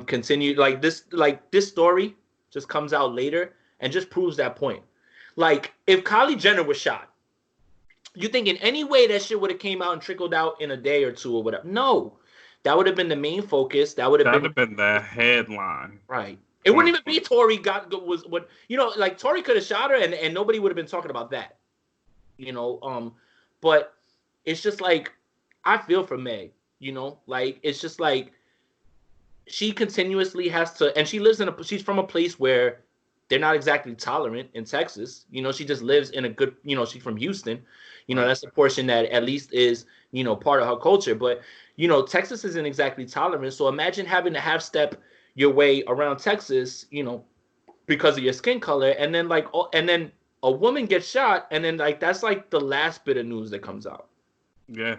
continue like this story just comes out later and just proves that point. Like if Kylie Jenner was shot, you think in any way that shit would have came out and trickled out in a day or two or whatever? No, that would have been the main focus. That would have been the headline. Right. It wouldn't even be Tory was what like Tory could have shot her and nobody would have been talking about that. But it's just like I feel for Meg, like it's just like she continuously has to, and she's from a place where they're not exactly tolerant in Texas. She just lives in a good, she's from Houston. That's a portion that at least is, part of her culture. But, Texas isn't exactly tolerant. So imagine having to half step your way around Texas, because of your skin color. And then a woman gets shot. And then that's like the last bit of news that comes out. Yeah.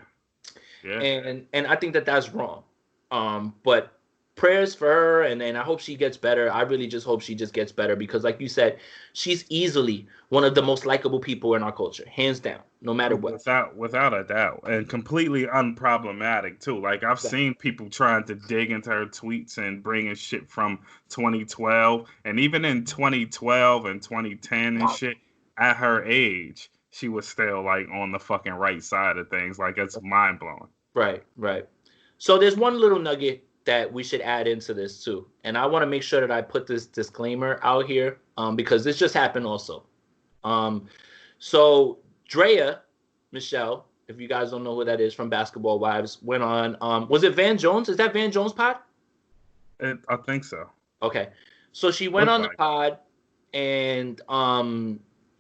Yeah. And I think that that's wrong. But prayers for her, and I hope she gets better. I really just hope she just gets better because, like you said, she's easily one of the most likable people in our culture, hands down, no matter what. Without a doubt, and completely unproblematic too. Like I've seen people trying to dig into her tweets and bringing shit from 2012, and even in 2012 and 2010 and shit. At her age, she was still like on the fucking right side of things. Like it's mind blowing. Right. So there's one little nugget that we should add into this too. And I want to make sure that I put this disclaimer out here because this just happened also. So Drea, Michelle, if you guys don't know who that is from Basketball Wives, went on, was it Van Jones? Is that Van Jones pod? I think so. Okay. So she went on the pod and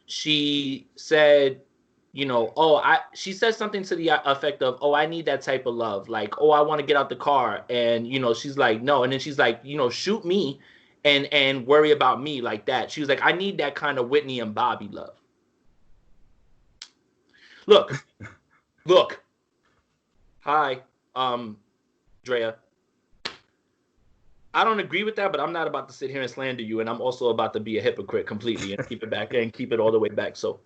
she said, she said something to the effect of, I need that type of love. Like, I want to get out the car. And, she's like, no. And then she's like, shoot me and worry about me like that. She was like, I need that kind of Whitney and Bobby love. Look. Hi, Drea. I don't agree with that, but I'm not about to sit here and slander you. And I'm also about to be a hypocrite completely and keep it back and keep it all the way back. So,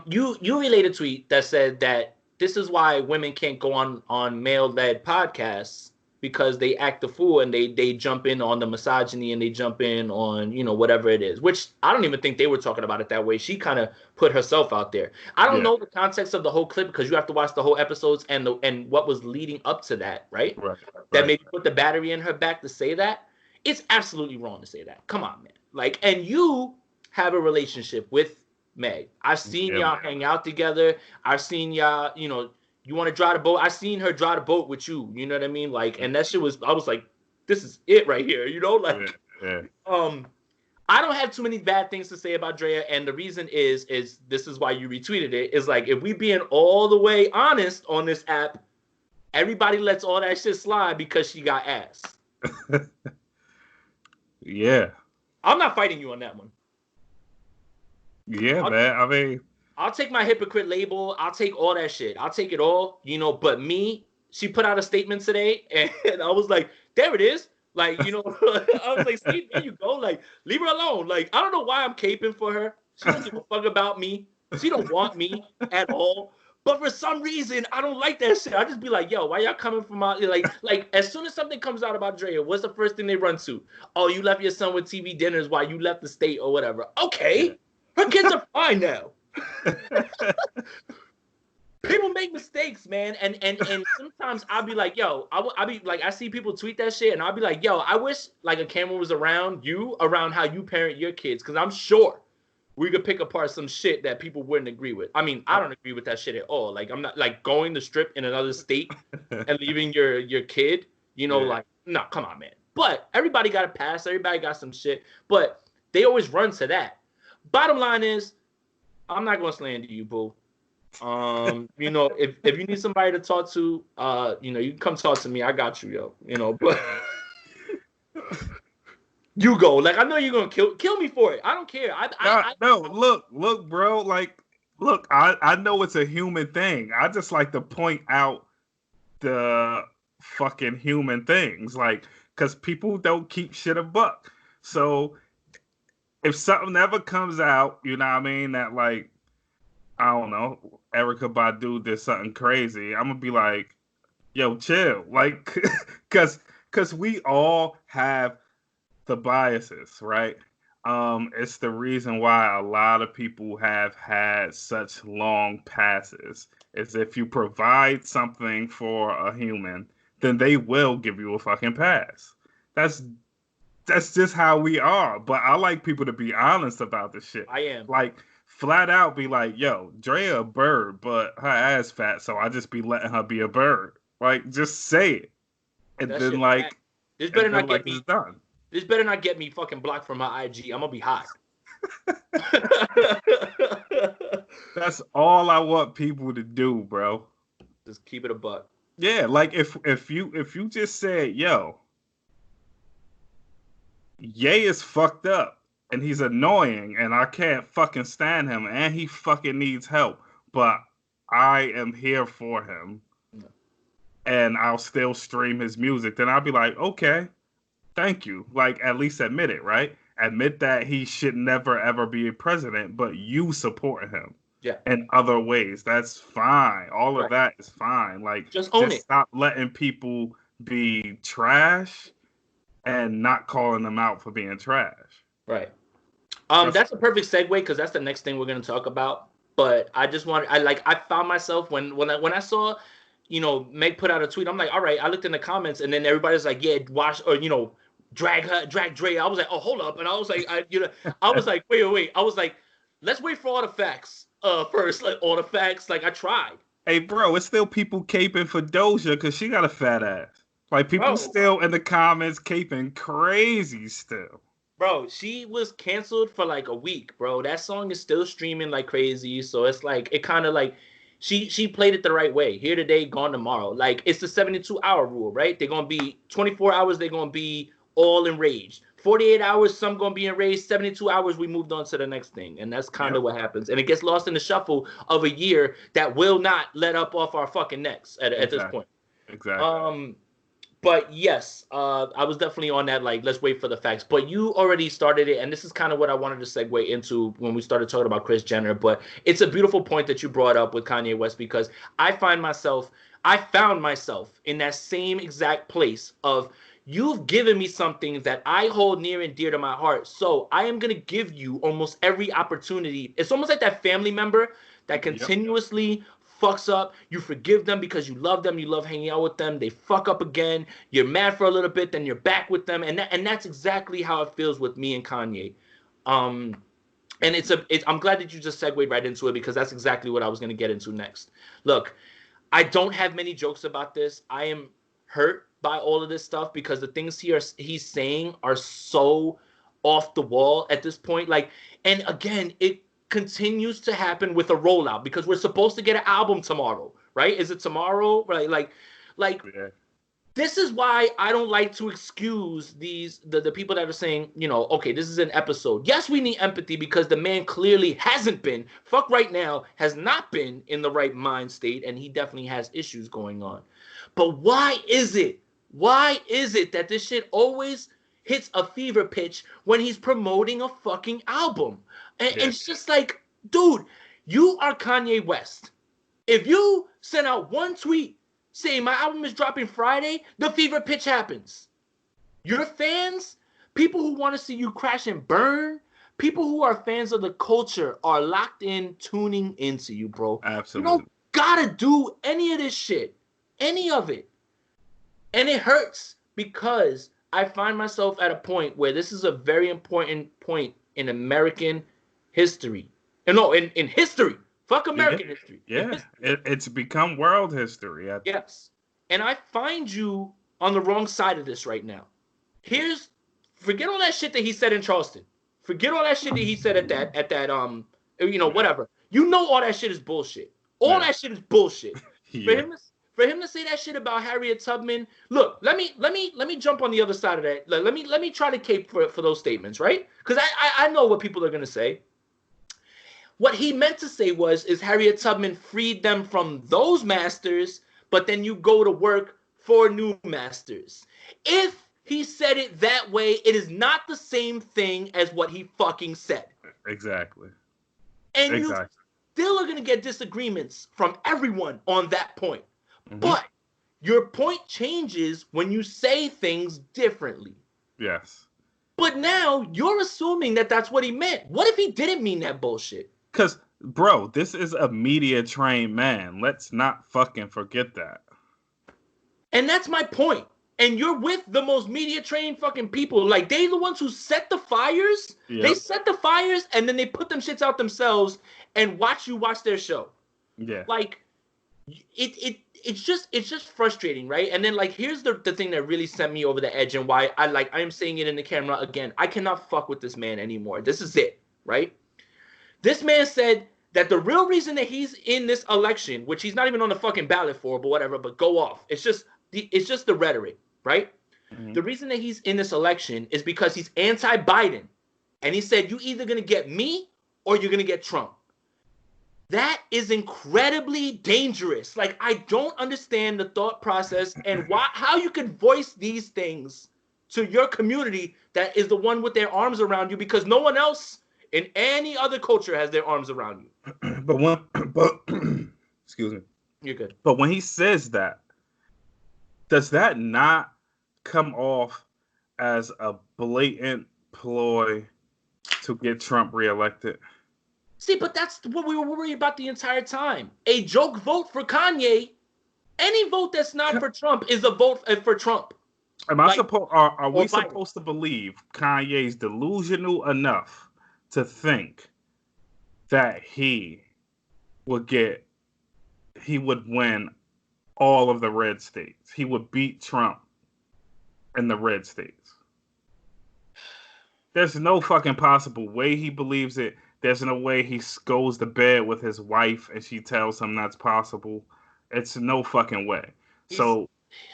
you related a tweet that said that this is why women can't go on male-led podcasts because they act the fool and they jump in on the misogyny and they jump in on whatever it is, which I don't even think they were talking about it that way. She kind of put herself out there. I don't know the context of the whole clip because you have to watch the whole episodes and what was leading up to that, right? That maybe put the battery in her back to say that. It's absolutely wrong to say that. Come on, man. Like, and you have a relationship with Meg. I've seen y'all hang out together. I've seen y'all, you want to drive the boat. I seen her drive the boat with you. You know what I mean? Like, and that shit I was like, this is it right here. I don't have too many bad things to say about Drea. And the reason is this is why you retweeted it, is like, if we being all the way honest on this app, everybody lets all that shit slide because she got ass. Yeah. I'm not fighting you on that one. Yeah, man. I mean, I'll take my hypocrite label. I'll take all that shit. I'll take it all, but me, she put out a statement today and I was like, there it is. Like, I was like, see, there you go. Like, leave her alone. Like, I don't know why I'm caping for her. She doesn't give a fuck about me. She don't want me at all. But for some reason, I don't like that shit. I just be like, yo, why y'all coming from out? Like as soon as something comes out about Drea, what's the first thing they run to? Oh, you left your son with TV dinners while you left the state or whatever. Okay. Her kids are fine now. People make mistakes, man. And sometimes I'll be like, yo, I'll be like, I see people tweet that shit and I'll be like, yo, I wish like a camera was around how you parent your kids. Cause I'm sure we could pick apart some shit that people wouldn't agree with. I mean, I don't agree with that shit at all. Like, I'm not like going to strip in another state and leaving your kid, like, no, come on, man. But everybody got a pass. Everybody got some shit. But they always run to that. Bottom line is, I'm not going to slander you, boo. If you need somebody to talk to, you can come talk to me. I got you, yo. But you go. Like, I know you're gonna kill me for it. I don't care. No, look, bro. Like, look, I know it's a human thing. I just like to point out the fucking human things, like, because people don't keep shit a buck. So if something ever comes out, you know what I mean, that like, I don't know, Erykah Badu did something crazy, I'm gonna be like, yo, chill, like, because because we all have the biases, right? It's the reason why a lot of people have had such long passes. Is if you provide something for a human, then they will give you a fucking pass. That's that's just how we are. But I like people to be honest about this shit. I am. Like flat out be like, yo, Drea a bird, but her ass fat, so I just be letting her be a bird. Like just say it. And That then shit like fact. This better not get it's me. done. This better not get me fucking blocked from my IG. I'm gonna be hot. That's all I want people to do, bro. Just keep it a buck. Yeah, like if you just said, yo, Ye is fucked up and he's annoying and I can't fucking stand him and he fucking needs help, but I am here for him and I'll still stream his music, then I'll be like, okay, thank you. Like, at least admit it, right? Admit that he should never ever be a president, but you support him. Yeah. In other ways. That's fine. All of Right. that is fine. Like, just own it. Stop letting people be trash and not calling them out for being trash. Right. That's a perfect segue because that's the next thing we're going to talk about. But I just want, I found myself when I saw, Meg put out a tweet. I'm like, all right. I looked in the comments and then everybody's like, yeah, watch or drag Dre. I was like, oh, hold up, and I was like, I was like, wait. I was like, let's wait for all the facts first. Like all the facts. Like I tried. Hey, bro, it's still people caping for Doja because she got a fat ass. Like people still in the comments caping crazy still. Bro, she was canceled for like a week, bro. That song is still streaming like crazy. So it's like it kind of like she played it the right way. Here today, gone tomorrow. Like it's the 72-hour rule, right? They're gonna be 24 hours. They're gonna be all enraged. 48 hours, some gonna be enraged. 72 hours, we moved on to the next thing, and that's kind of what happens. And it gets lost in the shuffle of a year that will not let up off our fucking necks at this point. Exactly. But yes, I was definitely on that, like, let's wait for the facts. But you already started it, and this is kind of what I wanted to segue into when we started talking about Kris Jenner. But it's a beautiful point that you brought up with Kanye West, because I found myself in that same exact place of, you've given me something that I hold near and dear to my heart. So I am going to give you almost every opportunity. It's almost like that family member that continuously fucks up. You forgive them because you love them. You love hanging out with them. They fuck up again. You're mad for a little bit, then you're back with them. And that's exactly how it feels with me and Kanye. And I'm glad that you just segued right into it, because that's exactly what I was going to get into next. Look, I don't have many jokes about this. I am hurt by all of this stuff because the things he's saying are so off the wall at this point. Like, and again, it continues to happen with a rollout, because we're supposed to get an album tomorrow, right? Is it tomorrow? Right? Like this is why I don't like to excuse the people that are saying, okay, this is an episode. Yes, we need empathy because the man clearly hasn't been, has not been in the right mind state, and he definitely has issues going on. But why is it that this shit always hits a fever pitch when he's promoting a fucking album? And it's just like, dude, you are Kanye West. If you send out one tweet saying my album is dropping Friday, the fever pitch happens. Your fans, people who want to see you crash and burn, people who are fans of the culture are locked in, tuning into you, bro. Absolutely. You don't gotta do any of this shit. Any of it. And it hurts because I find myself at a point where this is a very important point in American history. In history. Fuck American history. Yeah, it's become world history. Yes. And I find you on the wrong side of this right now. Forget all that shit that he said in Charleston. Forget all that shit that he said at that whatever. You know all that shit is bullshit. All that shit is bullshit. For him to say that shit about Harriet Tubman, look, let me jump on the other side of that. Let me try to cape for those statements, right? Because I know what people are gonna say. What he meant to say is Harriet Tubman freed them from those masters, but then you go to work for new masters. If he said it that way, it is not the same thing as what he fucking said. Exactly. And you still are gonna get disagreements from everyone on that point. Mm-hmm. But Your point changes when you say things differently. Yes. But now you're assuming that that's what he meant. What if he didn't mean that bullshit? Because, bro, this is a media trained man. Let's not fucking forget that. And that's my point. And you're with the most media trained fucking people. Like, they the ones who set the fires. Yep. They set the fires and then they put them shits out themselves and watch you watch their show. Yeah. Like, it's just frustrating, right? And then, like, here's the thing that really sent me over the edge and why I am saying it in the camera again. I cannot fuck with this man anymore. This is it, right? This man said that the real reason that he's in this election, which he's not even on the fucking ballot for, but whatever, but go off. It's just the rhetoric, right? Mm-hmm. The reason that he's in this election is because he's anti-Biden. And he said, you either going to get me or you're going to get Trump. That is incredibly dangerous. Like, I don't understand the thought process and how you can voice these things to your community that is the one with their arms around you, because no one else in any other culture has their arms around you. But excuse me. You're good. But when he says that, does that not come off as a blatant ploy to get Trump reelected? See, but that's what we were worried about the entire time. A joke vote for Kanye. Any vote that's not for Trump is a vote for Trump. Am I are we supposed to believe Kanye's delusional enough to think that he would win all of the red states? He would beat Trump in the red states. There's no fucking possible way he believes it. There's no way he goes to bed with his wife and she tells him that's possible. It's no fucking way. So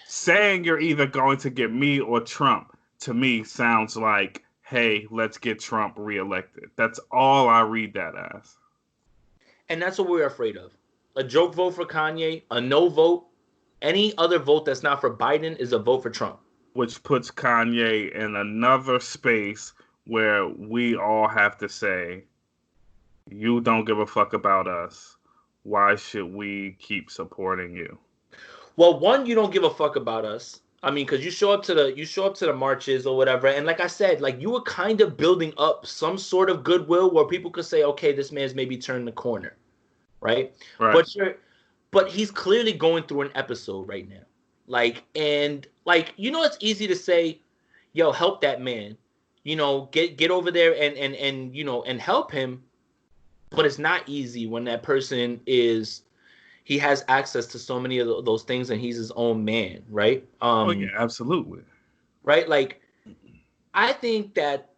saying you're either going to get me or Trump, to me, sounds like, hey, let's get Trump reelected. That's all I read that as. And that's what we're afraid of. A joke vote for Kanye, a no vote, any other vote that's not for Biden is a vote for Trump. Which puts Kanye in another space where we all have to say, you don't give a fuck about us. Why should we keep supporting you? Well, one, you don't give a fuck about us. I mean, because you show up to the marches or whatever, and like I said, like, you were kind of building up some sort of goodwill where people could say, okay, this man's maybe turned the corner, right? But he's clearly going through an episode right now, like, and like, it's easy to say, yo, help that man, get over there and help him, but it's not easy when that person he has access to so many of those things and he's his own man, right? Oh yeah, absolutely. Right? Like, I think that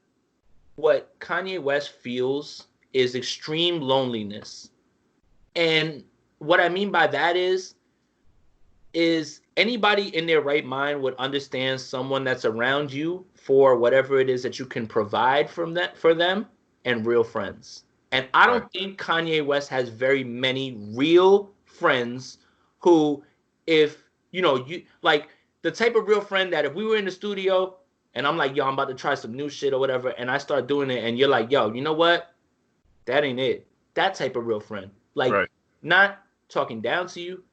what Kanye West feels is extreme loneliness. And what I mean by that is anybody in their right mind would understand someone that's around you for whatever it is that you can provide for them and real friends. And I don't think Kanye West has very many real friends who, if you like, the type of real friend that if we were in the studio and I'm like, yo, I'm about to try some new shit or whatever, and I start doing it and you're like, yo, you know what, that ain't it. That type of real friend, like, not talking down to you,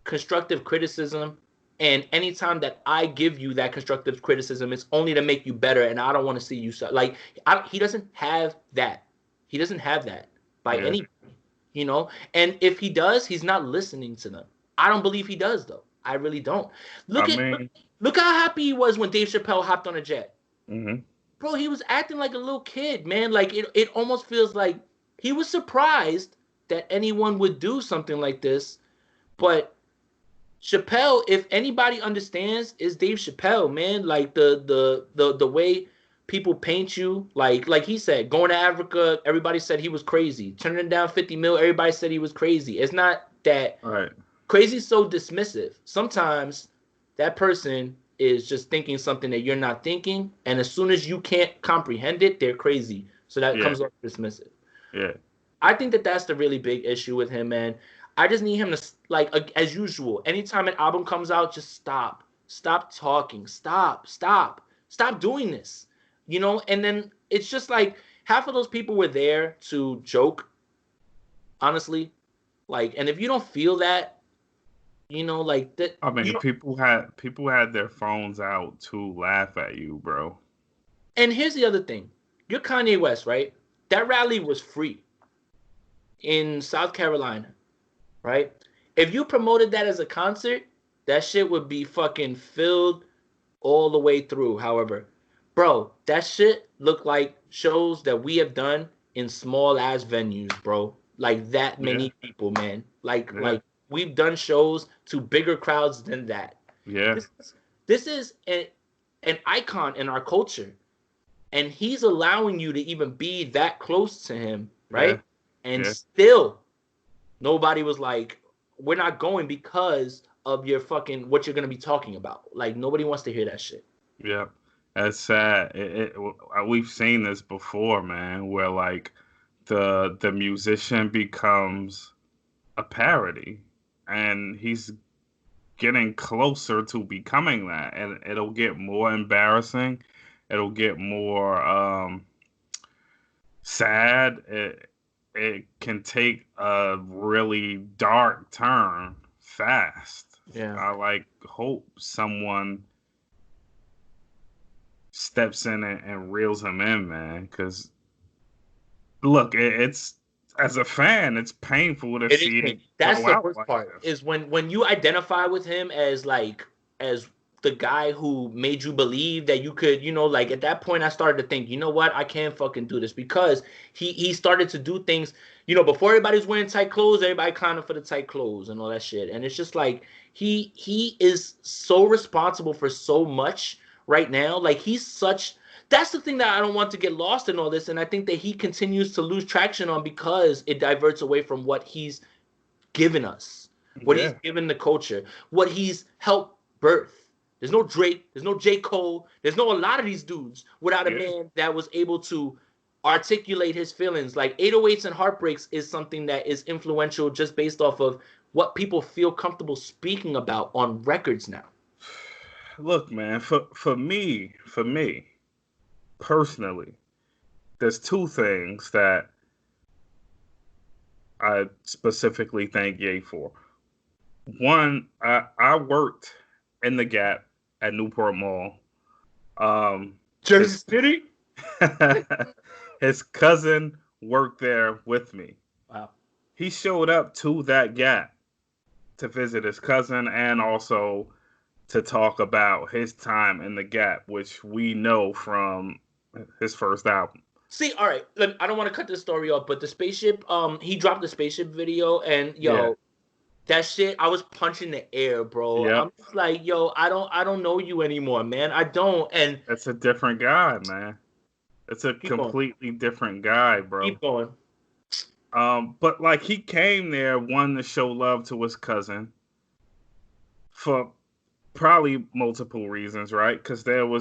constructive criticism, and anytime that I give you that constructive criticism, it's only to make you better, and I don't want to see you like, he doesn't have that. He doesn't have that by any. And if he does, he's not listening to them. I don't believe he does, though. I really don't. Look how happy he was when Dave Chappelle hopped on a jet. Mm-hmm. Bro, he was acting like a little kid, man. Like, it almost feels like he was surprised that anyone would do something like this. But Chappelle, if anybody understands, is Dave Chappelle, man. Like, the way people paint you, like he said, going to Africa, everybody said he was crazy. Turning down 50 mil, everybody said he was crazy. It's not that crazy is so dismissive. Sometimes that person is just thinking something that you're not thinking, and as soon as you can't comprehend it, they're crazy. So that comes off dismissive. Yeah. I think that that's the really big issue with him, man. I just need him to, like, as usual, anytime an album comes out, just stop talking, stop doing this. And then it's just like half of those people were there to joke, honestly. Like, and if you don't feel that, like that. I mean, people had their phones out to laugh at you, bro. And here's the other thing: you're Kanye West, right? That rally was free in South Carolina, right? If you promoted that as a concert, that shit would be fucking filled all the way through. However, bro, that shit looked like shows that we have done in small ass venues, bro. Like that Yeah, many people, man. Like yeah, we've done shows to bigger crowds than that. yeah, This is an icon in our culture, and he's allowing you to even be that close to him, yeah, right? And yeah, still, nobody was like, "We're not going because of your fucking what you're gonna be talking about." Like nobody wants to hear that shit. yeah. That's sad. We've seen this before, man, where like the musician becomes a parody, and he's getting closer to becoming that, and it'll get more embarrassing. It'll get more sad. It can take a really dark turn fast. Yeah. I like hope someone steps in and reels him in, man. Because look, it's as a fan, it's painful to It is see it pain. That's go the out worst like part this. is when you identify with him as like as the guy who made you believe that you could, like at that point I started to think, you know what, I can't fucking do this because he started to do things, before everybody was wearing tight clothes, everybody clowning for the tight clothes and all that shit. And it's just like he is so responsible for so much right now. Like that's the thing that I don't want to get lost in all this. And I think that he continues to lose traction on because it diverts away from what he's given us, what he's Yeah, given the culture, what he's helped birth. There's no Drake, there's no J. Cole, there's no a lot of these dudes without a yeah. man that was able to articulate his feelings. Like 808s and Heartbreaks is something that is influential just based off of what people feel comfortable speaking about on records now. Look, man, for me personally, there's two things that I specifically thank Ye for. One, I worked in the Gap at Newport Mall. Jersey His City? his cousin worked there with me. Wow. He showed up to that Gap to visit his cousin and also to talk about his time in the Gap, which we know from his first album. See, all right. I don't want to cut this story off, but the spaceship, he dropped the spaceship video, and Yeah. yo, that shit, I was punching the air, bro. I'm Yep. just like, yo, I don't know you anymore, man. I don't. And That's a different guy, man. It's a keep going, completely different guy, bro. keep going. But like he came there wanting to show love to his cousin for probably multiple reasons, right? Because there were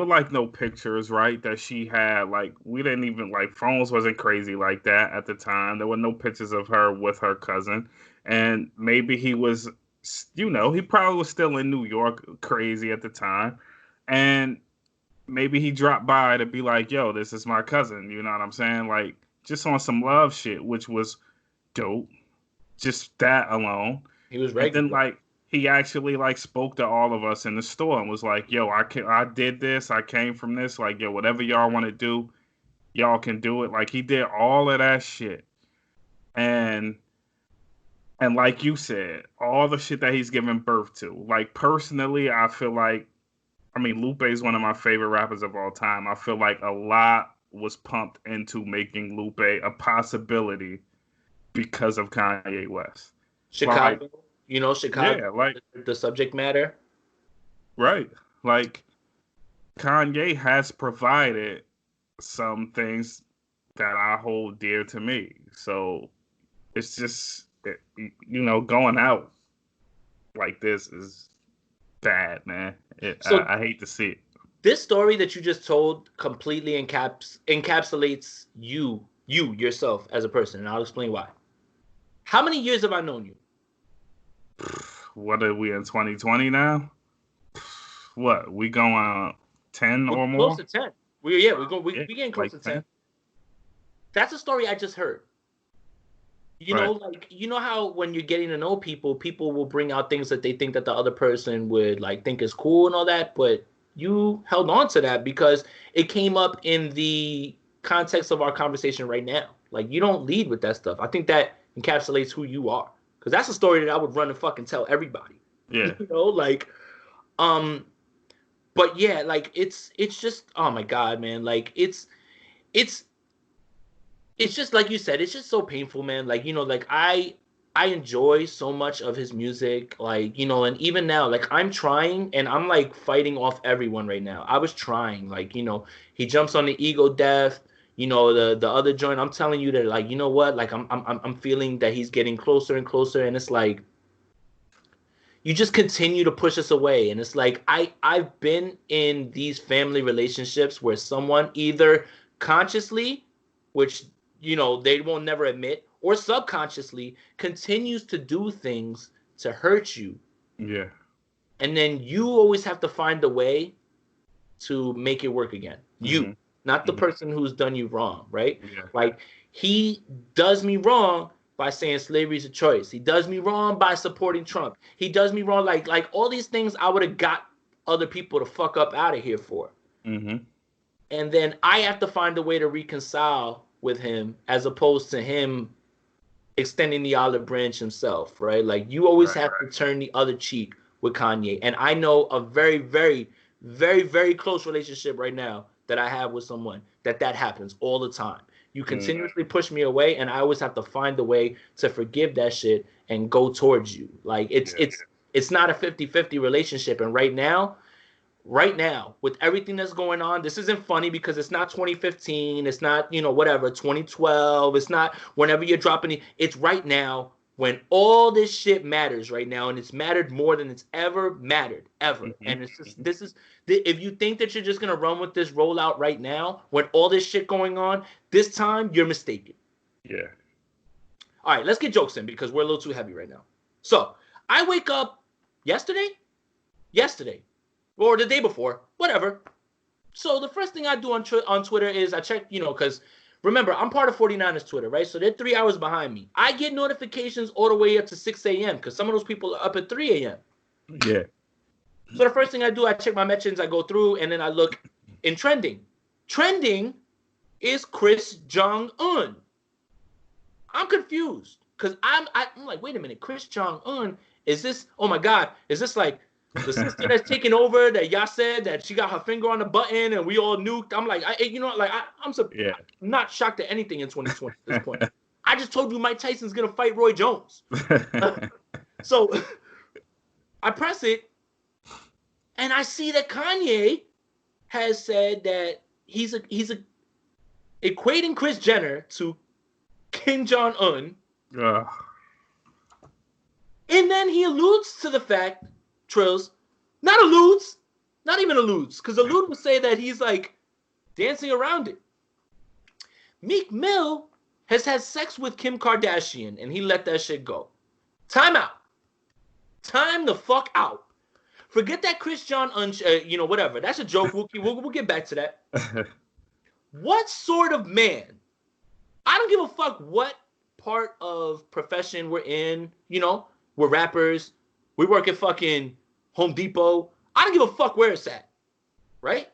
like no pictures, right? That she had. Like we didn't even like phones wasn't crazy like that at the time. There were no pictures of her with her cousin, and maybe he was, he probably was still in New York, crazy at the time, and maybe he dropped by to be like, "Yo, this is my cousin." You know what I'm saying? Like just on some love shit, which was dope. Just that alone. He was And then regular. like he actually like spoke to all of us in the store and was like, "Yo, I did this. I came from this. Like, yo, whatever y'all want to do, y'all can do it." Like he did all of that shit. And like you said, all the shit that he's given birth to. Like personally, I feel like Lupe is one of my favorite rappers of all time. I feel like a lot was pumped into making Lupe a possibility because of Kanye West. Like, Chicago, Chicago, yeah, like the subject matter. right. Like Kanye has provided some things that I hold dear to me. So it's just going out like this is bad, man. So I hate to see it. this story that you just told completely encapsulates you yourself as a person, and I'll explain why. How many years have I known you? What are we in 2020 now? What we going 10 We're or close more? to 10. We Yeah, getting close like to 10. 10. That's a story I just heard. You know, like, you know how when you're getting to know people, people will bring out things that they think that the other person would like think is cool and all that, but you held on to that because it came up in the context of our conversation right now. Like, you don't lead with that stuff. I think that encapsulates who you are, because that's a story that I would run and fucking tell everybody. Yeah. You know, like, um, but yeah, like it's just, oh my god, man, like it's it's just like you said, it's just so painful, man. Like, you know, like I enjoy so much of his music, like, you know, and even now, like, I'm trying and I'm like fighting off everyone right now. I was trying, like, you know, he jumps on the ego death, you know, the other joint. I'm telling you that, like, you know what, like, I'm feeling that he's getting closer and closer, and it's like you just continue to push us away, and it's like I've been in these family relationships where someone either consciously, which, you know, they will never admit, or subconsciously continues to do things to hurt you. Yeah. And then you always have to find a way to make it work again. Mm-hmm. You, not the person who's done you wrong, right? Yeah. Like, he does me wrong by saying slavery is a choice. He does me wrong by supporting Trump. He does me wrong, like all these things I would have got other people to fuck up out of here for. Mm-hmm. And then I have to find a way to reconcile with him, as opposed to him extending the olive branch himself, right? Like, you always have to turn the other cheek with Kanye. And I know a very, very, very, very close relationship right now that I have with someone that happens all the time. You continuously push me away, and I always have to find a way to forgive that shit and go towards you. Like, it's not a 50-50 relationship. And right now, with everything that's going on, this isn't funny because it's not 2015, it's not, you know, whatever, 2012, it's not whenever you're dropping it. It's right now, when all this shit matters right now, and it's mattered more than it's ever mattered, ever. Mm-hmm. And it's just, if you think that you're just gonna run with this rollout right now, when all this shit going on, this time you're mistaken. Yeah. All right, let's get jokes in because we're a little too heavy right now. So, I wake up yesterday, or the day before, whatever. So the first thing I do on Twitter is I check, you know, because remember, I'm part of 49ers Twitter, right? So they're 3 hours behind me. I get notifications all the way up to 6 a.m. because some of those people are up at 3 a.m. Yeah. So the first thing I do, I check my mentions, I go through, and then I look in trending. Trending is Chris Jong-un. I'm confused because I'm like, wait a minute, Chris Jong-un, is this, oh my God, is this like the sister that's taking over that y'all said that she got her finger on the button and we all nuked? I'm like, I'm not shocked at anything in 2020 at this point. I just told you Mike Tyson's going to fight Roy Jones. So I press it and I see that Kanye has said that he's equating Kris Jenner to Kim Jong-un. And then he alludes to the fact, Trills, not even alludes, because allude would say that he's like dancing around it. Meek Mill has had sex with Kim Kardashian, and he let that shit go. Time out. Time the fuck out. Forget that Kris Jong-un, you know, whatever. That's a joke. We'll get back to that. What sort of man? I don't give a fuck what part of profession we're in. You know, we're rappers. We work at fucking Home Depot. I don't give a fuck where it's at. Right?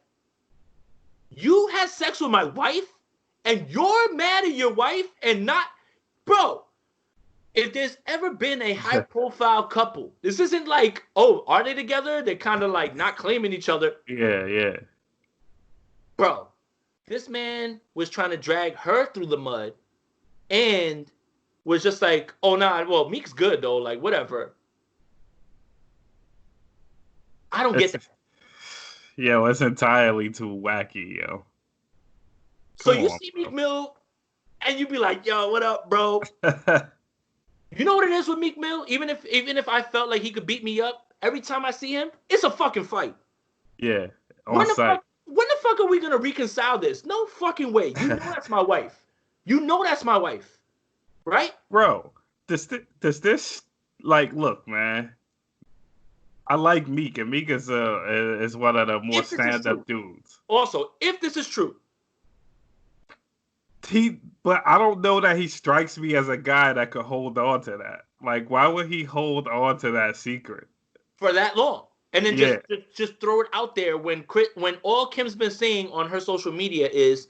You had sex with my wife and you're mad at your wife and not... Bro, if there's ever been a high-profile couple, this isn't like, oh, are they together? They're kind of like not claiming each other. Yeah. Bro, this man was trying to drag her through the mud and was just like, oh, nah, well, Meek's good, though. Like, whatever. I don't get that. Yo, it's entirely too wacky, yo. So you see Meek Mill, and you be like, yo, what up, bro? You know what it is with Meek Mill? Even if I felt like he could beat me up, every time I see him, it's a fucking fight. Yeah, when the fuck are we going to reconcile this? No fucking way. You know that's my wife. You know that's my wife. Right? Bro, does this, like, look, man. I like Meek, and Meek is one of the more stand-up dudes. Also, if this is true, But I don't know that he strikes me as a guy that could hold on to that. Like, why would he hold on to that secret for that long? And then Yeah, just throw it out there when all Kim's been saying on her social media is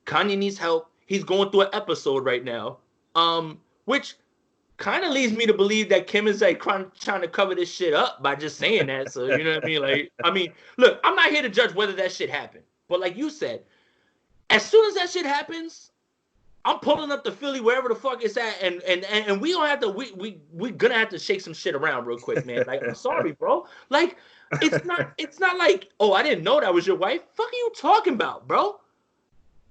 Kanye needs help. He's going through an episode right now. Which kind of leads me to believe that Kim is like trying to cover this shit up by just saying that. So you know what I mean? Like, I mean, look, I'm not here to judge whether that shit happened, but like you said, as soon as that shit happens, I'm pulling up to Philly wherever the fuck it's at, and we don't have to. We gonna have to shake some shit around real quick, man. Like, I'm sorry, bro. Like, it's not like, oh, I didn't know that was your wife. Fuck are you talking about, bro?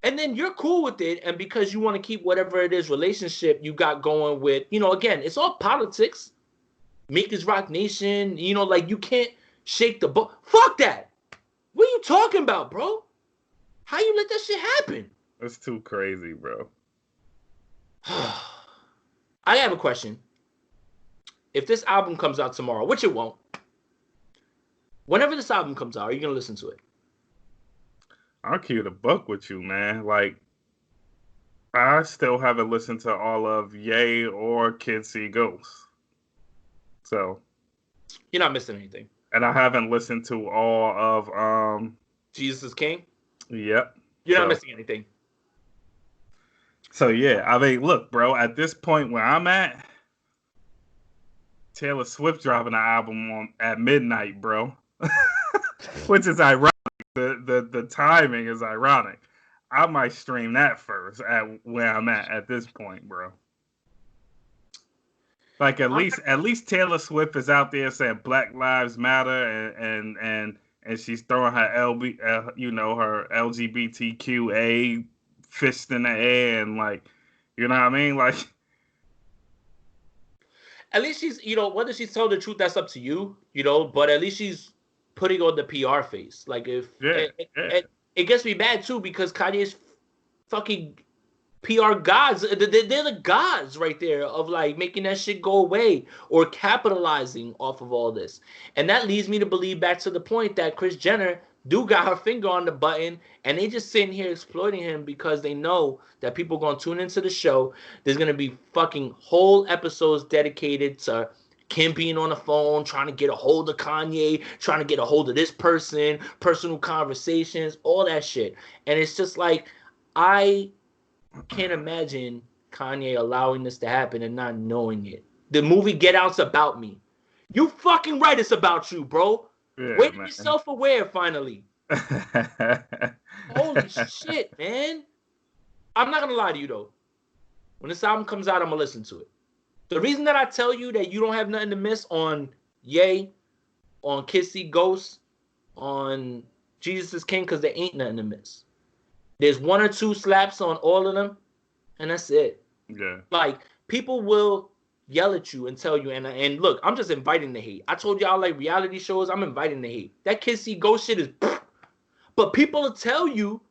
And then you're cool with it, and because you want to keep whatever it is relationship you got going with, again, it's all politics. Make this Rock Nation, like you can't shake the boat. Fuck that. What are you talking about, bro? How you let that shit happen? it's too crazy, bro. I have a question. If this album comes out tomorrow, which it won't, whenever this album comes out, are you gonna listen to it? I'll keep the buck with you, man. Like, I still haven't listened to all of Ye or Kid See Ghost. So You're not missing anything. And I haven't listened to all of Jesus is King. Yep. You're not missing anything. So yeah, I mean, look, bro. At this point where I'm at, Taylor Swift dropping an album at midnight, bro, which is ironic. The timing is ironic. I might stream that first at where I'm at this point, bro. Like at least Taylor Swift is out there saying Black Lives Matter and she's throwing her her LGBTQA fist in the air and like, you know what I mean? Like, at least she's, whether she's telling the truth, that's up to you, but at least she's putting on the PR face. Like, if it gets me bad too, because Kanye's fucking PR gods, they're the gods right there of like making that shit go away or capitalizing off of all this. And that leads me to believe back to the point that Kris Jenner do got her finger on the button, and they just sitting here exploiting him because they know that people gonna tune into the show. There's gonna be fucking whole episodes dedicated to Kim being on the phone, trying to get a hold of Kanye, trying to get a hold of this person, personal conversations, all that shit. And it's just like, I can't imagine Kanye allowing this to happen and not knowing it. The movie Get Out's about me. You fucking right, it's about you, bro. yeah, Wait to be self-aware finally. Holy shit, man. I'm not gonna lie to you though. When this album comes out, I'm gonna listen to it. The reason that I tell you that you don't have nothing to miss on Ye, on Kid See Ghost, on Jesus is King, because there ain't nothing to miss. There's one or two slaps on all of them, and that's it. Yeah. Like, people will yell at you and tell you, and look, I'm just inviting the hate. I told y'all, like, reality shows, I'm inviting the hate. That Kid See Ghost shit is, but people will tell you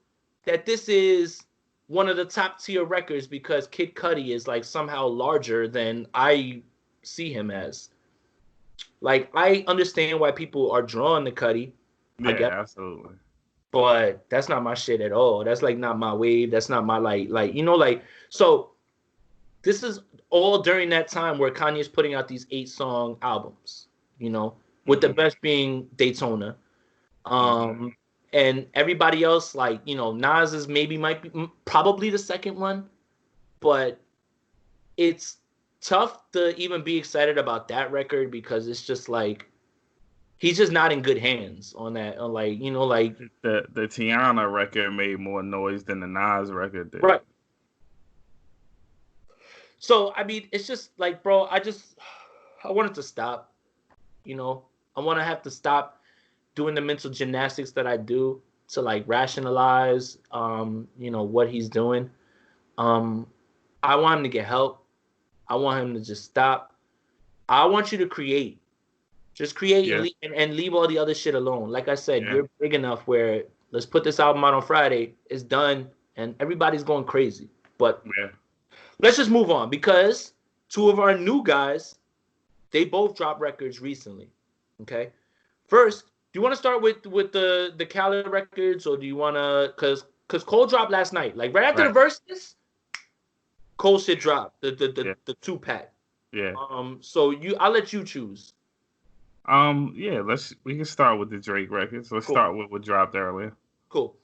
that this is one of the top tier records because Kid Cudi is like somehow larger than I see him as. Like, I understand why people are drawn to Cudi. Yeah, absolutely. But that's not my shit at all. That's like not my wave. That's not my so this is all during that time where Kanye's putting out these 8-song albums, with the best being Daytona. And everybody else, like, Nas is might be probably the second one, but it's tough to even be excited about that record because it's just like, he's just not in good hands on that. Like, the Tiana record made more noise than the Nas record did. Right. So, I mean, it's just like, bro, I want it to stop. I want to have to stop doing the mental gymnastics that I do to like rationalize, what he's doing. I want him to get help. I want him to just stop. I want you to create. Just create and leave all the other shit alone. Like I said, you're big enough where let's put this album out on Friday. It's done, and everybody's going crazy. But let's just move on because two of our new guys, they both dropped records recently. Okay, first, do you want to start with the Khaled records, or do you want to? Because because Cole dropped last night. Like right after the verses, Cole shit dropped. The 2-pack. Yeah. So I'll let you choose. Yeah, we can start with the Drake records. Let's start with what dropped earlier. Cool.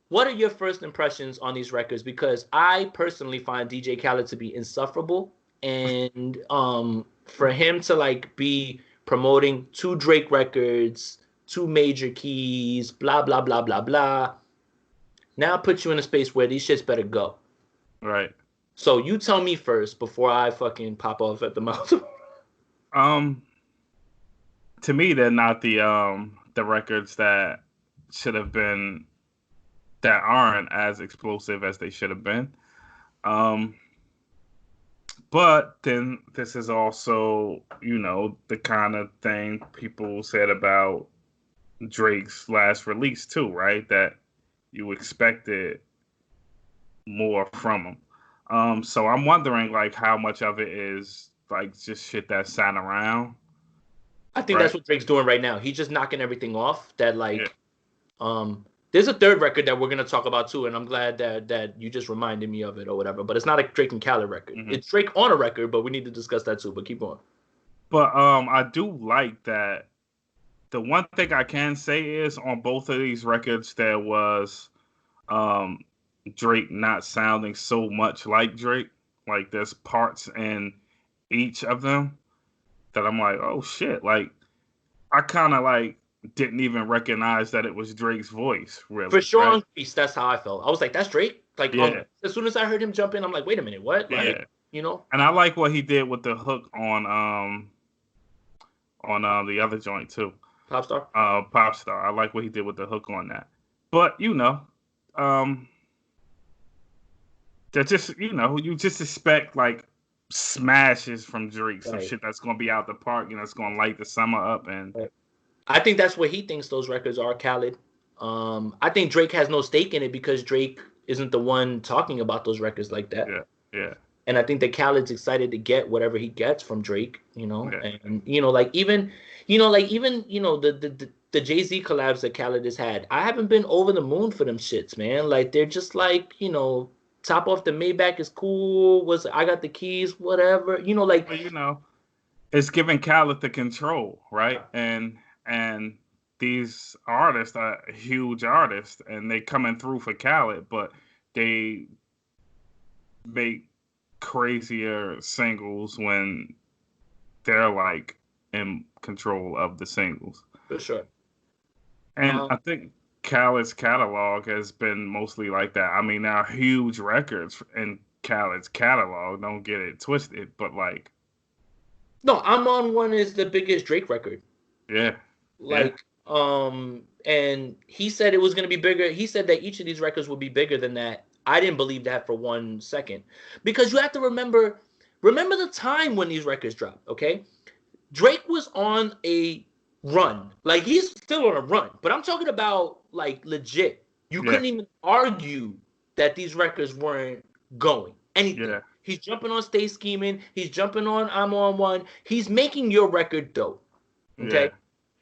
What are your first impressions on these records? Because I personally find DJ Khaled to be insufferable, and for him to like be promoting 2 Drake records, 2 major keys, blah blah blah blah blah. Now put you in a space where these shits better go. Right. So you tell me first before I fucking pop off at the mouth. To me, they're not the records that should have been, that aren't as explosive as they should have been. But then this is also, the kind of thing people said about Drake's last release too, right? That you expected more from him. So I'm wondering like how much of it is like just shit that sat around. I think that's what Drake's doing right now. He's just knocking everything off. That there's a 3rd record that we're gonna talk about too, and I'm glad that you just reminded me of it or whatever. But it's not a Drake and Khaled record. Mm-hmm. It's Drake on a record, but we need to discuss that too. But keep going. But I do like that. The one thing I can say is on both of these records there was Drake not sounding so much like Drake. Like there's parts in each of them that I'm like, oh shit. Like I kind of like didn't even recognize that it was Drake's voice, really. For sure, on Grease, that's how I felt. I was like, that's Drake? Like, as soon as I heard him jump in, I'm like, wait a minute, what? Like, And I like what he did with the hook on the other joint, too. Popstar? Popstar. I like what he did with the hook on that. But, that just, you just expect, like, smashes from Drake. Some shit that's going to be out the park, it's going to light the summer up. And I think that's what he thinks those records are, Khaled. I think Drake has no stake in it because Drake isn't the one talking about those records like that. Yeah. And I think that Khaled's excited to get whatever he gets from Drake, and the Jay-Z collabs that Khaled has had. I haven't been over the moon for them shits, man. Like they're just like, top off the Maybach is cool. I got the keys, whatever. It's giving Khaled the control, right? And these artists are huge artists, and they coming through for Khaled, but they make crazier singles when they're like in control of the singles. For sure. And I think Khaled's catalog has been mostly like that. I mean, there are huge records in Khaled's catalog. Don't get it twisted, but like. No, I'm on One is the biggest Drake record. Yeah. And he said it was going to be bigger. He said that each of these records would be bigger than that. I didn't believe that for 1 second. Because you have to remember the time when these records dropped, okay? Drake was on a run. Like, he's still on a run. But I'm talking about, like, legit. You couldn't even argue that these records weren't going. Anything. Yeah. He's jumping on Stay Scheming. He's jumping on I'm on One. He's making your record dope. Okay?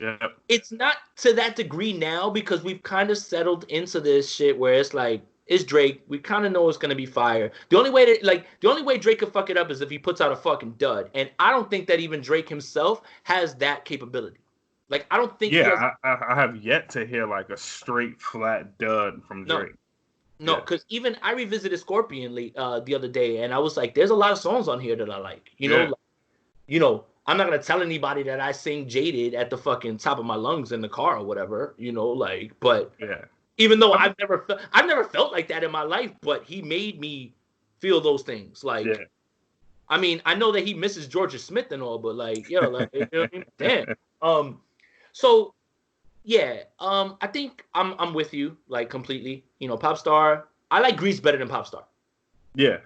Yeah. It's not to that degree now because we've kind of settled into this shit where it's like, it's Drake. We kind of know it's going to be fire. The only way Drake could fuck it up is if he puts out a fucking dud. And I don't think that even Drake himself has that capability. Like, I don't think I have yet to hear like a straight flat dud from Drake. No, because even I revisited Scorpion the other day, and I was like, there's a lot of songs on here that I like. I'm not gonna tell anybody that I sing Jaded at the fucking top of my lungs in the car or whatever, but even though I've never felt like that in my life, but he made me feel those things. Like, I mean, I know that he misses Georgia Smith and all, but like, damn. So yeah, I think I'm with you like completely. Popstar. I like Grease better than Popstar. Yeah.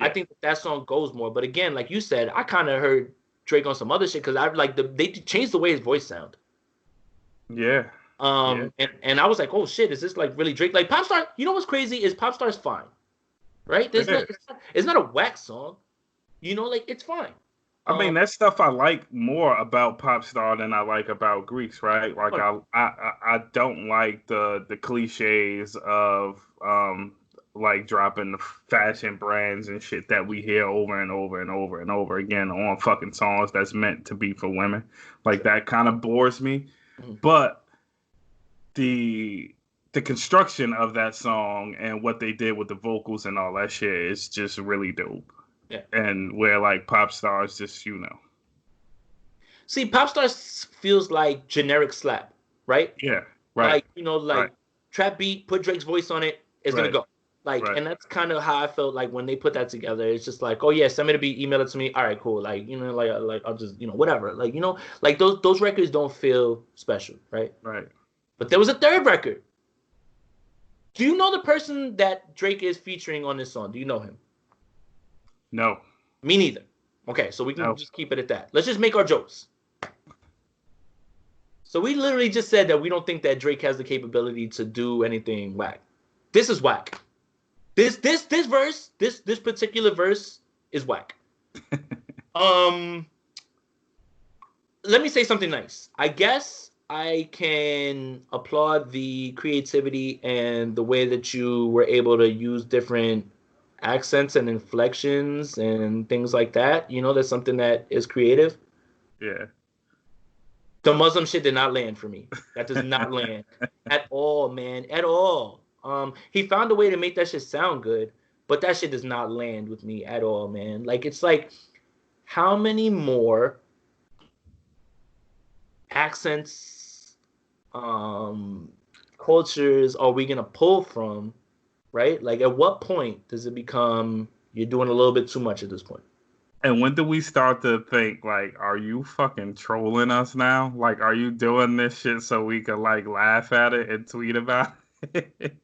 I think that song goes more, but again, like you said, I kind of heard Drake on some other shit because I like they changed the way his voice sound. Yeah. And I was like, oh shit, is this like really Drake? Like Popstar, what's crazy is Popstar's fine, right? It's not a whack song, like it's fine. I mean, that stuff I like more about Popstar than I like about Grease, right? Like I don't like the cliches of like dropping the fashion brands and shit that we hear over and over and over and over again on fucking songs that's meant to be for women. Like that kind of bores me. But the construction of that song and what they did with the vocals and all that shit is just really dope. Yeah. And where like Popstar is just, See, Popstar feels like generic slap, right? Yeah, right. Like trap beat, put Drake's voice on it, it's gonna go. And that's kind of how I felt like when they put that together. It's just like, oh yeah, send me the beat, email it to me. All right, cool. Like, like I'll just, whatever. Like, like those records don't feel special, right? Right. But there was a third record. Do you know the person that Drake is featuring on this song? Do you know him? No. Me neither. Okay, so we can just keep it at that. Let's just make our jokes. So we literally just said that we don't think that Drake has the capability to do anything whack. This is whack. This verse, this particular verse is whack. Let me say something nice. I guess I can applaud the creativity and the way that you were able to use different accents and inflections and things like that. That's something that is creative. Yeah. The Muslim shit did not land for me. That does not land at all, man. At all. He found a way to make that shit sound good, but that shit does not land with me at all, man. Like, it's like, how many more accents, cultures are we gonna pull from, right? Like, at what point does it become you're doing a little bit too much at this point? And when do we start to think, like, are you fucking trolling us now? Like, are you doing this shit so we can, like, laugh at it and tweet about it?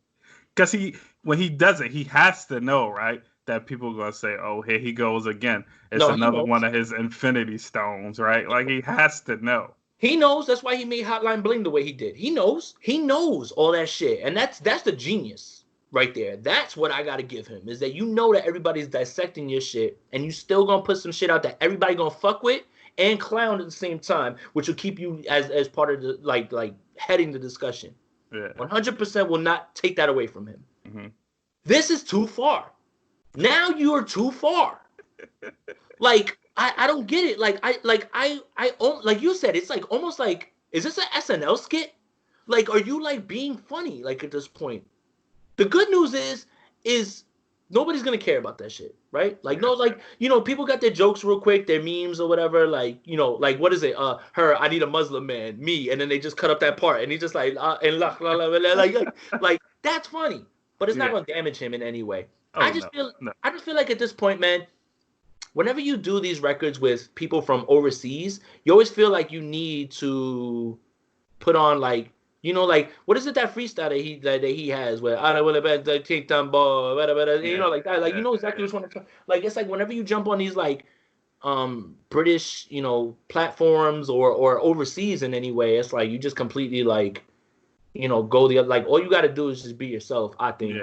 Because when he does it, he has to know, right? That people are going to say, oh, here he goes again. It's another one of his infinity stones, right? Like, he has to know. He knows. That's why he made Hotline Bling the way he did. He knows. He knows all that shit. And that's the genius. Right there. That's what I got to give him, is that that everybody's dissecting your shit and you still going to put some shit out that everybody going to fuck with and clown at the same time, which will keep you as part of the, like heading the discussion. Yeah. 100% will not take that away from him. Mm-hmm. This is too far. Now you are too far. Like, I don't get it. Like you said, it's like almost like, is this an SNL skit? Like, are you like being funny? Like at this point? The good news is nobody's gonna care about that shit, right? Like, no, like, people got their jokes real quick, their memes or whatever, like, like, what is it? I need a Muslim man, me, and then they just cut up that part, and he's just like, like that's funny, but it's not gonna damage him in any way. I just feel like at this point, man, whenever you do these records with people from overseas, you always feel like you need to put on like, like, what is it, that freestyle that he has where I will bet the kick down ball, like that, like, exactly which one. Like, it's like whenever you jump on these like British, platforms or overseas in any way, it's like you just completely like, go the other, like, all you got to do is just be yourself, I think.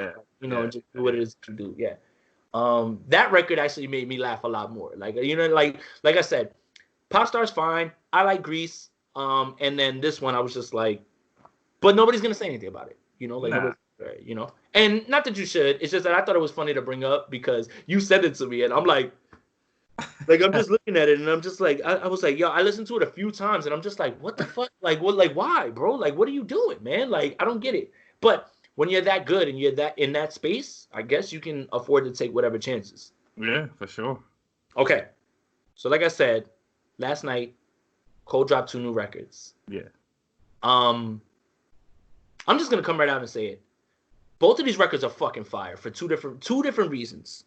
Just do what it is to do. Yeah. That record actually made me laugh a lot more. Like, like I said, Popstar's fine. I like Grease. And then this one I was just like, but nobody's gonna say anything about it, and not that you should. It's just that I thought it was funny to bring up because you said it to me, and I'm like I'm just looking at it, and I'm just like, I was like, yo, I listened to it a few times, and I'm just like, what the fuck, like, what, like, why, bro? Like, what are you doing, man? Like, I don't get it. But when you're that good and you're that in that space, I guess you can afford to take whatever chances. Yeah, for sure. Okay, so like I said, last night, Cole dropped 2 new records. Yeah. I'm just gonna come right out and say it. Both of these records are fucking fire for two different reasons.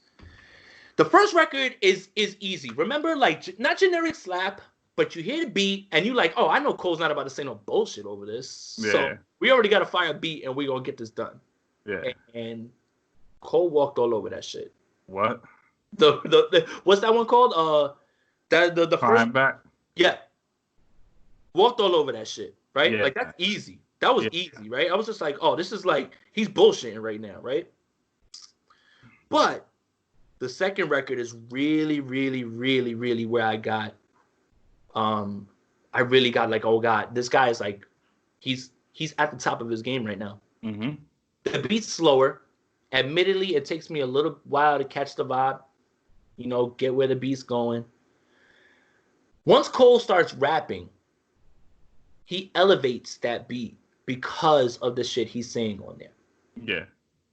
The first record is easy. Remember, like, not generic slap, but you hear the beat and you like, oh, I know Cole's not about to say no bullshit over this. Yeah. So we already got a fire beat and we gonna get this done. Yeah. And Cole walked all over that shit. What? The what's that one called? The first back. Yeah. Walked all over that shit, right? Yeah. Like, that's easy. That was easy, right? I was just like, oh, this is like, he's bullshitting right now, right? But The second record is really, really, really, really where I really got like, oh God, this guy is like, he's at the top of his game right now. Mm-hmm. The beat's slower. Admittedly, it takes me a little while to catch the vibe, get where the beat's going. Once Cole starts rapping, he elevates that beat because of the shit he's saying on there. Yeah.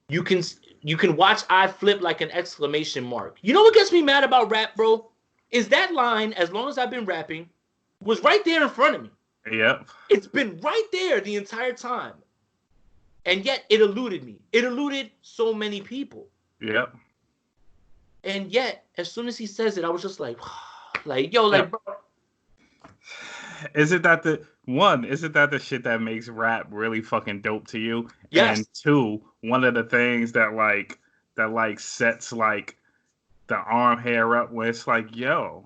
You can watch I flip like an exclamation mark. You know what gets me mad about rap, bro? Is that line, as long as I've been rapping, was right there in front of me. Yep. It's been right there the entire time. And yet it eluded me. It eluded so many people. Yep. And yet, as soon as he says it, I was just like, yo, like, bro. Isn't that the shit that makes rap really fucking dope to you? Yes. And two, one of the things that sets like the arm hair up where it's like, yo,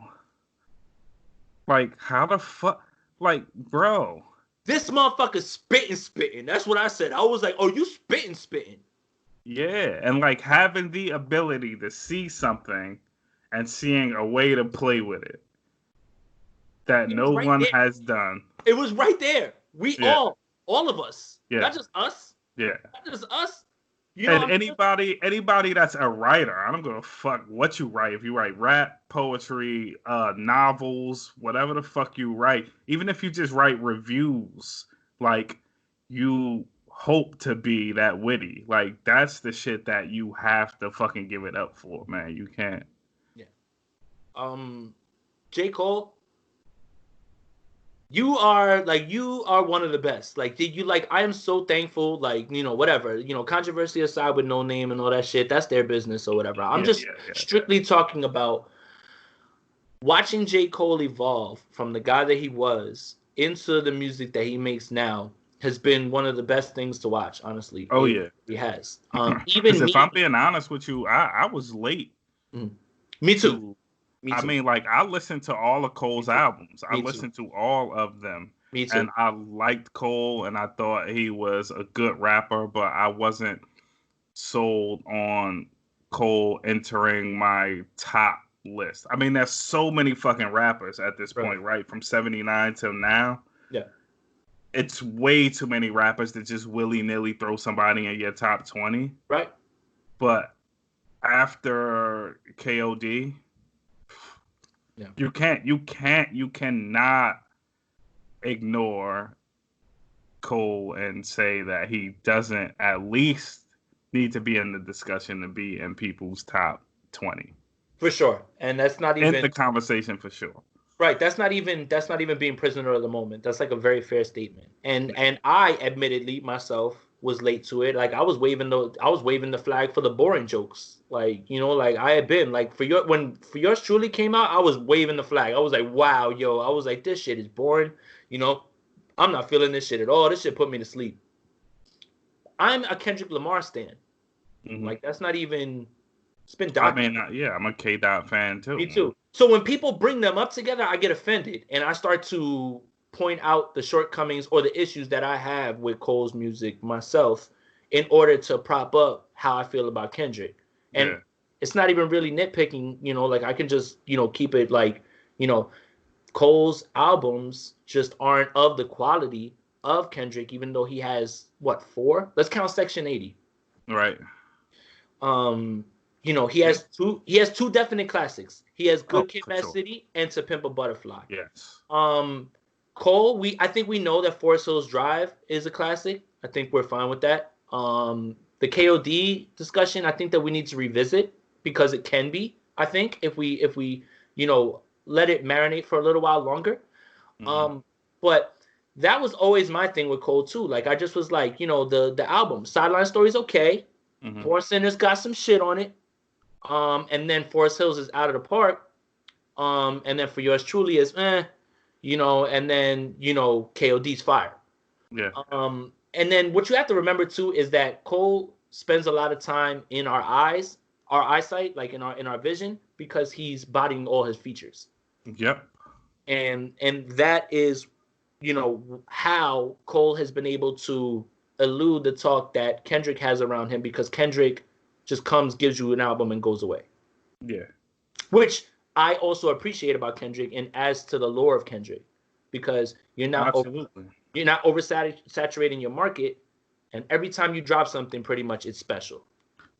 like how the fuck, like, bro. This motherfucker spitting. That's what I said. I was like, oh, you spitting. Yeah, and like having the ability to see something and seeing a way to play with it that no one has done. It was right there. We all of us. Yeah. Not just us. Yeah. Not just us. And anybody that's a writer, I don't give a fuck what you write. If you write rap, poetry, novels, whatever the fuck you write, even if you just write reviews, like, you hope to be that witty. Like, that's the shit that you have to fucking give it up for, man. You can't. Yeah. J. Cole, you are one of the best. Like, I am so thankful, like, whatever, controversy aside with No Name and all that shit, that's their business or whatever. I'm strictly talking about watching J. Cole evolve from the guy that he was into the music that he makes now has been one of the best things to watch, honestly. Oh, yeah. He has. Even if I'm being honest with you, I was late. Me too. I mean, like, I listened to all of Cole's albums. I listened to all of them. Me too. And I liked Cole, and I thought he was a good rapper, but I wasn't sold on Cole entering my top list. I mean, there's so many fucking rappers at this point, right? From 79 till now. Yeah. It's way too many rappers to just willy-nilly throw somebody in your top 20. Right. But after KOD... Yeah. You cannot ignore Cole and say that he doesn't at least need to be in the discussion to be in people's top 20. For sure. And that's not even in the conversation for sure. Right. That's not even being prisoner of the moment. That's like a very fair statement. And I admittedly myself was late to it. Like, I was waving the flag for the boring jokes. Like, like I had been like when For Yours Truly came out, I was waving the flag. I was like, wow, yo, I was like, this shit is boring. I'm not feeling this shit at all. This shit put me to sleep. I'm a Kendrick Lamar stan. Mm-hmm. Like, that's not even, it's been documented. I mean, I'm a K-Dot fan too. Me too. So when people bring them up together, I get offended and I start to point out the shortcomings or the issues that I have with Cole's music myself in order to prop up how I feel about Kendrick. And it's not even really nitpicking, like I can just, keep it like, Cole's albums just aren't of the quality of Kendrick, even though he has, 4? Let's count Section 80. Right. He has two definite classics. He has Good Kid, Mad City and To Pimp a Butterfly. Yes. Cole, I think we know that Forest Hills Drive is a classic. I think we're fine with that. The KOD discussion, I think that we need to revisit because it can be, I think, if we let it marinate for a little while longer. Mm-hmm. But that was always my thing with Cole too. Like, I just was like, the album Sideline Story is okay. Mm-hmm. Four Sinners got some shit on it. And then Forest Hills is out of the park. And then For Yours Truly is and then KOD's fire. Yeah. And then what you have to remember too is that Cole spends a lot of time in our eyesight, like in our vision, because he's bodying all his features. Yep. And that is, how Cole has been able to elude the talk that Kendrick has around him, because Kendrick just comes, gives you an album, and goes away. Yeah. which I also appreciate about Kendrick and adds to the lore of Kendrick, because Absolutely. you're not oversaturating your market, and every time you drop something, pretty much it's special.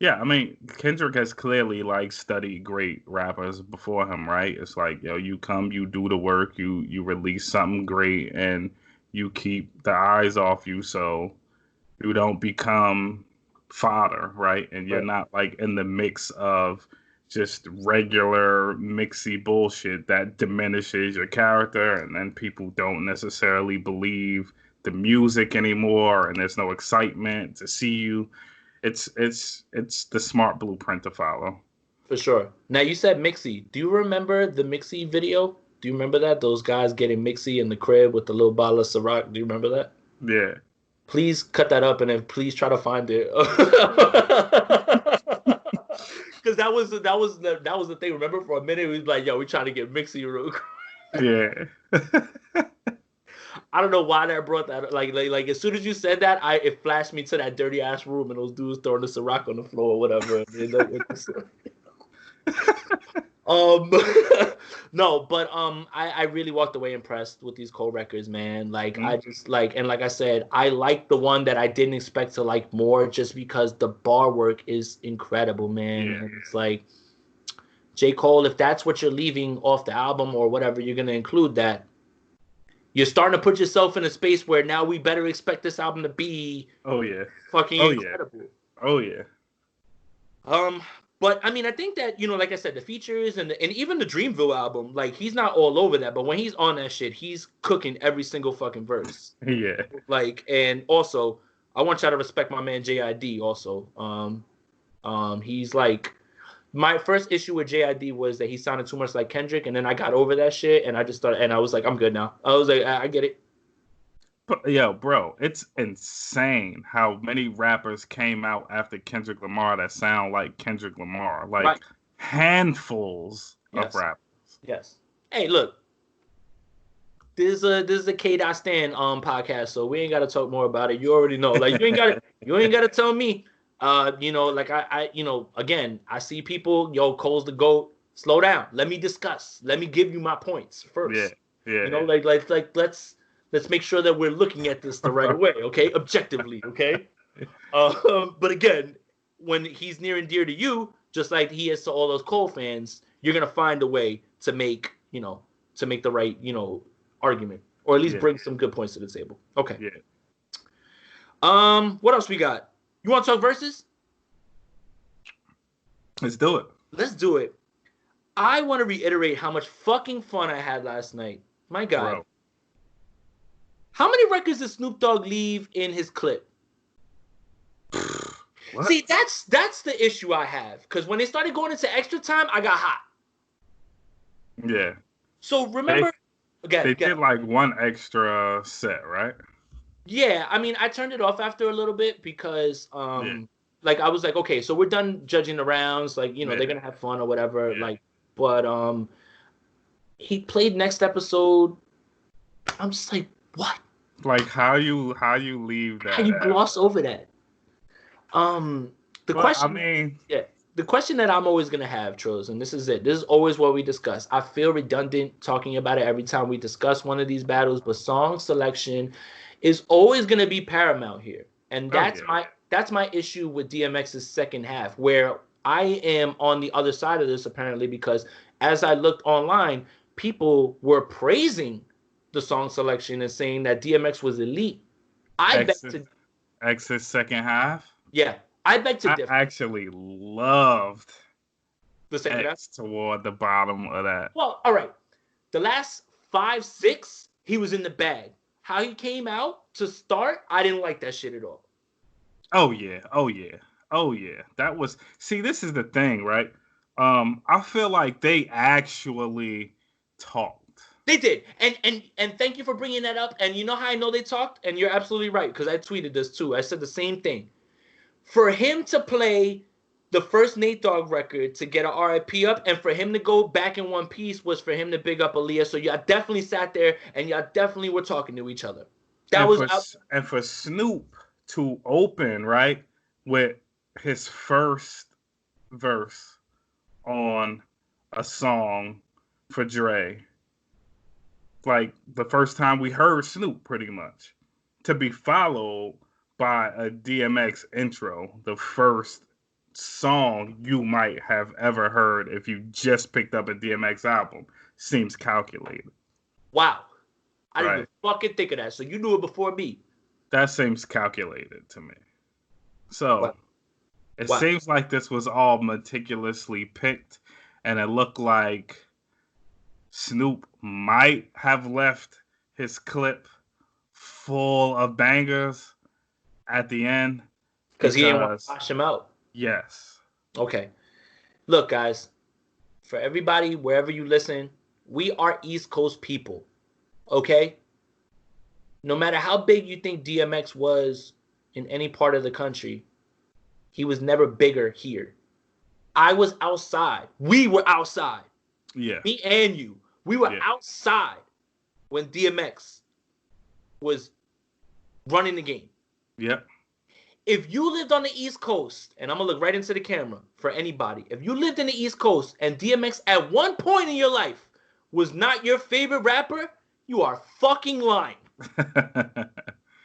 Yeah, I mean, Kendrick has clearly like studied great rappers before him, right? It's like, yo, you come, you do the work, you release something great, and you keep the eyes off you, so you don't become fodder, right? And you're Right. not like in the mix of just regular mixy bullshit that diminishes your character, and then people don't necessarily believe the music anymore, and there's no excitement to see you. It's the smart blueprint to follow. For sure. Now you said Mixie. Do you remember the Mixie video? Do you remember that? Those guys getting Mixie in the crib with the little bottle of Ciroc. Do you remember that? Yeah. Please cut that up and then please try to find it. Because that was the thing. Remember, for a minute we was like, "Yo, we trying to get Mixie real quick." Yeah. I don't know why that brought that. Like as soon as you said that, it flashed me to that dirty ass room and those dudes throwing the Ciroc on the floor or whatever. Um, no, but I really walked away impressed with these Cole records, man. Like I Mhm. just like I said, I like the one that I didn't expect to like more, just because the bar work is incredible, man. Yeah. And it's like, J. Cole, if that's what you're leaving off the album or whatever, you're gonna include that. You're starting to put yourself in a space where now we better expect this album to be Oh yeah. fucking Oh yeah. incredible. Oh yeah. Um, but I mean, I think that, like I said, the features and even the Dreamville album, like he's not all over that, but when he's on that shit, he's cooking every single fucking verse. Yeah. Like, and also, I want y'all to respect my man JID. Also, he's like, my first issue with JID was that he sounded too much like Kendrick, and then I got over that shit, and I just started, and I was like, I'm good now. I was like, I get it. But, yo, bro, it's insane how many rappers came out after Kendrick Lamar that sound like Kendrick Lamar. Right? Like handfuls of Yes. rappers. Yes. Hey, look, this is a K Dot Stan podcast, so we ain't gotta talk more about it. You already know. Like you ain't gotta tell me. Like again, I see people, Cole's the GOAT. Slow down. Let me discuss. Let me give you my points Yeah. first. Yeah. Like let's make sure that we're looking at this the right way, okay? Objectively, okay? But again, when he's near and dear to you, just like he is to all those Cole fans, you're gonna find a way to make the right argument, or at least Yeah. bring some good points to the table. Okay. Yeah. What else we got? You want to talk verses? Let's do it. Let's do it. I want to reiterate how much fucking fun I had last night. My God. Bro. How many records did Snoop Dogg leave in his clip? What? See, that's the issue I have. Because when they started going into extra time, I got hot. Yeah. So remember, They did like one extra set, right? Yeah, I mean, I turned it off after a little bit because, like, I was like, okay, so we're done judging the rounds. Like, they're gonna have fun or whatever. Yeah. Like, but he played next episode. I'm just like, what? Like how you leave that? How you gloss over that? The question. I mean, yeah, the question that I'm always gonna have, Trills, and this is it. This is always what we discuss. I feel redundant talking about it every time we discuss one of these battles, but song selection is always gonna be paramount here, and that's my issue with DMX's second half, where I am on the other side of this apparently, because as I looked online, people were praising the song selection and saying that DMX was elite. X's second half. Yeah, I beg to differ. I actually loved The second half X toward the bottom of that. Well, all right. The last 5, 6, he was in the bag. How he came out to start, I didn't like that shit at all. Oh yeah. That was this is the thing, right? I feel like they actually talked. They did. And thank you for bringing that up. And you know how I know they talked? And you're absolutely right, because I tweeted this too. I said the same thing. For him to play the first Nate Dogg record to get an RIP up, and for him to go back in one piece was for him to big up Aaliyah. So y'all definitely sat there and y'all definitely were talking to each other. And for Snoop to open, right, with his first verse on a song for Dre, like the first time we heard Snoop, pretty much, to be followed by a DMX intro, the first song you might have ever heard if you just picked up a DMX album, seems calculated. Wow. I didn't Right. even fucking think of that. So you knew it before me. That seems calculated to me. So Wow. it Wow. seems like this was all meticulously picked, and it looked like Snoop might have left his clip full of bangers at the end Because he didn't want to because, wash him out. yes. Okay. Look, guys, for everybody, wherever you listen, we are East Coast people. Okay? No matter how big you think DMX was in any part of the country, he was never bigger here. I was outside. We were outside. Yeah. Me and you. We were outside when DMX was running the game. Yep. If you lived on the East Coast, and I'm going to look right into the camera for anybody. If you lived in the East Coast and DMX at one point in your life was not your favorite rapper, you are fucking lying.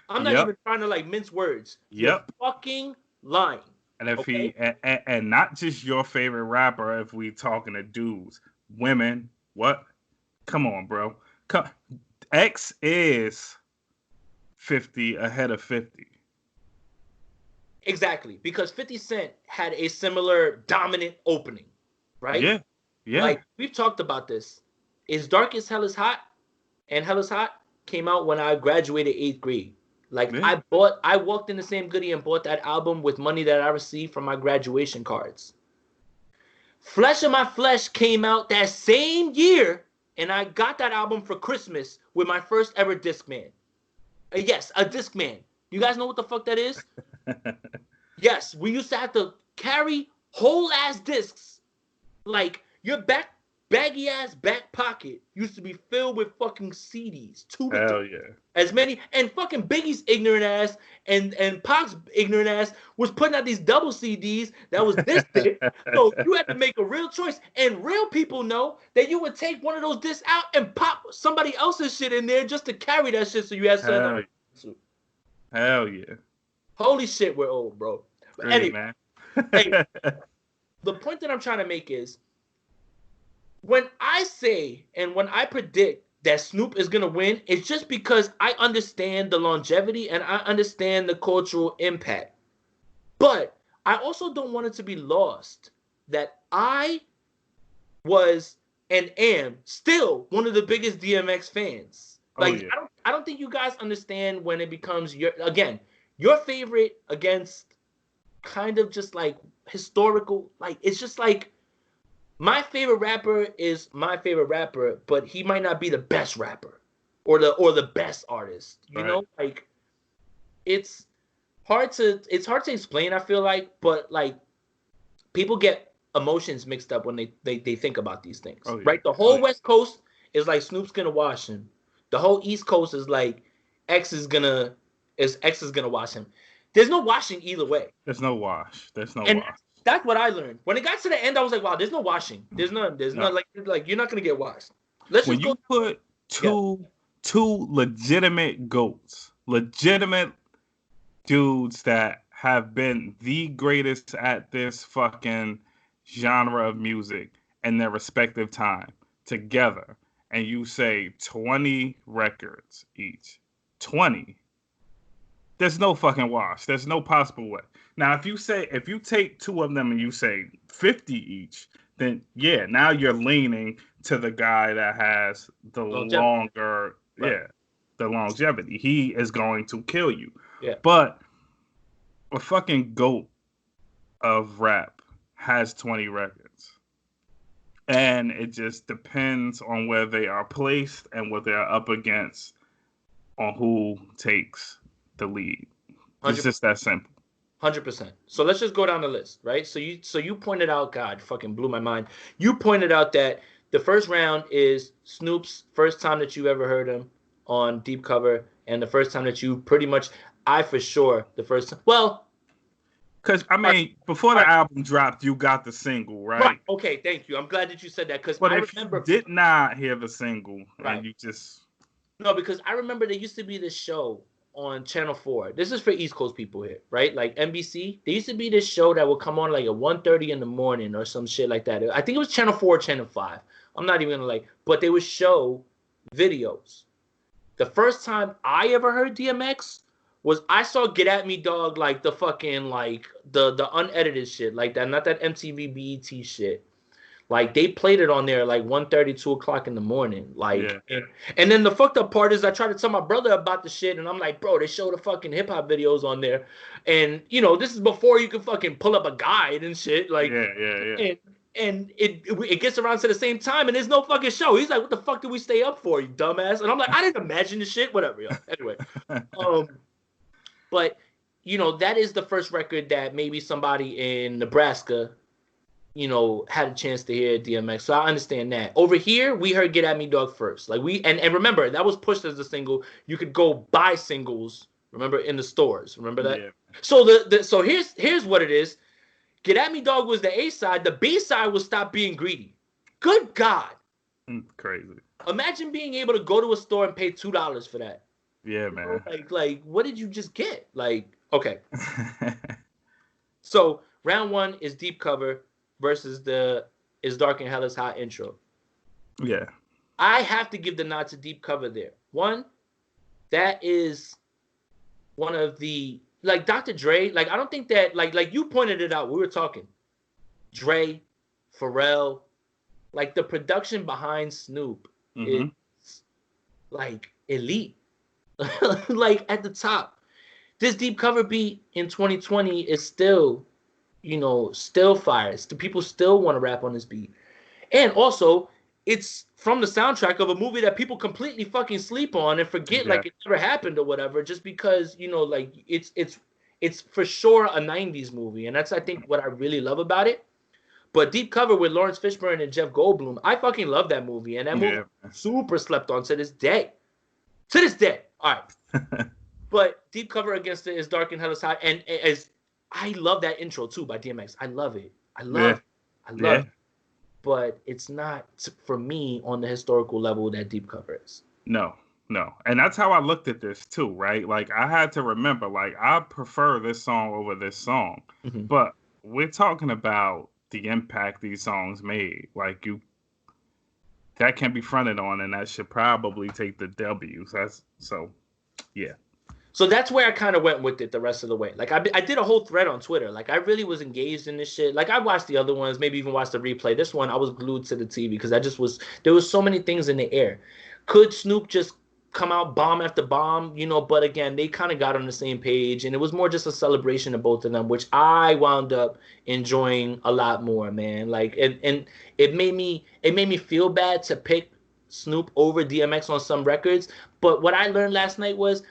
I'm not even trying to like mince words. You're fucking lying. And if he and not just your favorite rapper, if we talking to dudes, women, what? Come on, bro. X is 50 ahead of 50. Exactly, because 50 Cent had a similar dominant opening, right? Yeah, yeah. Like, we've talked about this. Is Dark as Hell is Hot and Hell is Hot came out when I graduated 8th grade. Like, I walked in the same goodie and bought that album with money that I received from my graduation cards. Flesh of My Flesh came out that same year, and I got that album for Christmas with my first ever Discman. Yes, a Discman. You guys know what the fuck that is? Yes, we used to have to carry whole ass discs. Like your baggy ass back pocket used to be filled with fucking CDs. Hell yeah. As many, and fucking Biggie's ignorant ass and Pac's ignorant ass was putting out these double CDs that was this thick. So you had to make a real choice. And real people know that you would take one of those discs out and pop somebody else's shit in there just to carry that shit so you had something. Hell yeah. Holy shit, we're old, bro. But really, anyway, man. The point that I'm trying to make is when I say and when I predict that Snoop is going to win, it's just because I understand the longevity and I understand the cultural impact. But I also don't want it to be lost that I was and am still one of the biggest DMX fans. Like, I don't think you guys understand when it becomes your favorite against kind of just like historical, like it's just like my favorite rapper is my favorite rapper, but he might not be the best rapper or the best artist. You know, like it's hard to explain, I feel like, but like people get emotions mixed up when they think about these things. Right? The whole West Coast is like Snoop's gonna wash him. The whole East Coast is like X is gonna wash him. There's no washing either way. There's no wash. That's what I learned. When it got to the end, I was like, wow, there's no washing. There's none like you're not gonna get washed. When you put two legitimate GOATs, legitimate dudes that have been the greatest at this fucking genre of music in their respective time together, and you say 20 records each. 20. There's no fucking wash. There's no possible way. Now, if you take two of them and you say 50 each, then yeah, now you're leaning to the guy that has the longer, the longevity. He is going to kill you. Yeah. But a fucking GOAT of rap has 20 records. And it just depends on where they are placed and what they're up against on who takes the lead. It's just that simple. 100%. So let's just go down the list, right? So you pointed out, God, fucking blew my mind. You pointed out that the first round is Snoop's first time that you ever heard him on Deep Cover, and the first time that you pretty much, I for sure, the first time. Well, Because, I mean, before the album dropped, you got the single, right? Right. Okay, thank you. I'm glad that you said that because But I if remember. you did not hear the single Right. and you just. No, because I remember there used to be this show on Channel 4. This is for East Coast people here, right? Like NBC. There used to be this show that would come on like at 1:30 in the morning or some shit like that. I think it was Channel 4 or Channel 5. I'm not even gonna but they would show videos. The first time I ever heard DMX was I saw Get At Me Dog, like the fucking like the unedited shit like that, not that MTV BET shit. Like they played it on there like 1:30, 2 o'clock in the morning. Like and then the fucked up part is I tried to tell my brother about the shit and I'm like, bro, they show the fucking hip hop videos on there. And you know, this is before you can fucking pull up a guide and shit. Like and it gets around to the same time and there's no fucking show. He's like, what the fuck did we stay up for, you dumbass? And I'm like, I didn't imagine the shit, whatever, yo. Anyway. But you know, that is the first record that maybe somebody in Nebraska, you know, had a chance to hear DMX. So I understand that. Over here, we heard Get At Me Dog first. Like and remember, that was pushed as a single. You could go buy singles, remember, in the stores. Remember that? Yeah. So so here's what it is. Get At Me Dog was the A side. The B side was Stop Being Greedy. Good God. Crazy. Imagine being able to go to a store and pay $2 for that. Yeah, man. Like what did you just get? Like, okay. So round one is Deep Cover versus the Is Dark and Hell is Hot intro. Yeah. I have to give the nod to Deep Cover there. One, that is one of the, like Dr. Dre, like I don't think that, like you pointed it out, we were talking. Dre, Pharrell, like the production behind Snoop is like elite. Like at the top. This Deep Cover beat in 2020 is still, you know, still fires. The people still want to rap on this beat. And also, it's from the soundtrack of a movie that people completely fucking sleep on and forget like it never happened or whatever, just because, you know, like it's for sure a 90s movie. And that's, I think, what I really love about it. But Deep Cover with Lawrence Fishburne and Jeff Goldblum, I fucking love that movie. And that movie super slept on to this day. To this day. All right. But Deep Cover against it Is Dark and Hell is Hot. And as I love that intro too by DMX. I love it. I love it. But it's not for me on the historical level that Deep Cover is. No. And that's how I looked at this too, right? Like I had to remember, like I prefer this song over this song. But we're talking about the impact these songs made. Like that can be fronted on and that should probably take the W. So that's where I kind of went with it the rest of the way. Like I did a whole thread on Twitter. Like I really was engaged in this shit. Like I watched the other ones, maybe even watched the replay. This one I was glued to the TV because there was so many things in the air. Could Snoop just come out bomb after bomb, you know? But again, they kind of got on the same page, and it was more just a celebration of both of them, which I wound up enjoying a lot more, man. Like and it made me feel bad to pick Snoop over DMX on some records. But what I learned last night was,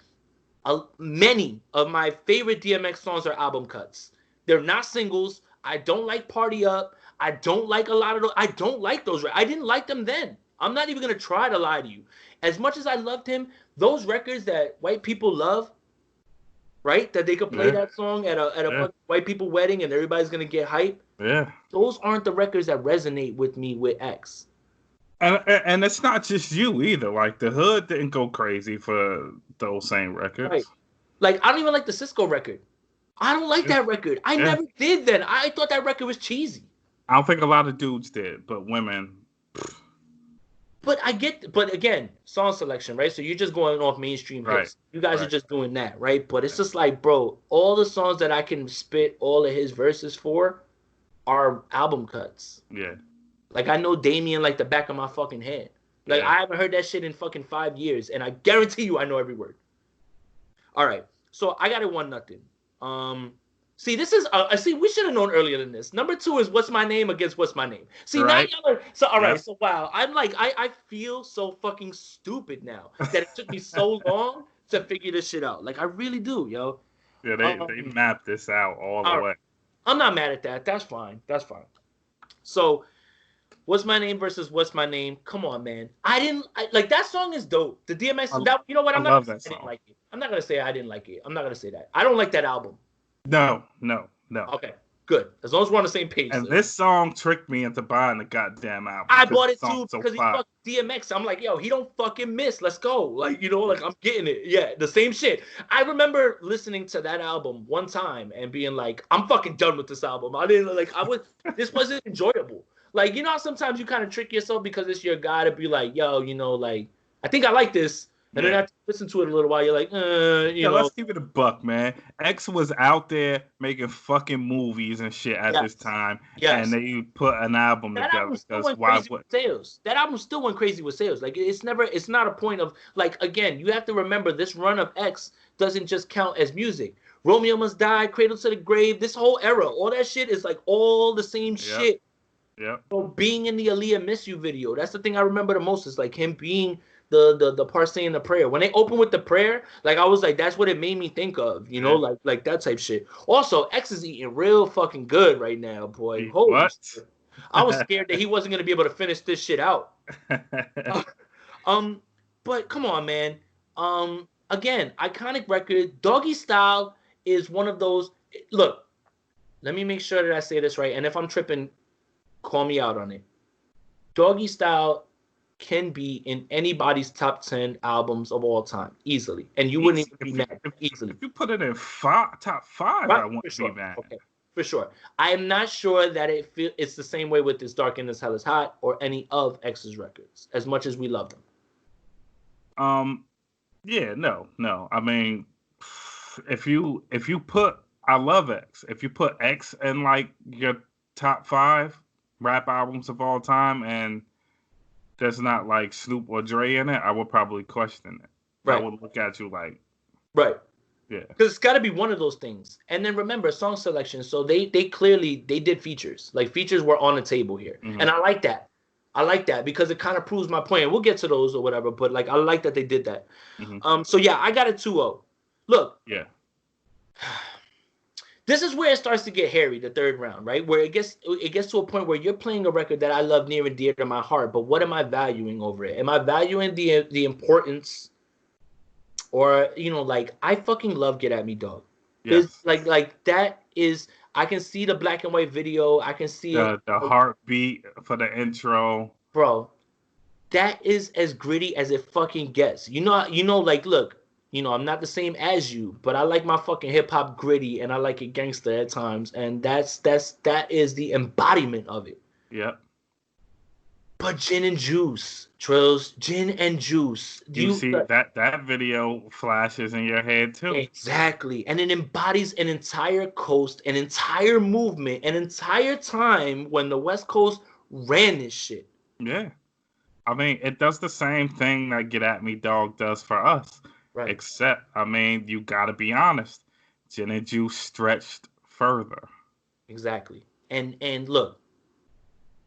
many of my favorite DMX songs are album cuts. They're not singles. I don't like Party Up. I don't like a lot of those. I don't like those. I didn't like them then. I'm not even going to try to lie to you. As much as I loved him, those records that white people love, right? That they could play that song at a white people wedding and everybody's going to get hype. Yeah. Those aren't the records that resonate with me with X. And it's not just you either. Like the hood didn't go crazy for those same records. Right. Like I don't even like the Cisco record. I don't like that record. I never did then. I thought that record was cheesy. I don't think a lot of dudes did, but women. But again, song selection, right? So you're just going off mainstream hits. You guys are just doing that, right? But it's just like, bro, all the songs that I can spit all of his verses for are album cuts. Yeah. Like, I know Damien like the back of my fucking head. Like, I haven't heard that shit in fucking 5 years, and I guarantee you I know every word. All right. So, I got it 1-0. See, this is... see, we should have known earlier than this. Number 2 is What's My Name against What's My Name. See, now y'all are... So, all right. So, wow. I'm like... I feel so fucking stupid now that it took me so long to figure this shit out. Like, I really do, yo. Yeah, they mapped this out all the way. I'm not mad at that. That's fine. So... What's My Name versus What's My Name? Come on, man. Like that song is dope. The DMX, you know what? I'm not gonna say I didn't like it. I'm not gonna say I didn't like it. I'm not gonna say that. I don't like that album. No. No. Okay, good. As long as we're on the same page. And this song tricked me into buying the goddamn album. I bought it too because he fucked DMX. I'm like, yo, he don't fucking miss. Let's go. Like, like I'm getting it. Yeah, the same shit. I remember listening to that album one time and being like, I'm fucking done with this album. This wasn't enjoyable. Like, how sometimes you kind of trick yourself because it's your guy to be like, yo, like, I think I like this. And then after you listen to it a little while, you're like, let's keep it a buck, man. X was out there making fucking movies and shit at this time. Yes. And they put an album together because why would sales? That album still went crazy with sales. Like it's not a point of like, again, you have to remember this run of X doesn't just count as music. Romeo Must Die, Cradle to the Grave, this whole era, all that shit is like all the same shit. Yeah. So being in the Aaliyah Miss You video, that's the thing I remember the most, is like him being the part saying the prayer. When they open with the prayer, like I was like, that's what it made me think of, like that type shit. Also, X is eating real fucking good right now, boy. Holy shit. I was scared that he wasn't gonna be able to finish this shit out. But come on, man. Again, iconic record. Doggy Style is one of those. Look, let me make sure that I say this right, and if I'm tripping, call me out on it. Doggy Style can be in anybody's top 10 albums of all time easily, and you wouldn't even be mad easily. If you put it in top five, right? I won't be mad. Okay, for sure. I am not sure that it's the same way with this Dark and This Hell Is Hot or any of X's records, as much as we love them. Yeah, no. I mean, if you put, I love X. If you put X in like your top 5 rap albums of all time, and there's not like Snoop or Dre in it, I would probably question it. Right. I would look at you like, right. Yeah. Because it's got to be one of those things. And then remember, song selection. So they clearly did features. Like features were on the table here. Mm-hmm. And I like that. Because it kind of proves my point. We'll get to those or whatever, but like I like that they did that. Mm-hmm. So yeah, I got a 2-0. Look. Yeah. This is where it starts to get hairy, the third round, right? Where it gets to a point where you're playing a record that I love near and dear to my heart, but what am I valuing over it? Am I valuing the importance, or like I fucking love Get At Me Dog. Yes. It's like that is, I can see the black and white video. I can see the heartbeat for the intro, bro. That is as gritty as it fucking gets. Like look. I'm not the same as you, but I like my fucking hip hop gritty, and I like it gangster at times, and that is the embodiment of it. Yep. But Gin and Juice, Trills, Gin and Juice. Do you see that video flashes in your head too? Exactly, and it embodies an entire coast, an entire movement, an entire time when the West Coast ran this shit. Yeah, I mean, it does the same thing that Get At Me Dog does for us. Right. Except, I mean, you gotta be honest. Gin and Juice stretched further. Exactly. And look,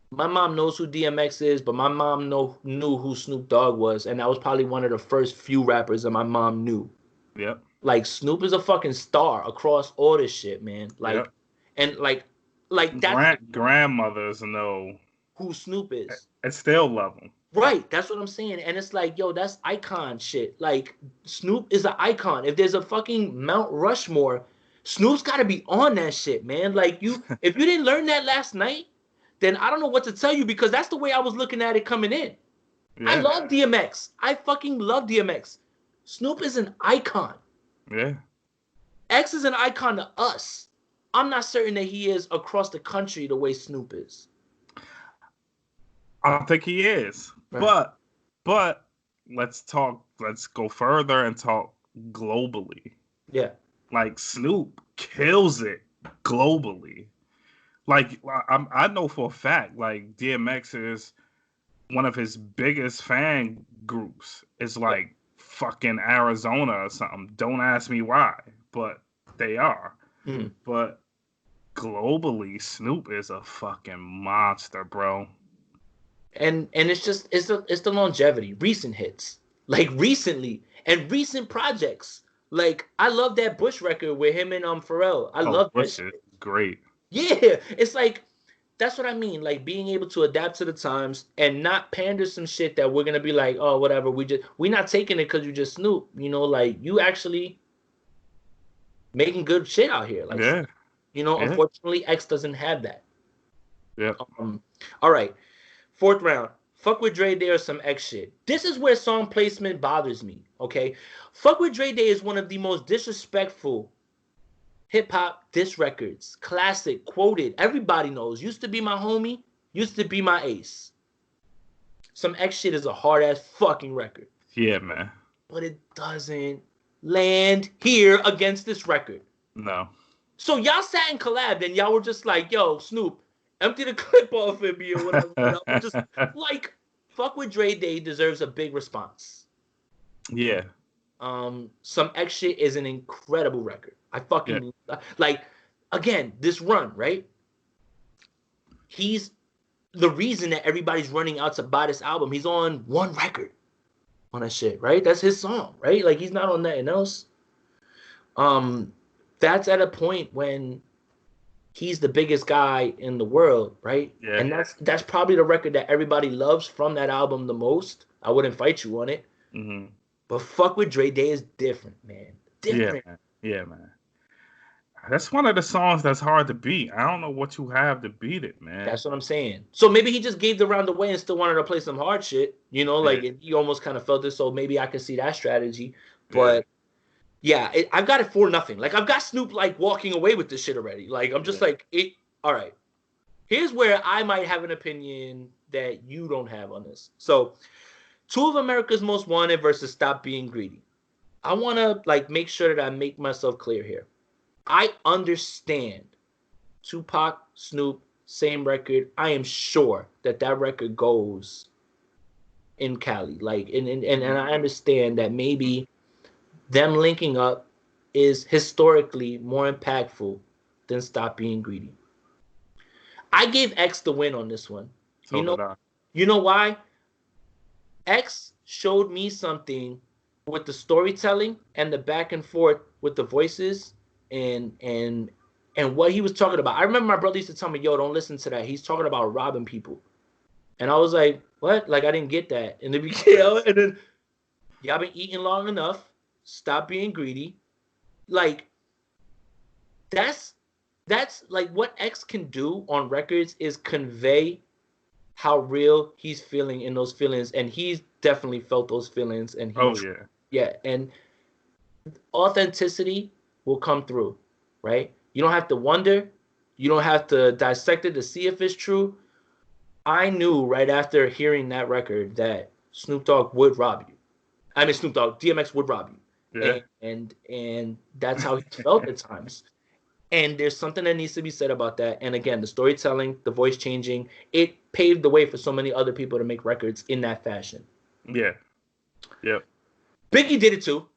my mom knows who DMX is, but my mom knew who Snoop Dogg was, and that was probably one of the first few rappers that my mom knew. Yep. Like Snoop is a fucking star across all this shit, man. Like, yep. And like that. Grandmothers know who Snoop is. And still love him. Right, that's what I'm saying. And it's like, yo, that's icon shit. Like, Snoop is an icon. If there's a fucking Mount Rushmore, Snoop's got to be on that shit, man. Like, if you didn't learn that last night, then I don't know what to tell you, because that's the way I was looking at it coming in. Yeah. I love DMX. I fucking love DMX. Snoop is an icon. Yeah. X is an icon to us. I'm not certain that he is across the country the way Snoop is. I don't think he is. Right. But let's go further and talk globally. Yeah. Like Snoop kills it globally. Like I know for a fact, like DMX is one of his biggest fan groups. It's like fucking Arizona or something. Don't ask me why, but they are. Mm. But globally, Snoop is a fucking monster, bro. And it's just it's the longevity, recent hits, like recently, and recent projects. Like I love that Bush record with him and Pharrell. I love Bush is great. Yeah, it's like that's what I mean. Like being able to adapt to the times and not pander some shit that we're gonna be like, oh, whatever. We're not taking it because you just Snoop. Like you actually making good shit out here. Like, yeah. You know, Yeah. unfortunately, X doesn't have that. Yeah. All right. Fourth round. Fuck with Dre Day or some X shit. This is where song placement bothers me. Okay. Fuck with Dre Day is one of the most disrespectful hip hop diss records. Classic, quoted. Everybody knows. Used to be my homie. Used to be my ace. Some X shit is a hard ass fucking record. Yeah, man. But it doesn't land here against this record. No. So y'all sat and collabed and y'all were just like, yo, Snoop, empty the clip off of me or whatever. Just like, fuck with Dre Day deserves a big response. Yeah. Some X shit is an incredible record. I fucking like, again, this run, right? He's the reason that everybody's running out to buy this album. He's on one record on that shit, right? That's his song, right? Like, he's not on nothing else. That's at a point when he's the biggest guy in the world, right? Yeah. And that's probably the record that everybody loves from that album the most. I wouldn't fight you on it. Mm-hmm. But fuck with Dre Day is different, man. Different. Yeah, man. Yeah, man. That's one of the songs that's hard to beat. I don't know what you have to beat it, man. That's what I'm saying. So maybe he just gave the round away and still wanted to play some hard shit. You know, like he almost kind of felt it. So maybe I can see that strategy. But yeah, I've got it 4-0. Like, I've got Snoop like walking away with this shit already. Like, I'm just like, all right. Here's where I might have an opinion that you don't have on this. So, Two of America's Most Wanted versus Stop Being Greedy. I want to like make sure that I make myself clear here. I understand Tupac, Snoop, same record. I am sure that record goes in Cali. Like, and I understand that maybe them linking up is historically more impactful than Stop Being Greedy. I gave X the win on this one. So you know why? X showed me something with the storytelling and the back and forth with the voices and what he was talking about. I remember my brother used to tell me, yo, don't listen to that. He's talking about robbing people. And I was like, what? Like, I didn't get that in the beginning. And then, y'all been eating long enough. Stop being greedy. Like, that's like what X can do on records is convey how real he's feeling in those feelings, and he's definitely felt those feelings. And and authenticity will come through, right? You don't have to wonder, you don't have to dissect it to see if it's true. I knew right after hearing that record that Snoop Dogg would rob you. I mean, Snoop Dogg, DMX would rob you. Yeah. And that's how he felt at times. And there's something that needs to be said about that. And again, the storytelling, the voice changing, it paved the way for so many other people to make records in that fashion. Yeah. Yep. Biggie did it too.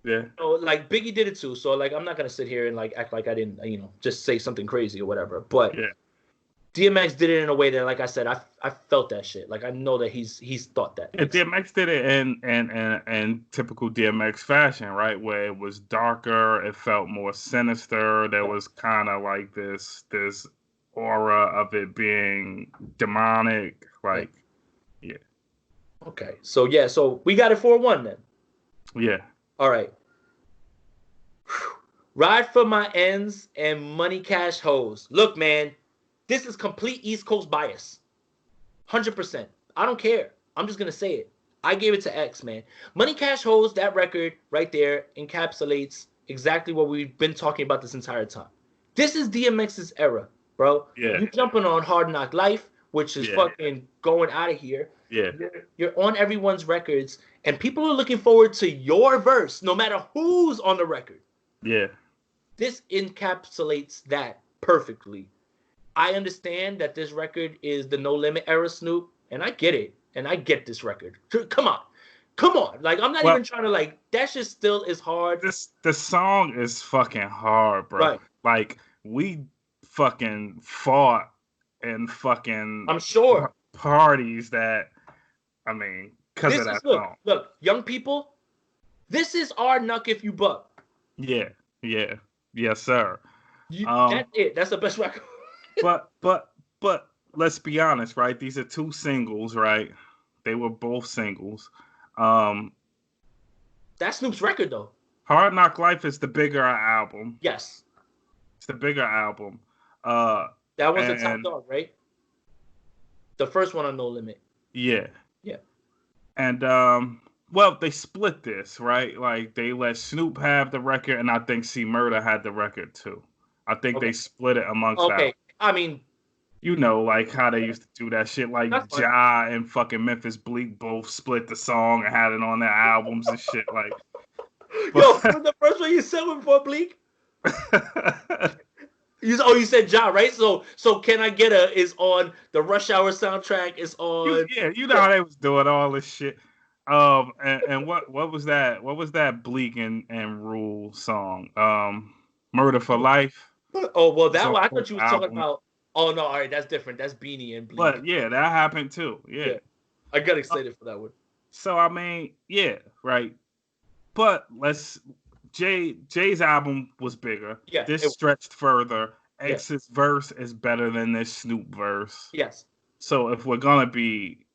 Yeah. So, like, Biggie did it too. So, like, I'm not going to sit here and, like, act like I didn't, just say something crazy or whatever. But DMX did it in a way that, like I said, I felt that shit. Like, I know that he's thought that. Yeah, DMX did it in typical DMX fashion, right? Where it was darker, it felt more sinister. There was kind of like this aura of it being demonic. Like, yeah. Okay. So we got it 4-1 then. Yeah. All right. Ride for my ends and money cash hoes. Look, man, this is complete East Coast bias. 100%. I don't care. I'm just going to say it. I gave it to X, man. Money Cash Hoes, that record right there encapsulates exactly what we've been talking about this entire time. This is DMX's era, bro. Yeah. You jumping on Hard Knock Life, which is fucking going out of here. Yeah. You're on everyone's records, and people are looking forward to your verse, no matter who's on the record. Yeah. This encapsulates that perfectly. I understand that this record is the No Limit era Snoop, and I get it. And I get this record. Come on. Like, I'm not even trying to, like, that shit still is hard. The song is fucking hard, bro. Right. Like, we fucking fought and fucking I'm sure parties that, I mean, because of that song. Look, young people, this is our Knuck If You Buck. Yeah. Yes, sir. That's it. That's the best record. but let's be honest, right? These are two singles, right? They were both singles. That's Snoop's record, though. Hard Knock Life is the bigger album. Yes. It's the bigger album. That was the Top And Dog, right? The first one on No Limit. yeah. Yeah. And well, they split this, right? Like they let Snoop have the record, and I think C Murder had the record too. I think they split it amongst that. Okay. I mean, You know, like how they used to do that shit. Like that's fine. Ja and fucking Memphis Bleak both split the song and had it on their albums and shit. Like, Yo, what was the first one you said before Bleak? You said Ja, right? So Can I Get a is on the Rush Hour soundtrack. Is on. you know how they was doing all this shit. And what was that? What was that Bleak and Rule song? Murder for Life. Oh well, that So one I thought you was talking album. about. Oh no, all right, that's different. That's Beanie and Bleak. But yeah, that happened too. Yeah. I got excited for that one. So I mean, yeah, right. But Jay's album was bigger. Yeah, This stretched further. X's verse is better than this Snoop verse. Yes. So if we're gonna be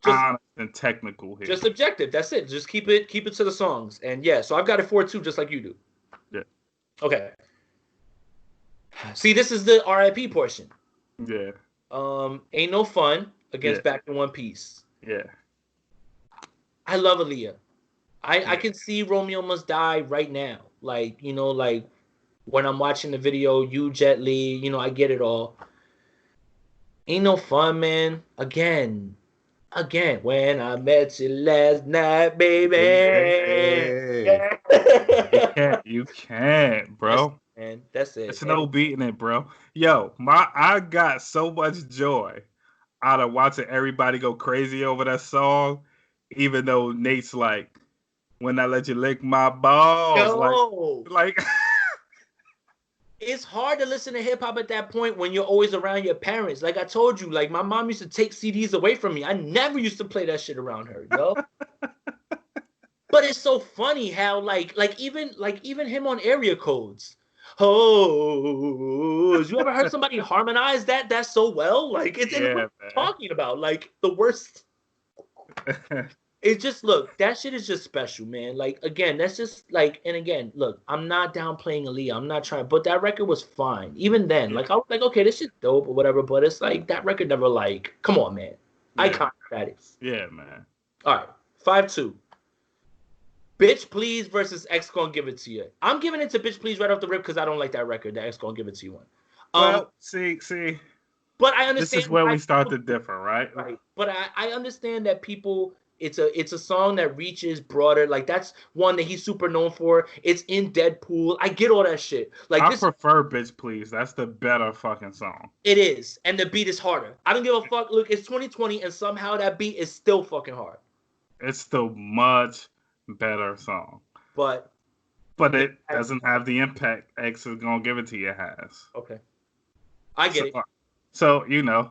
honest and technical here, just objective. That's it. Just keep it to the songs. And yeah, so I've got it 4-2, just like you do. Yeah. Okay. See, this is the RIP portion. Yeah. Ain't No Fun against Back in One Piece. Yeah. I love Aaliyah. I can see Romeo Must Die right now. Like, you know, like when I'm watching the video, you, Jet Li, you know, I get it all. Ain't No Fun, man. Again, when I met you last night, baby. Yeah. You can't, bro. And that's it. There's no beating it, bro. Yo, I got so much joy out of watching everybody go crazy over that song, even though Nate's like, when I let you lick my balls. Yo. Like it's hard to listen to hip hop at that point when you're always around your parents. Like I told you, like my mom used to take CDs away from me. I never used to play that shit around her, yo. But it's so funny how like even him on Area Codes. Oh, you ever heard somebody harmonize that so well? Like it's what I'm talking about. Like the worst. It's just, look, that shit is just special, man. Like, again, that's just like, and again, look, I'm not downplaying Aaliyah. I'm not trying, but that record was fine. Even then, like, I was like, okay, this shit's dope or whatever, but it's like, that record never, like, come on, man. Iconic that is. Yeah, man. All right, 5-2. Bitch Please versus X Gon' Give It To You. I'm giving it to Bitch Please right off the rip because I don't like that record, the X Gon' Give It To You one. Well, see. But I understand. This is where we start to differ, right? Right. But I understand that people... It's a song that reaches broader. Like that's one that he's super known for. It's in Deadpool. I get all that shit. Like I prefer Bitch Please. That's the better fucking song. It is, and the beat is harder. I don't give a fuck. Look, it's 2020, and somehow that beat is still fucking hard. It's still much better song. But it doesn't have the impact X is gonna give it to you has. Okay, I get it. So you know.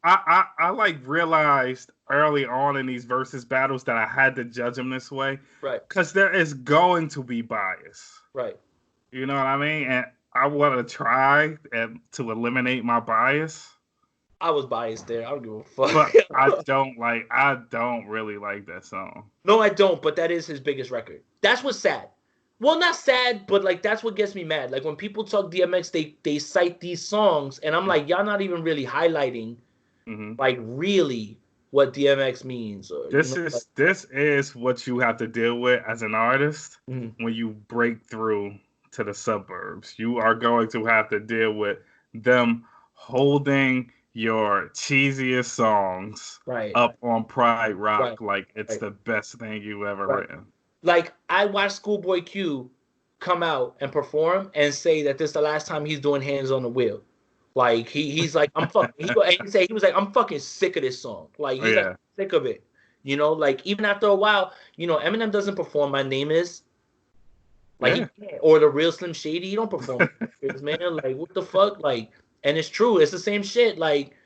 I like realized early on in these versus battles that I had to judge them this way. Right. Because there is going to be bias. Right. You know what I mean? And I want to try to eliminate my bias. I was biased there. I don't give a fuck. But I don't really like that song. No, I don't, but that is his biggest record. That's what's sad. Well, not sad, but like that's what gets me mad. Like when people talk DMX, they cite these songs, and I'm like, y'all not even really highlighting, like really what DMX means. Or this is what you have to deal with as an artist when you break through to the suburbs. You are going to have to deal with them holding your cheesiest songs up on Pride Rock like it's the best thing you've ever written. Like, I watched Schoolboy Q come out and perform and say that this is the last time he's doing Hands on the Wheel. Like, he's like, I'm fucking, he was like, I'm fucking sick of this song. Like, he's like, sick of it. You know, like, even after a while, you know, Eminem doesn't perform My Name Is. Like, he can't. Or The Real Slim Shady, he don't perform. Man, like, what the fuck? Like, and it's true. It's the same shit. Like,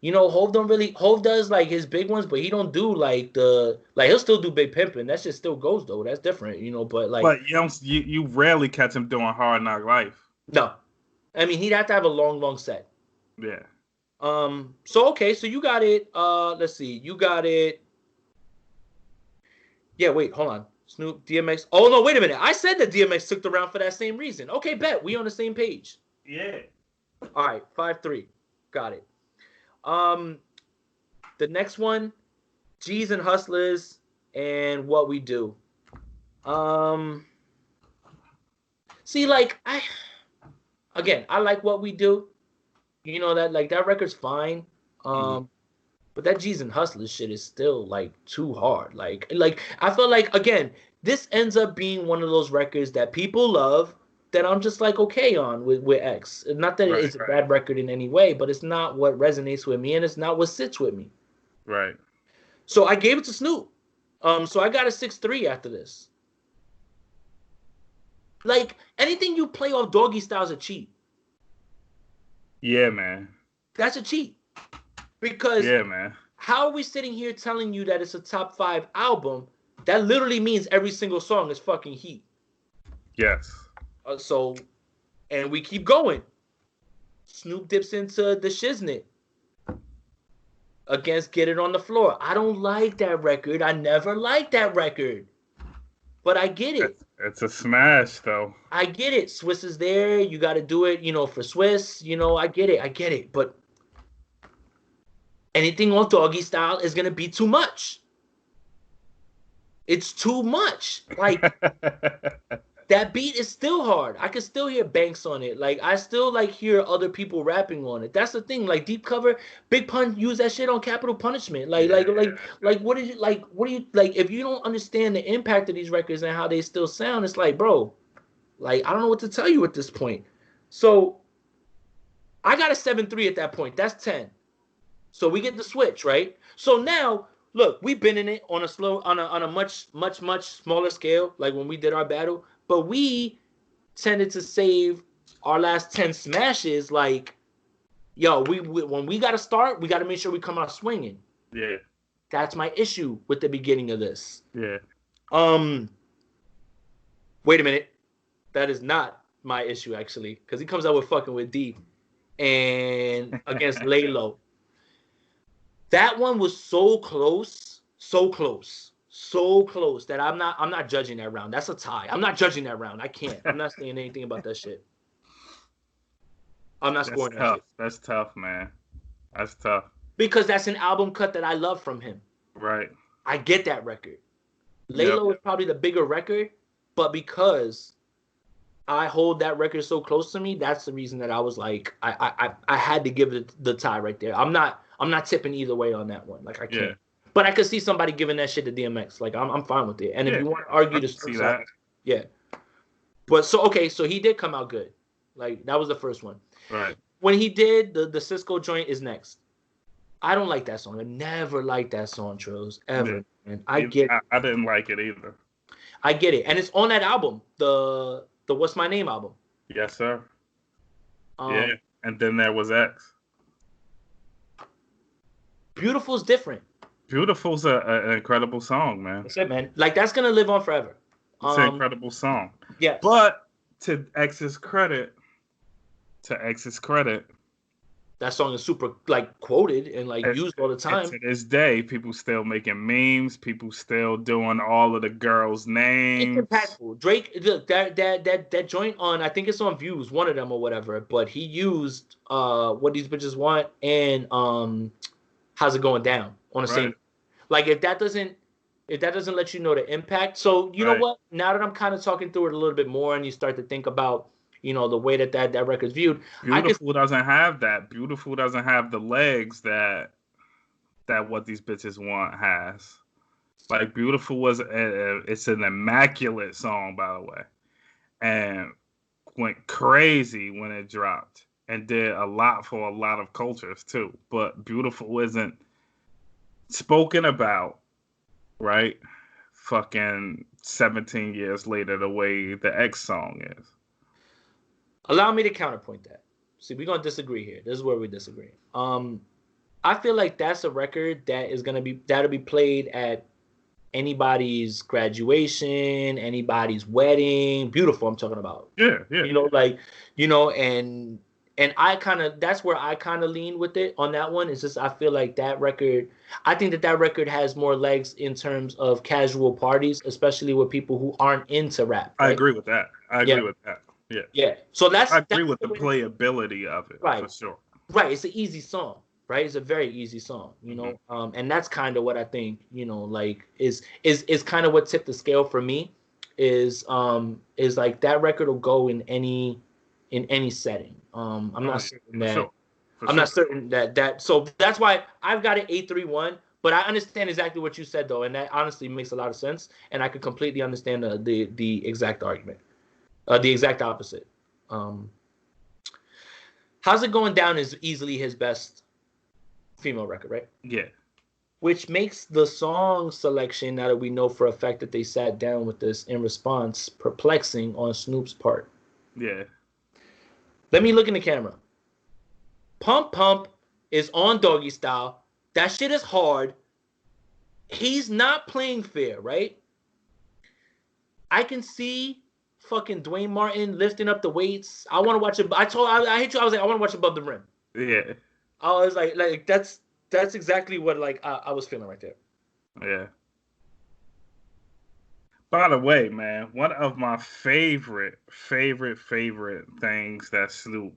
you know, Hov does like his big ones, but he don't do like he'll still do Big Pimpin'. That shit still goes though. That's different, you know. But like, you rarely catch him doing Hard Knock Life. No, I mean he'd have to have a long set. Yeah. So okay, so you got it. Let's see, you got it. Yeah, wait, hold on. Snoop, DMX. Oh no, wait a minute. I said that DMX took the round for that same reason. Okay, bet we on the same page. Yeah. All right, 5-3. Got it. The next one, G's and Hustlers and What We Do. See, like I like What We Do. You know that like that record's fine. But that G's and Hustlers shit is still like too hard. Like I feel like again, this ends up being one of those records that people love that I'm just like okay on with X. Not that it's a bad record in any way, but it's not what resonates with me and it's not what sits with me. Right. So I gave it to Snoop. So I got a 6-3 after this. Like anything you play off Doggy Style is a cheat. Yeah, man. That's a cheat. Because yeah, man. How are we sitting here telling you that it's a top 5 album? That literally means every single song is fucking heat. Yes. And we keep going. Snoop dips into the Shiznit against Get It on the Floor. I don't like that record. I never liked that record. But I get it. It's a smash, though. I get it. Swiss is there. You got to do it, for Swiss. I get it. But anything on Doggy Style is going to be too much. It's too much. Like, that beat is still hard. I can still hear Banks on it. Like, I still, hear other people rapping on it. That's the thing. Like, Deep Cover, Big Pun used that shit on Capital Punishment. What do you, if you don't understand the impact of these records and how they still sound, it's like, bro, I don't know what to tell you at this point. So, I got a 7-3 at that point. That's 10. So we get the switch, right? So now, look, we've been in it on a much smaller scale, like when we did our battle, but we tended to save our last 10 smashes. Like, yo, when we got to start, we got to make sure we come out swinging. Yeah. That's my issue with the beginning of this. Yeah. Wait a minute. That is not my issue, actually, because he comes out with Fucking With D and against Laylo. That one was so close that I'm not judging that round. That's a tie. I'm not judging that round. I can't. I'm not saying anything about that shit. I'm not scoring that shit. That's tough, man. That's tough. Because that's an album cut that I love from him. Right. I get that record. Laylo is probably the bigger record, but because I hold that record so close to me, that's the reason that I was like, I had to give it the tie right there. I'm not tipping either way on that one. Like, I can't. Yeah. But I could see somebody giving that shit to DMX. Like, I'm fine with it. And if you want to argue the see that. Yeah. But so he did come out good. Like, that was the first one. Right. When he did the Cisco joint is next. I don't like that song. I never liked that song, Trills. Ever. Yeah. And I didn't like it either. I get it. And it's on that album, the What's My Name album. Yes, sir. Yeah. And then there was X. Beautiful's different. Beautiful's an incredible song, man. That's it, man. Like, that's gonna live on forever. It's an incredible song. Yeah. But to X's credit, that song is super quoted and used all the time. To this day, people still making memes. People still doing all of the girls' names. It's impactful. Drake, look, that joint on, I think it's on Views, one of them or whatever. But he used What These Bitches Want and How's It Going Down on the same. Like, if that doesn't let you know the impact. So you know what? Now that I'm kind of talking through it a little bit more, and you start to think about, the way that record's viewed. Beautiful doesn't have that. Beautiful doesn't have the legs that What These Bitches Want has. Like, Beautiful was it's an immaculate song, by the way, and went crazy when it dropped and did a lot for a lot of cultures too. But Beautiful isn't spoken about, right? Fucking 17 years later, the way the X song is. Allow me to counterpoint that. See, we're gonna disagree here. This is where we disagree. I feel like that's a record that'll be played at anybody's graduation, anybody's wedding. Beautiful, I'm talking about. Yeah. And And that's where I kind of lean with it on that one. It's just, I feel like I think that record has more legs in terms of casual parties, especially with people who aren't into rap. I Right? agree with that. Yeah. Yeah. So I agree with the playability of it, right. For sure. Right. It's an easy song, right? It's a very easy song, you know. And that's kind of what I think, you know, like is kind of what tipped the scale for me is like that record will go in any setting. I'm not certain that not certain that so that's why I've got it 831, but I understand exactly what you said though, and that honestly makes a lot of sense, and I could completely understand the exact argument. The exact opposite. How's It Going Down is easily his best female record, right? Yeah. Which makes the song selection, now that we know for a fact that they sat down with this in response, perplexing on Snoop's part. Yeah. Let me look in the camera. Pump Pump is on Doggy Style. That shit is hard. He's not playing fair, right? I can see fucking Dwayne Martin lifting up the weights. I want to watch it. I hit you. I was like, I want to watch Above the Rim. Yeah. I was like that's exactly what like I was feeling right there. Yeah. By the way, man, one of my favorite things that Snoop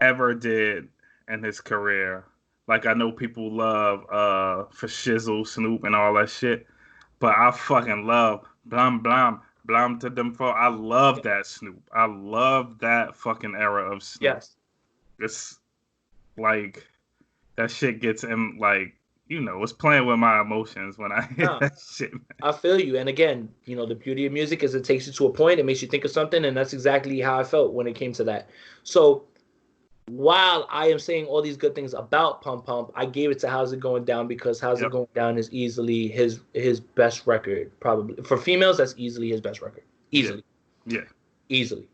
ever did in his career. Like, I know people love for Shizzle, Snoop, and all that shit, but I fucking love Blam Blam Blam to them for. I love that Snoop. I love that fucking era of Snoop. Yes. It's like that shit gets him like, you know, it's playing with my emotions when I hear that shit, man. I feel you. And again, you know, the beauty of music is it takes you to a point, it makes you think of something, and that's exactly how I felt when it came to that. So while I am saying all these good things about Pump Pump, I gave it to How's It Going Down because How's It Going Down is easily his best record, probably. For females, that's easily his best record. Easily. Yeah. Easily.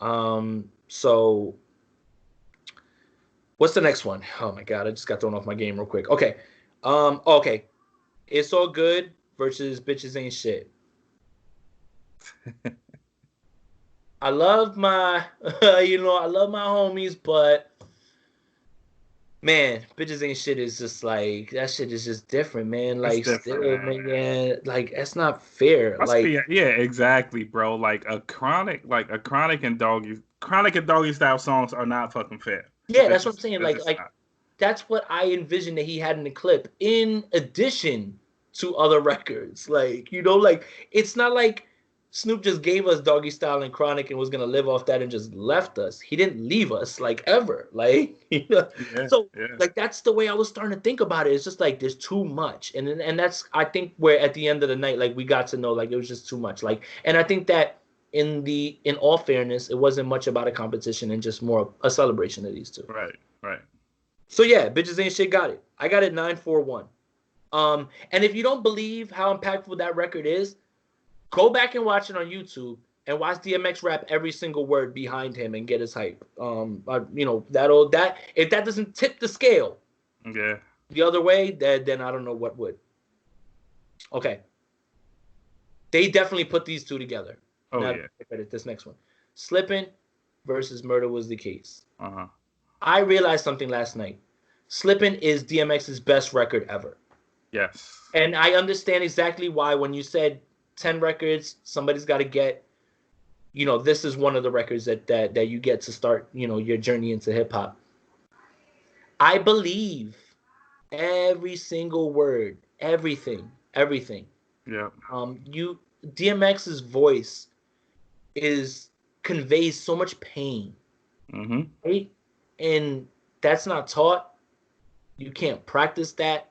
So what's the next one? Oh my god, I just got thrown off my game real quick. Okay. Okay. It's All Good versus Bitches Ain't Shit. I love my I love my homies, but man, Bitches Ain't Shit is just like, that shit is just different, man. Like, still, man, like, that's not fair. Yeah, exactly, bro. Like a chronic and Doggy Style songs are not fucking fair. Yeah, that's what I'm saying. Like that's what I envisioned that he had in the clip, in addition to other records. Like, you know, like, it's not like Snoop just gave us Doggy Style and Chronic and was gonna live off that and just left us. He didn't leave us, like, ever. Like, you know? Like, that's the way I was starting to think about it. It's just like there's too much, and that's, I think, where at the end of the night, like, we got to know, like, it was just too much. Like, and I think that in all fairness, it wasn't much about a competition and just more a celebration of these two. Right. So yeah, Bitches Ain't Shit got it. I got it 9-4-1. And if you don't believe how impactful that record is, go back and watch it on YouTube and watch DMX rap every single word behind him and get his hype. You know, if that doesn't tip the scale, the other way, then I don't know what would. Okay, they definitely put these two together. This next one, Slippin' versus Murder Was the Case. I realized something last night. Slippin' is DMX's best record ever. Yes. And I understand exactly why when you said 10 records, somebody's got to get, you know, this is one of the records that you get to start, you know, your journey into hip hop. I believe every single word, everything. Yeah. DMX's voice conveys so much pain. Right? And that's not taught. You can't practice that.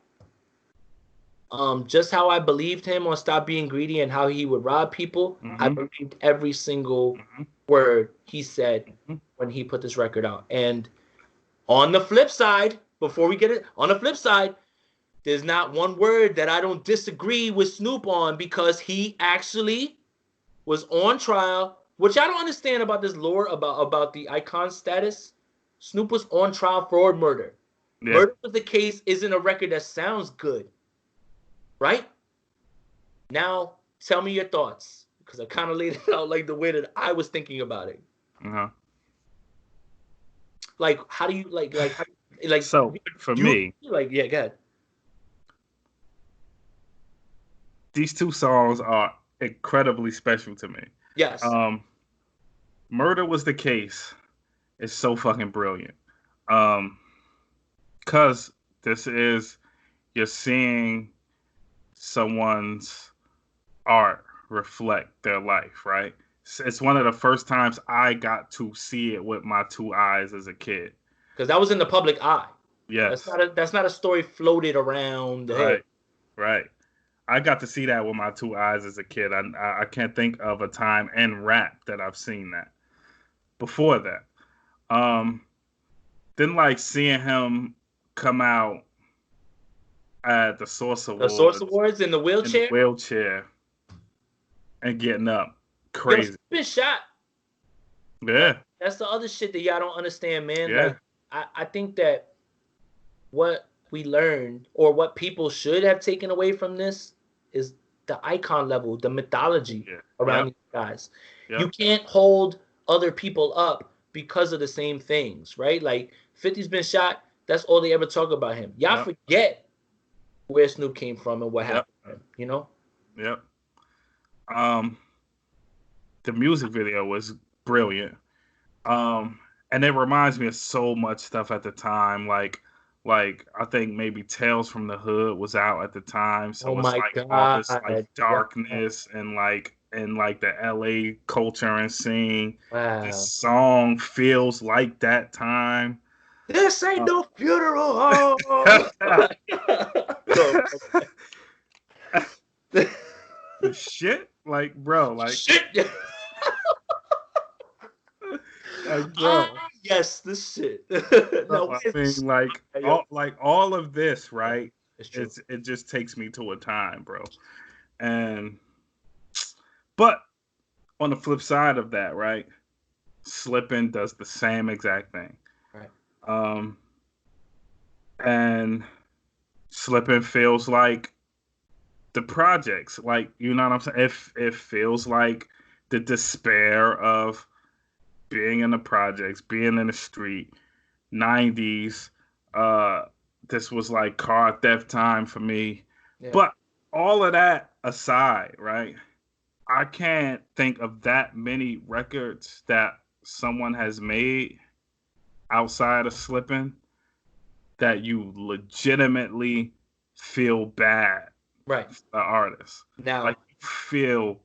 Just how I believed him on Stop Being Greedy and how he would rob people, I believed every single word he said when he put this record out. And on the flip side, before we get it, on the flip side, there's not one word that I don't disagree with Snoop on, because he actually was on trial, which I don't understand about this lore about the icon status. Snoop was on trial for murder. Yeah. Murder Was the Case isn't a record that sounds good. Right? Now, tell me your thoughts, because I kind of laid it out like the way that I was thinking about it. Like, how do you like So for you me, like yeah, go ahead. these two songs are incredibly special to me. Yes. Um, Murder Was the Case is so fucking brilliant. Um, cause this is you're seeing someone's art reflect their life, right? It's one of the first times I got to see it with my two eyes as a kid. Because that was in the public eye. Yes, That's not a story floated around. Hey, right, right. I got to see that with my two eyes as a kid. I can't think of a time in rap that I've seen that before that. Um, then like seeing him come out at the Source the Source Awards Awards in the in the wheelchair. wheelchair and getting up, Yeah, but crazy. been shot. Like, Yeah, that's the other shit that y'all don't understand, man. yeah, Like, I think that what we learned or what people should have taken away from this is the icon level, the mythology yeah, around yep, these guys. You yep, can't hold other people up because of the same things, right? Like 50's been shot. That's all they ever talk about him. Y'all yep, forget where Snoop came from and what yep, happened to him, you know? yep. Um, the music video was brilliant. And it reminds me of so much stuff at the time. Like I think maybe Tales from the Hood was out at the time, Oh so it's my like all God. this like Wow. darkness and like the LA culture and scene. This Wow. song feels like that time. This ain't Uh, no funeral home. Go. the shit, like bro, Shit. like Ah, bro. yes, this shit. So, No, I it's mean, yo, like all of this, yeah, right? it's true. It just takes me to a time, bro. And but on the flip side of that, right? Slippin' does the same exact thing. Right. Um, and Slippin' feels like the projects, like you know what I'm saying. It feels like the despair of being in the projects, being in the street, 90s. Uh, this was like car theft time for me. Yeah. But all of that aside, right? I can't think of that many records that someone has made outside of Slippin' that you legitimately feel bad Right. for the artist. Like Now, you feel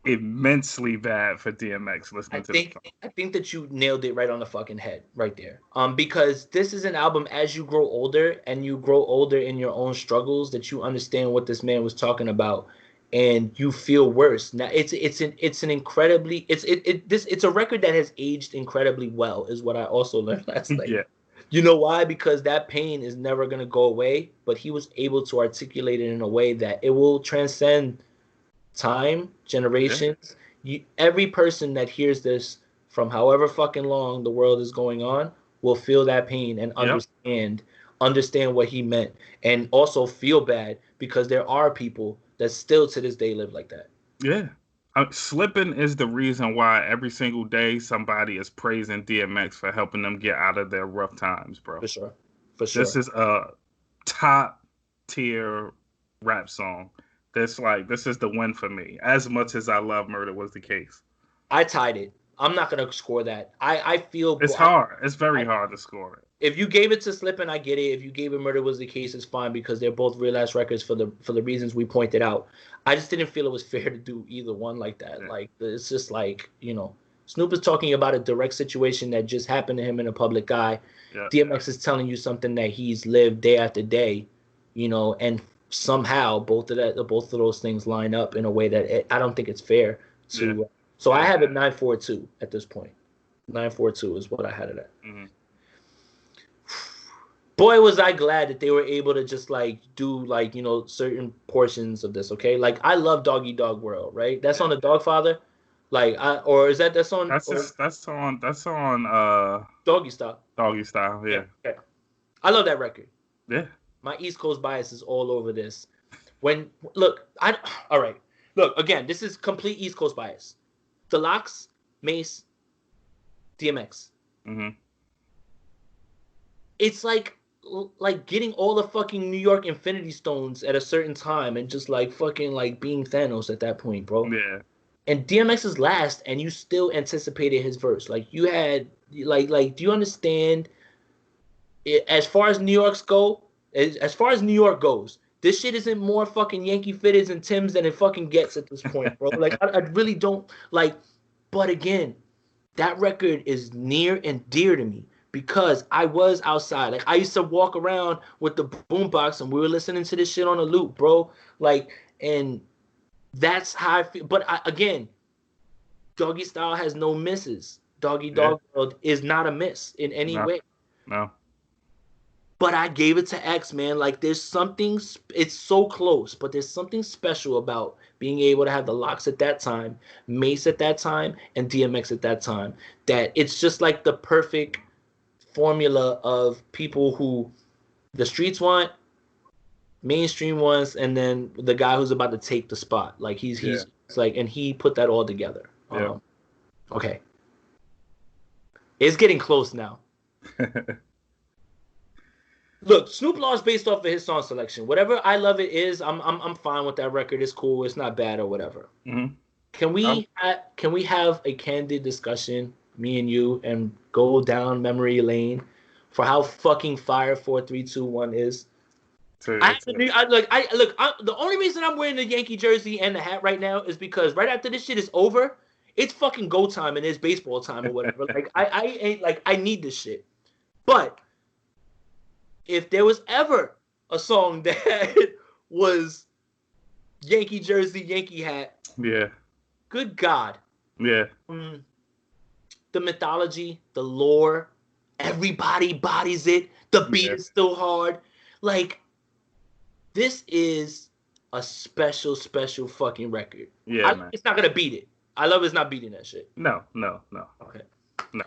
immensely bad for DMX listening to the song. I think that you nailed it right on the fucking head right there. Because this is an album as you grow older and you grow older in your own struggles that you understand what this man was talking about and you feel worse. Now it's an incredibly it's a record that has aged incredibly well is what I also learned last night. Yeah, You know why? Because that pain is never going to go away, but he was able to articulate it in a way that it will transcend time, yeah, generations. Every person that hears this from however fucking long the world is going on will feel that pain and yep, understand what he meant and also feel bad because there are people that still to this day live like that. yeah. Slipping is the reason why every single day somebody is praising DMX for helping them get out of their rough times, bro. For sure. For This sure. is a top tier rap song. This is the win for me. As much as I love Murder Was the Case. I tied it. I'm not gonna score that. I feel It's hard. It's very I, hard to score it. if you gave it to Slippin', I get it. If you gave it Murder Was the Case, it's fine because they're both real ass records for the reasons we pointed out. I just didn't feel it was fair to do either one like that. Yeah, Like it's just like, Snoop is talking about a direct situation that just happened to him in a public eye. yeah, DMX is telling you something that he's lived day after day, and somehow both of those things line up in a way that I don't think it's fair yeah, to. So I yeah. have it 942 at this point. 942 is what I had it at. Mm-hmm. Boy, was I glad that they were able to just like do like certain portions of this. Okay, like I love Doggy Dog World, right? That's Yeah. on the Dogfather, like or is that's on or That's on Doggy Style? Doggy Style. Yeah, Yeah. yeah. I love that record. Yeah. My East Coast bias is all over this. When look, all right. Look again. This is complete East Coast bias. The Locks, Mace, DMX. Mm-hmm. it's like getting all the fucking New York Infinity Stones at a certain time and just like fucking like being Thanos at that point, bro. Yeah. And DMX is last, and you still anticipated his verse. Like you had do you understand? As far as New York's go, as far as New York goes, this shit isn't more fucking Yankee Fitteds and Tims than it fucking gets at this point, bro. Like I really don't like. But again, that record is near and dear to me because I was outside. Like I used to walk around with the boombox and we were listening to this shit on a loop, bro. Like, and that's how I feel. But again, Doggy Style has no misses. Doggy Dog World is not a miss in any way. No. But I gave it to X, man. Like, there's something, it's so close, but there's something special about being able to have the Locks at that time, Mace at that time, and DMX at that time. That it's just like the perfect formula of people who the streets want, mainstream wants, and then the guy who's about to take the spot. Like, he's like, and he put that all together. Yeah. Okay. It's getting close now. Look, Snoop Law is based off of his song selection. Whatever I Love It is, I'm fine with that record. It's cool. It's not bad or whatever. Mm-hmm. Can we have a candid discussion, me and you, and go down memory lane for how fucking fire 4-3-2-1 is? The only reason I'm wearing the Yankee jersey and the hat right now is because right after this shit is over, it's fucking go time and it's baseball time or whatever. Like I ain't like I need this shit. But if there was ever a song that was Yankee jersey, Yankee hat, good God, the mythology, the lore, everybody bodies it. The beat is still hard. Like, this is a special, special fucking record. Yeah, man. It's not gonna beat it. I Love It's not beating that shit. No. Okay. No.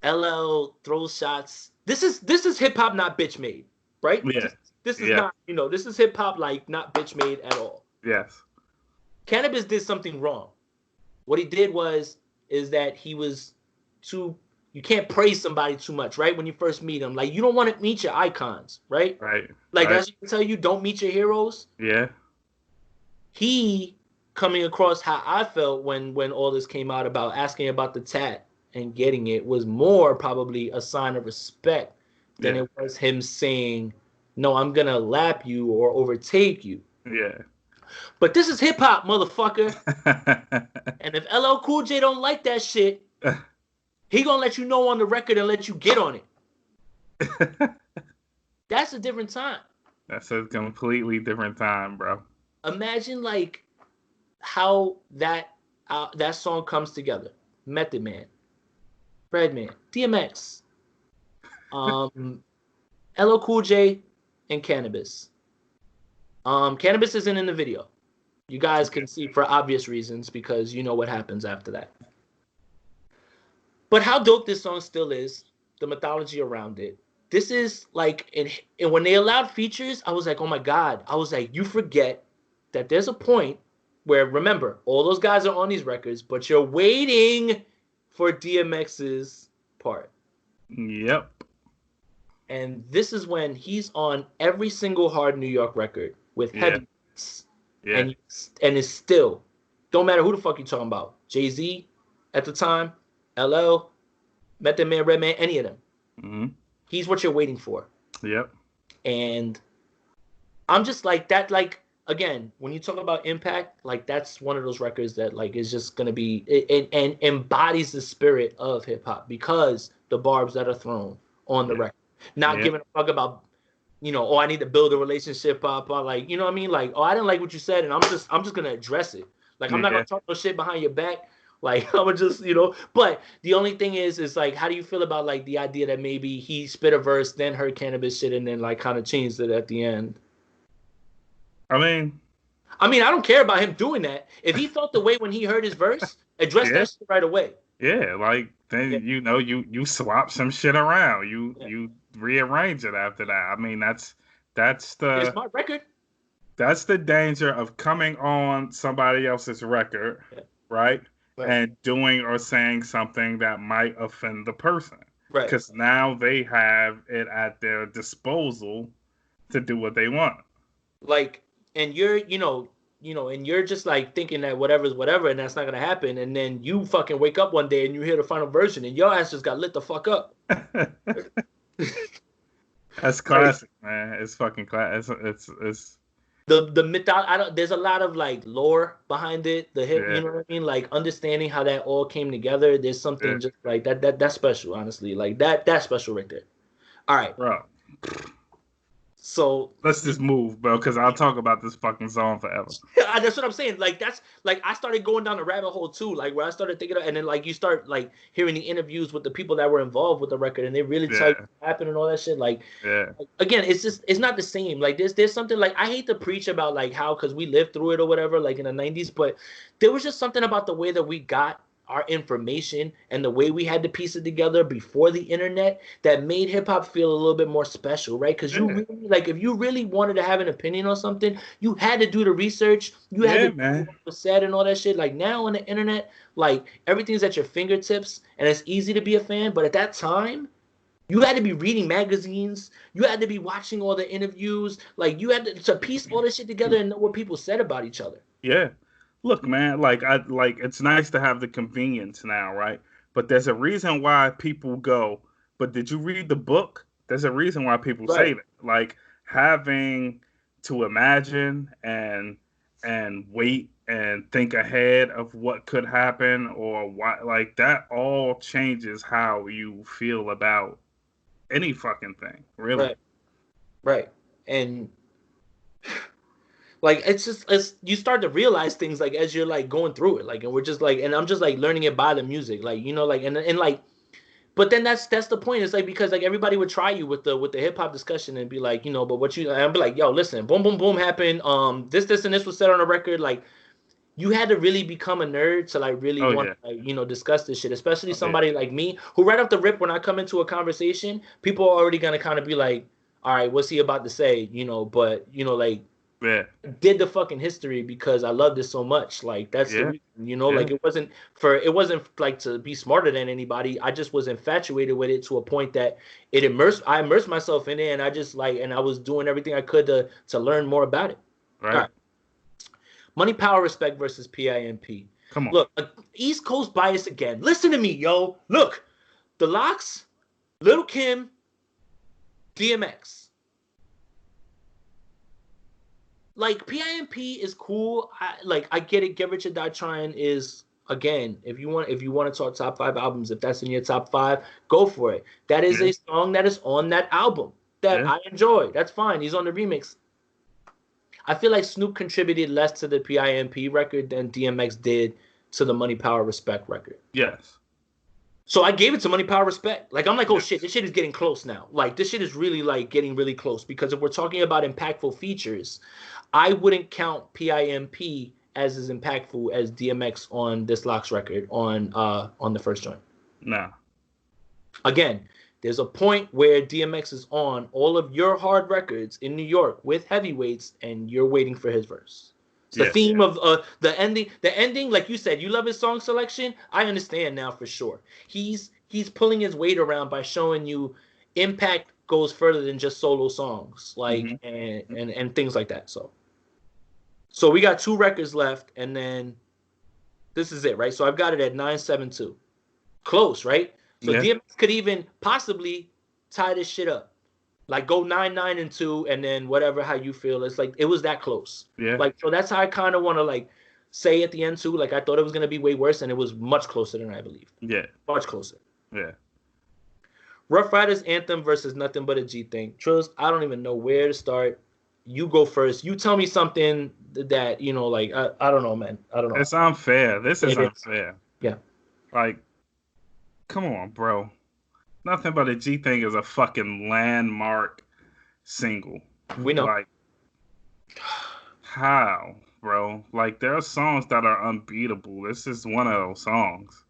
LL throws shots. This is hip hop, not bitch made, right? Yeah. This is not, this is hip hop, like, not bitch made at all. Yes. Cannabis did something wrong. What he did is that he was too. You can't praise somebody too much, right? When you first meet them, like, you don't want to meet your icons, right? Right. Like, as you can tell you, don't meet your heroes. Yeah. He coming across how I felt when all this came out about asking about the tat and getting it was more probably a sign of respect than it was him saying, no, I'm gonna lap you or overtake you. Yeah. But this is hip hop, motherfucker. And if LL Cool J don't like that shit, he gonna let you know on the record and let you get on it. That's a different time. That's a completely different time, bro. Imagine like how that song comes together. Method Man, Redman, DMX, LL Cool J, and Cannabis. Cannabis isn't in the video. You guys can see for obvious reasons because you know what happens after that. But how dope this song still is, the mythology around it. This is like, and when they allowed features, I was like, oh my God. I was like, you forget that there's a point where, remember, all those guys are on these records, but you're waiting for DMX's part. Yep. And this is when he's on every single Hard New York record with heavy beats. Yeah. And it's still, don't matter who the fuck you're talking about. Jay-Z at the time, LL, Method Man, Redman, any of them. Mm-hmm. He's what you're waiting for. Yep. And I'm just like that, like, again, when you talk about impact, like, that's one of those records that, like, is just going to be, and embodies the spirit of hip hop because the barbs that are thrown on the record. Not giving a fuck about, I need to build a relationship up, or like, you know what I mean? Like, I didn't like what you said, and I'm just going to address it. Like, I'm not going to talk no shit behind your back. Like, I would just, but the only thing is like, how do you feel about, like, the idea that maybe he spit a verse, then heard Cannabis shit, and then, like, kind of changed it at the end? I mean, I don't care about him doing that. If he felt the way when he heard his verse, address that shit right away. Yeah, like, then, you swap some shit around. You rearrange it after that. I mean, that's the... It's my record. That's the danger of coming on somebody else's record, right? And doing or saying something that might offend the person. Right. Because now they have it at their disposal to do what they want. Like, and you're, and you're just like thinking that whatever's whatever, and that's not gonna happen. And then you fucking wake up one day and you hear the final version, and your ass just got lit the fuck up. That's classic, man. It's fucking classic. It's the myth. There's a lot of like lore behind it. The hip, you know what I mean? Like understanding how that all came together. There's something just like that's special, honestly. Like that's special right there. All right, bro. So let's just move, bro, because I'll talk about this fucking song forever. That's what I'm saying. Like that's like I started going down the rabbit hole too. Like where I started thinking, and then like you start like hearing the interviews with the people that were involved with the record, and they really tell you what happened and all that shit. Like, again, it's not the same. Like there's something like I hate to preach about like how because we lived through it or whatever, like in the '90s, but there was just something about the way that we got our information and the way we had to piece it together before the internet that made hip hop feel a little bit more special, right? Because you really, like, if you really wanted to have an opinion on something, you had to do the research. You had to do what was said and all that shit. Like now on the internet, like everything's at your fingertips and it's easy to be a fan. But at that time, you had to be reading magazines. You had to be watching all the interviews. Like you had to piece all this shit together and know what people said about each other. Yeah. Look, man, like it's nice to have the convenience now, right? But there's a reason why people go, but did you read the book? There's a reason why people say that. Like having to imagine and wait and think ahead of what could happen or why, like that all changes how you feel about any fucking thing, really. Right. And like it's you start to realize things like as you're like going through it, like, and we're just like, and I'm just like learning it by the music, like, like, and like, but then that's the point. It's like because like everybody would try you with the hip hop discussion and be like, but what you, and I'd be like, yo, listen, boom boom boom happened, this and this was said on a record, like you had to really become a nerd to like really want to like, discuss this shit, especially somebody like me who right off the rip when I come into a conversation, people are already gonna kind of be like, all right, what's he about to say, but like. Did the fucking history because I love this so much. Like that's the reason, like it wasn't like to be smarter than anybody. I just was infatuated with it to a point that I immersed myself in it, and I just like, and I was doing everything I could to learn more about it. Right. All right. Money, Power, Respect versus PIMP. Come on. Look, East Coast bias again. Listen to me, yo. Look, the Lox, Lil' Kim, DMX. Like PIMP is cool. I get it. Get Rich or Die Trying is, again, if you want to talk top 5 albums, if that's in your top 5, go for it. That is a song that is on that album that I enjoy. That's fine. He's on the remix. I feel like Snoop contributed less to the PIMP record than DMX did to the Money, Power, Respect record. Yes. So I gave it to Money, Power, Respect. Like, I'm like, oh shit, this shit is getting close now. Like, this shit is really like getting really close, because if we're talking about impactful features, I wouldn't count PIMP as impactful as DMX on this Lox record on the first joint. No. Again, there's a point where DMX is on all of your hard records in New York with heavyweights, and you're waiting for his verse. It's the theme of the ending, like you said, you love his song selection. I understand now for sure. He's pulling his weight around by showing you impact goes further than just solo songs, like and things like that. So we got 2 records left, and then this is it, right? So I've got it at 9-7-2. Close, right? So DMX could even possibly tie this shit up. Like go 9-9-2, and then whatever how you feel. It's like it was that close. Yeah. Like so that's how I kind of want to like say at the end too. Like I thought it was gonna be way worse, and it was much closer than I believed. Yeah. Much closer. Yeah. Rough Riders Anthem versus Nothing But a G Thing. Trills, I don't even know where to start. You go first. You tell me something that, like, I don't know, man. I don't know. It's unfair. This is unfair. Yeah. Like, come on, bro. Nothing But a G Thing is a fucking landmark single. We know. Like, how, bro? Like, there are songs that are unbeatable. This is one of those songs.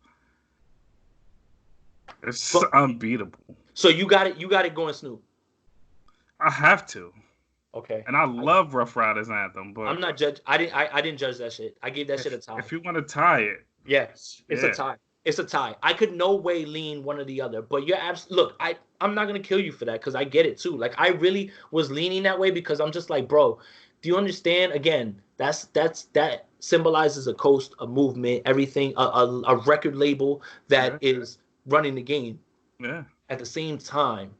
It's unbeatable. So you got it going, Snoop. I have to. Okay. And I love Rough Riders Anthem, but I'm not judge. I didn't judge that shit. I gave that shit a tie. If you want to tie it, yes, it's a tie. It's a tie. I could no way lean one or the other. But you're look, I'm not gonna kill you for that because I get it too. Like I really was leaning that way because I'm just like, bro, do you understand? Again, that symbolizes a coast, a movement, everything, a record label that is running the game. Yeah. At the same time,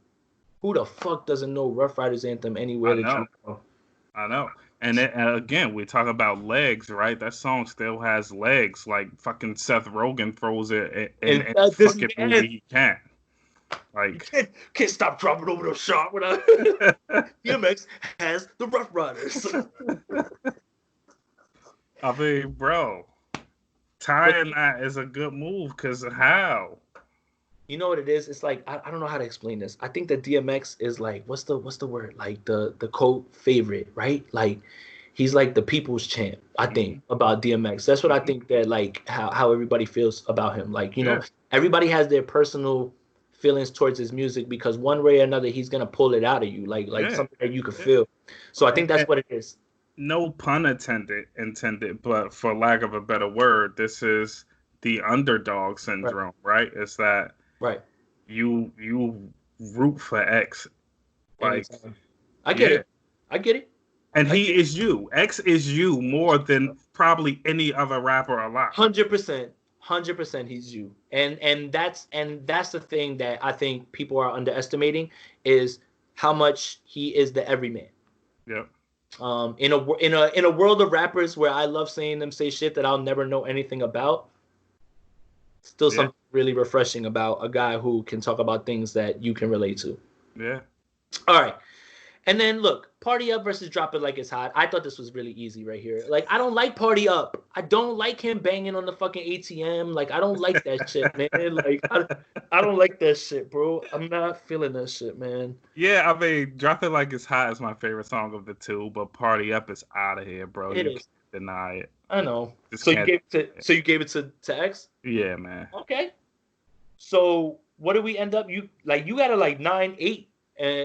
who the fuck doesn't know Rough Riders Anthem anywhere that you go? I know. And again, we talk about legs, right? That song still has legs. Like fucking Seth Rogen throws it in any fucking movie he can. Like can't stop dropping over the shot without DMX has the Rough Riders. I mean, bro, tying that is a good move because how? You know what it is? It's like I don't know how to explain this. I think that DMX is like what's the word? Like the cult favorite, right? Like he's like the people's champ. I think about DMX. That's what I think that like how everybody feels about him. Like you know, everybody has their personal feelings towards his music because one way or another he's gonna pull it out of you, like something that you can feel. So I think that's what it is. No pun intended, but for lack of a better word, this is the underdog syndrome, right? It's that. Right. You root for X. Like I get it. I get it. And he is you. X is you more than probably any other rapper alive. 100%. 100% he's you. And that's the thing that I think people are underestimating is how much he is the everyman. Yep. In a world of rappers where I love seeing them say shit that I'll never know anything about. Still something really refreshing about a guy who can talk about things that you can relate to. Yeah. All right. And then look, Party Up versus Drop It Like It's Hot. I thought this was really easy right here. Like, I don't like Party Up. I don't like him banging on the fucking ATM. Like, I don't like that shit, man. Like, I don't like that shit, bro. I'm not feeling that shit, man. Yeah, I mean, Drop It Like It's Hot is my favorite song of the two, but Party Up is out of here, bro. You can't deny it. I know. So you gave it to X? Yeah, man. Okay. So what do we end up? You gotta like 9-8.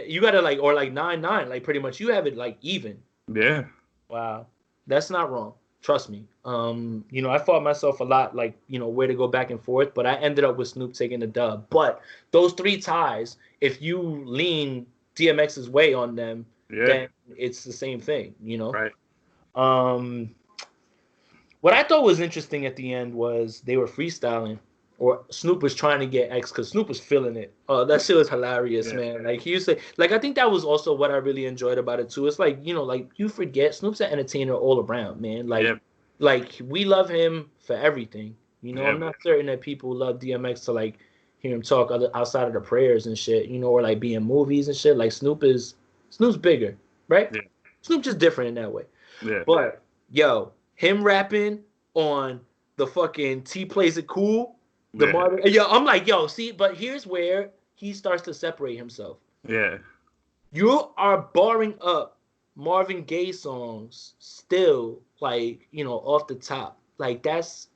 You gotta like or like 9-9. Like pretty much you have it like even. Yeah. Wow. That's not wrong. Trust me. You know, I fought myself a lot, like, you know, where to go back and forth, but I ended up with Snoop taking the dub. But those three ties, if you lean DMX's way on them, then it's the same thing, you know? Right. What I thought was interesting at the end was they were freestyling, or Snoop was trying to get X because Snoop was feeling it. That shit was hilarious, man. Like he used to, like I think that was also what I really enjoyed about it too. It's like, you know, like you forget Snoop's an entertainer all around, man. Like we love him for everything. You know, I'm not certain that people love DMX to like hear him talk outside of the prayers and shit, you know, or like be in movies and shit. Like Snoop's bigger, right? Yeah. Snoop just different in that way. Yeah. But yo, him rapping on the fucking T Plays It Cool, Marvin. Yo, I'm like, yo, see, but here's where he starts to separate himself. Yeah. You are barring up Marvin Gaye songs still, like, you know, off the top. Like that's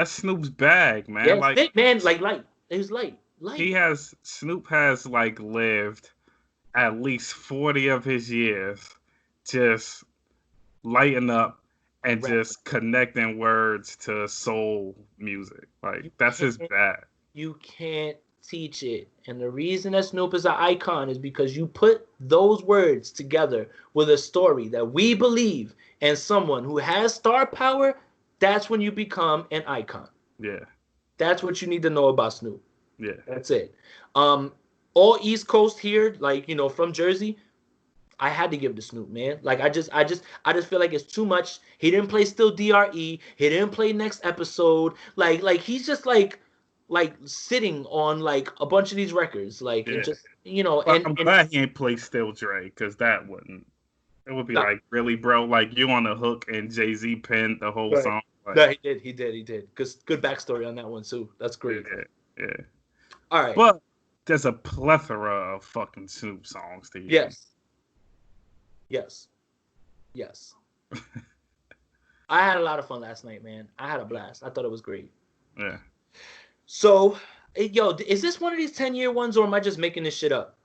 Snoop's bag, man. Yeah, like man, like light. It was light. Snoop has like lived at least 40 of his years just lighting up and just connecting words to soul music. Like that's his bag. You can't teach it. And the reason that Snoop is an icon is because you put those words together with a story that we believe and someone who has star power, that's when you become an icon. Yeah. That's what you need to know about Snoop. Yeah. That's it. All East Coast here, like, you know, from Jersey, I had to give it to Snoop, man. Like I just feel like it's too much. He didn't play Still DRE. He didn't play Next Episode. Like he's just like sitting on like a bunch of these records. Like it just, you know. Well, I'm glad he ain't play Still Dre because that wouldn't. It would be like, really, bro? Like you on the hook and Jay-Z penned the whole song. Like, no, he did. Because good backstory on that one too. That's great. Yeah. All right. But there's a plethora of fucking Snoop songs to hear. Yes. I had a lot of fun last night, man. I had a blast. I thought it was great. Yeah. So, yo, is this one of these 10-year ones, or am I just making this shit up?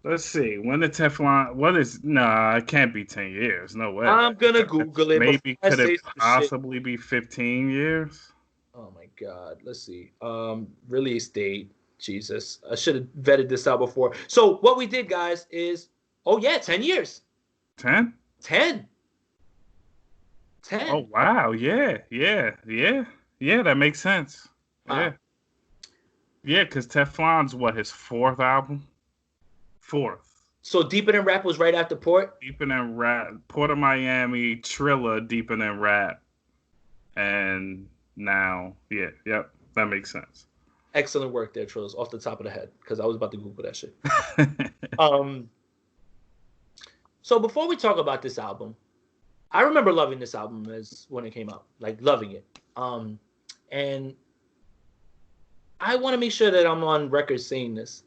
Let's see. When the Teflon... it can't be 10 years. No way. I'm going to Google it. Maybe could it possibly be 15 years? Oh my God. Let's see. Release date. Jesus, I should have vetted this out before. So what we did, guys, is 10 years. 10? 10. Oh wow, yeah. Yeah, that makes sense. Wow. Yeah. Yeah, because Teflon's what, his fourth album? Fourth. So Deeper Than Rap was right after Port. Deeper Than Rap, Port of Miami, Triller, Deeper Than Rap. And now, yep, that makes sense. Excellent work there, Trills, off the top of the head, because I was about to Google that shit. So before we talk about this album, I remember loving this album as when it came out, like loving it. And I want to make sure that I'm on record saying this.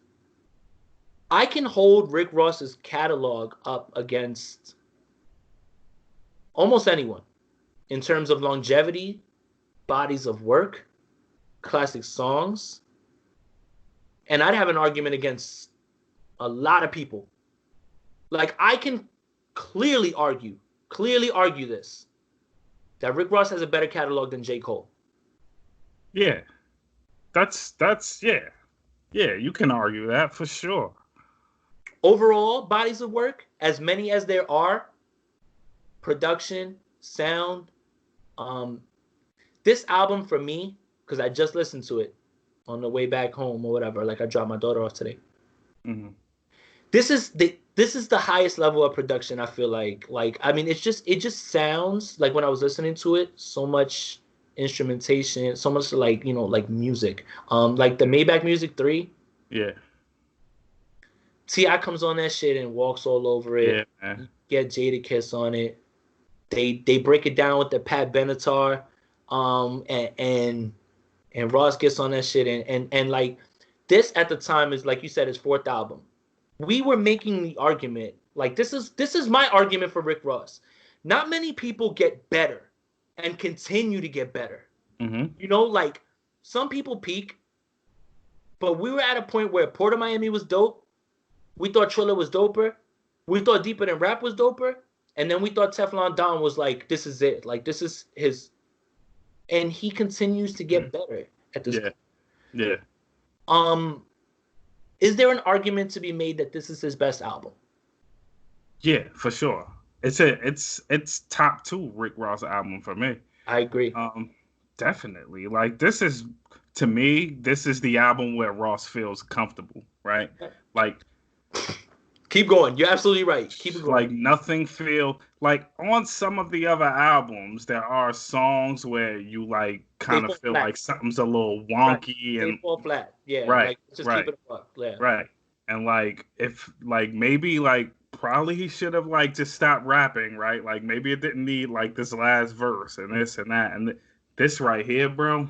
I can hold Rick Ross's catalog up against almost anyone in terms of longevity, bodies of work, classic songs. And I'd have an argument against a lot of people. Like, I can clearly argue this, that Rick Ross has a better catalog than J. Cole. Yeah. That's yeah. Yeah, you can argue that for sure. Overall, bodies of work, as many as there are, production, sound, this album for me, because I just listened to it on the way back home or whatever, like I dropped my daughter off today. Mm-hmm. This is the highest level of production, I feel like. Like, I mean, it just sounds like, when I was listening to it, so much instrumentation, so much like, like music. Like the Maybach Music 3. Yeah. T.I. comes on that shit and walks all over it. Yeah, man. Get Jadakiss on it. They break it down with the Pat Benatar, and Ross gets on that shit, and like, this at the time is, like you said, his fourth album. We were making the argument, like, this is my argument for Rick Ross. Not many people get better and continue to get better. Mm-hmm. Like, some people peak, but we were at a point where Port of Miami was dope. We thought Triller was doper. We thought Deeper Than Rap was doper. And then we thought Teflon Don was like, this is it. Like, this is his. And he continues to get better at this point. Yeah. Is there an argument to be made that this is his best album? Yeah, for sure. It's top 2 Rick Ross album for me. I agree. Definitely. Like, this is, to me, this is the album where Ross feels comfortable, right? Like, keep going. You're absolutely right. Keep it going. Like, nothing feel like, on some of the other albums, there are songs where you like kind of feel flat. Like something's a little wonky, right. And they fall flat. Yeah. Right. Like, just right. keep it up. Yeah. Right. And like, if like, maybe like, probably he should have like just stopped rapping, right? Like, maybe it didn't need like this last verse and this and that and this right here, bro.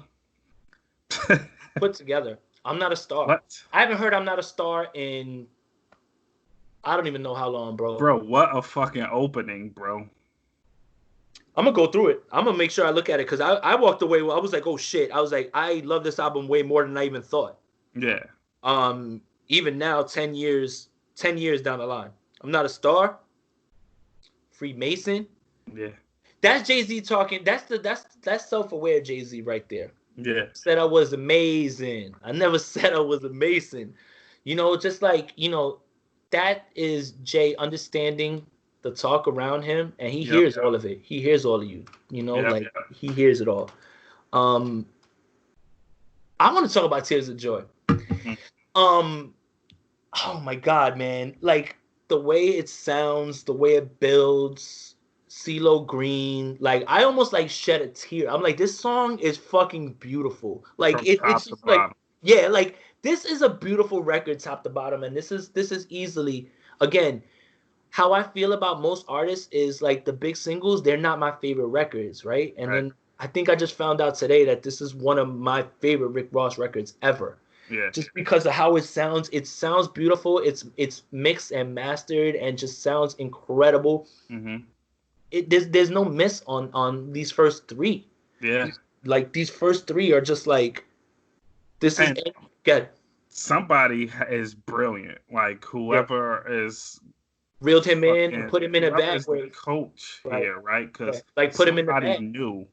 Put together. I'm Not a Star. What? I haven't heard I'm Not a Star in, I don't even know how long, bro. Bro, what a fucking opening, bro. I'm going to go through it. I'm going to make sure I look at it, because I walked away. I was like, oh, shit. I was like, I love this album way more than I even thought. Yeah. Even now, 10 years down the line. I'm Not a Star. Freemason. Yeah. That's Jay-Z talking. That's self-aware Jay-Z right there. Yeah. Said I was amazing. I never said I was amazing. Just like, that is Jay understanding the talk around him, and he hears all of it. He hears all of you. He hears it all. I want to talk about Tears of Joy. Oh my God, man! Like, the way it sounds, the way it builds, CeeLo Green. Like, I almost like shed a tear. I'm like, this song is fucking beautiful. Like, it's just like, yeah, like, this is a beautiful record, top to bottom, and this is easily, again, how I feel about most artists is, like, the big singles, they're not my favorite records, right? And then I think I just found out today that this is one of my favorite Rick Ross records ever. Yeah. Just because of how it sounds. It sounds beautiful. It's mixed and mastered and just sounds incredible. Mm-hmm. There's no miss on these first 3. Yeah. Like, these first 3 are just like, this is good. Somebody is brilliant. Like, whoever is reeled him in, put him in a bag. The coach here, right? Because like, put him in the bag. Knew.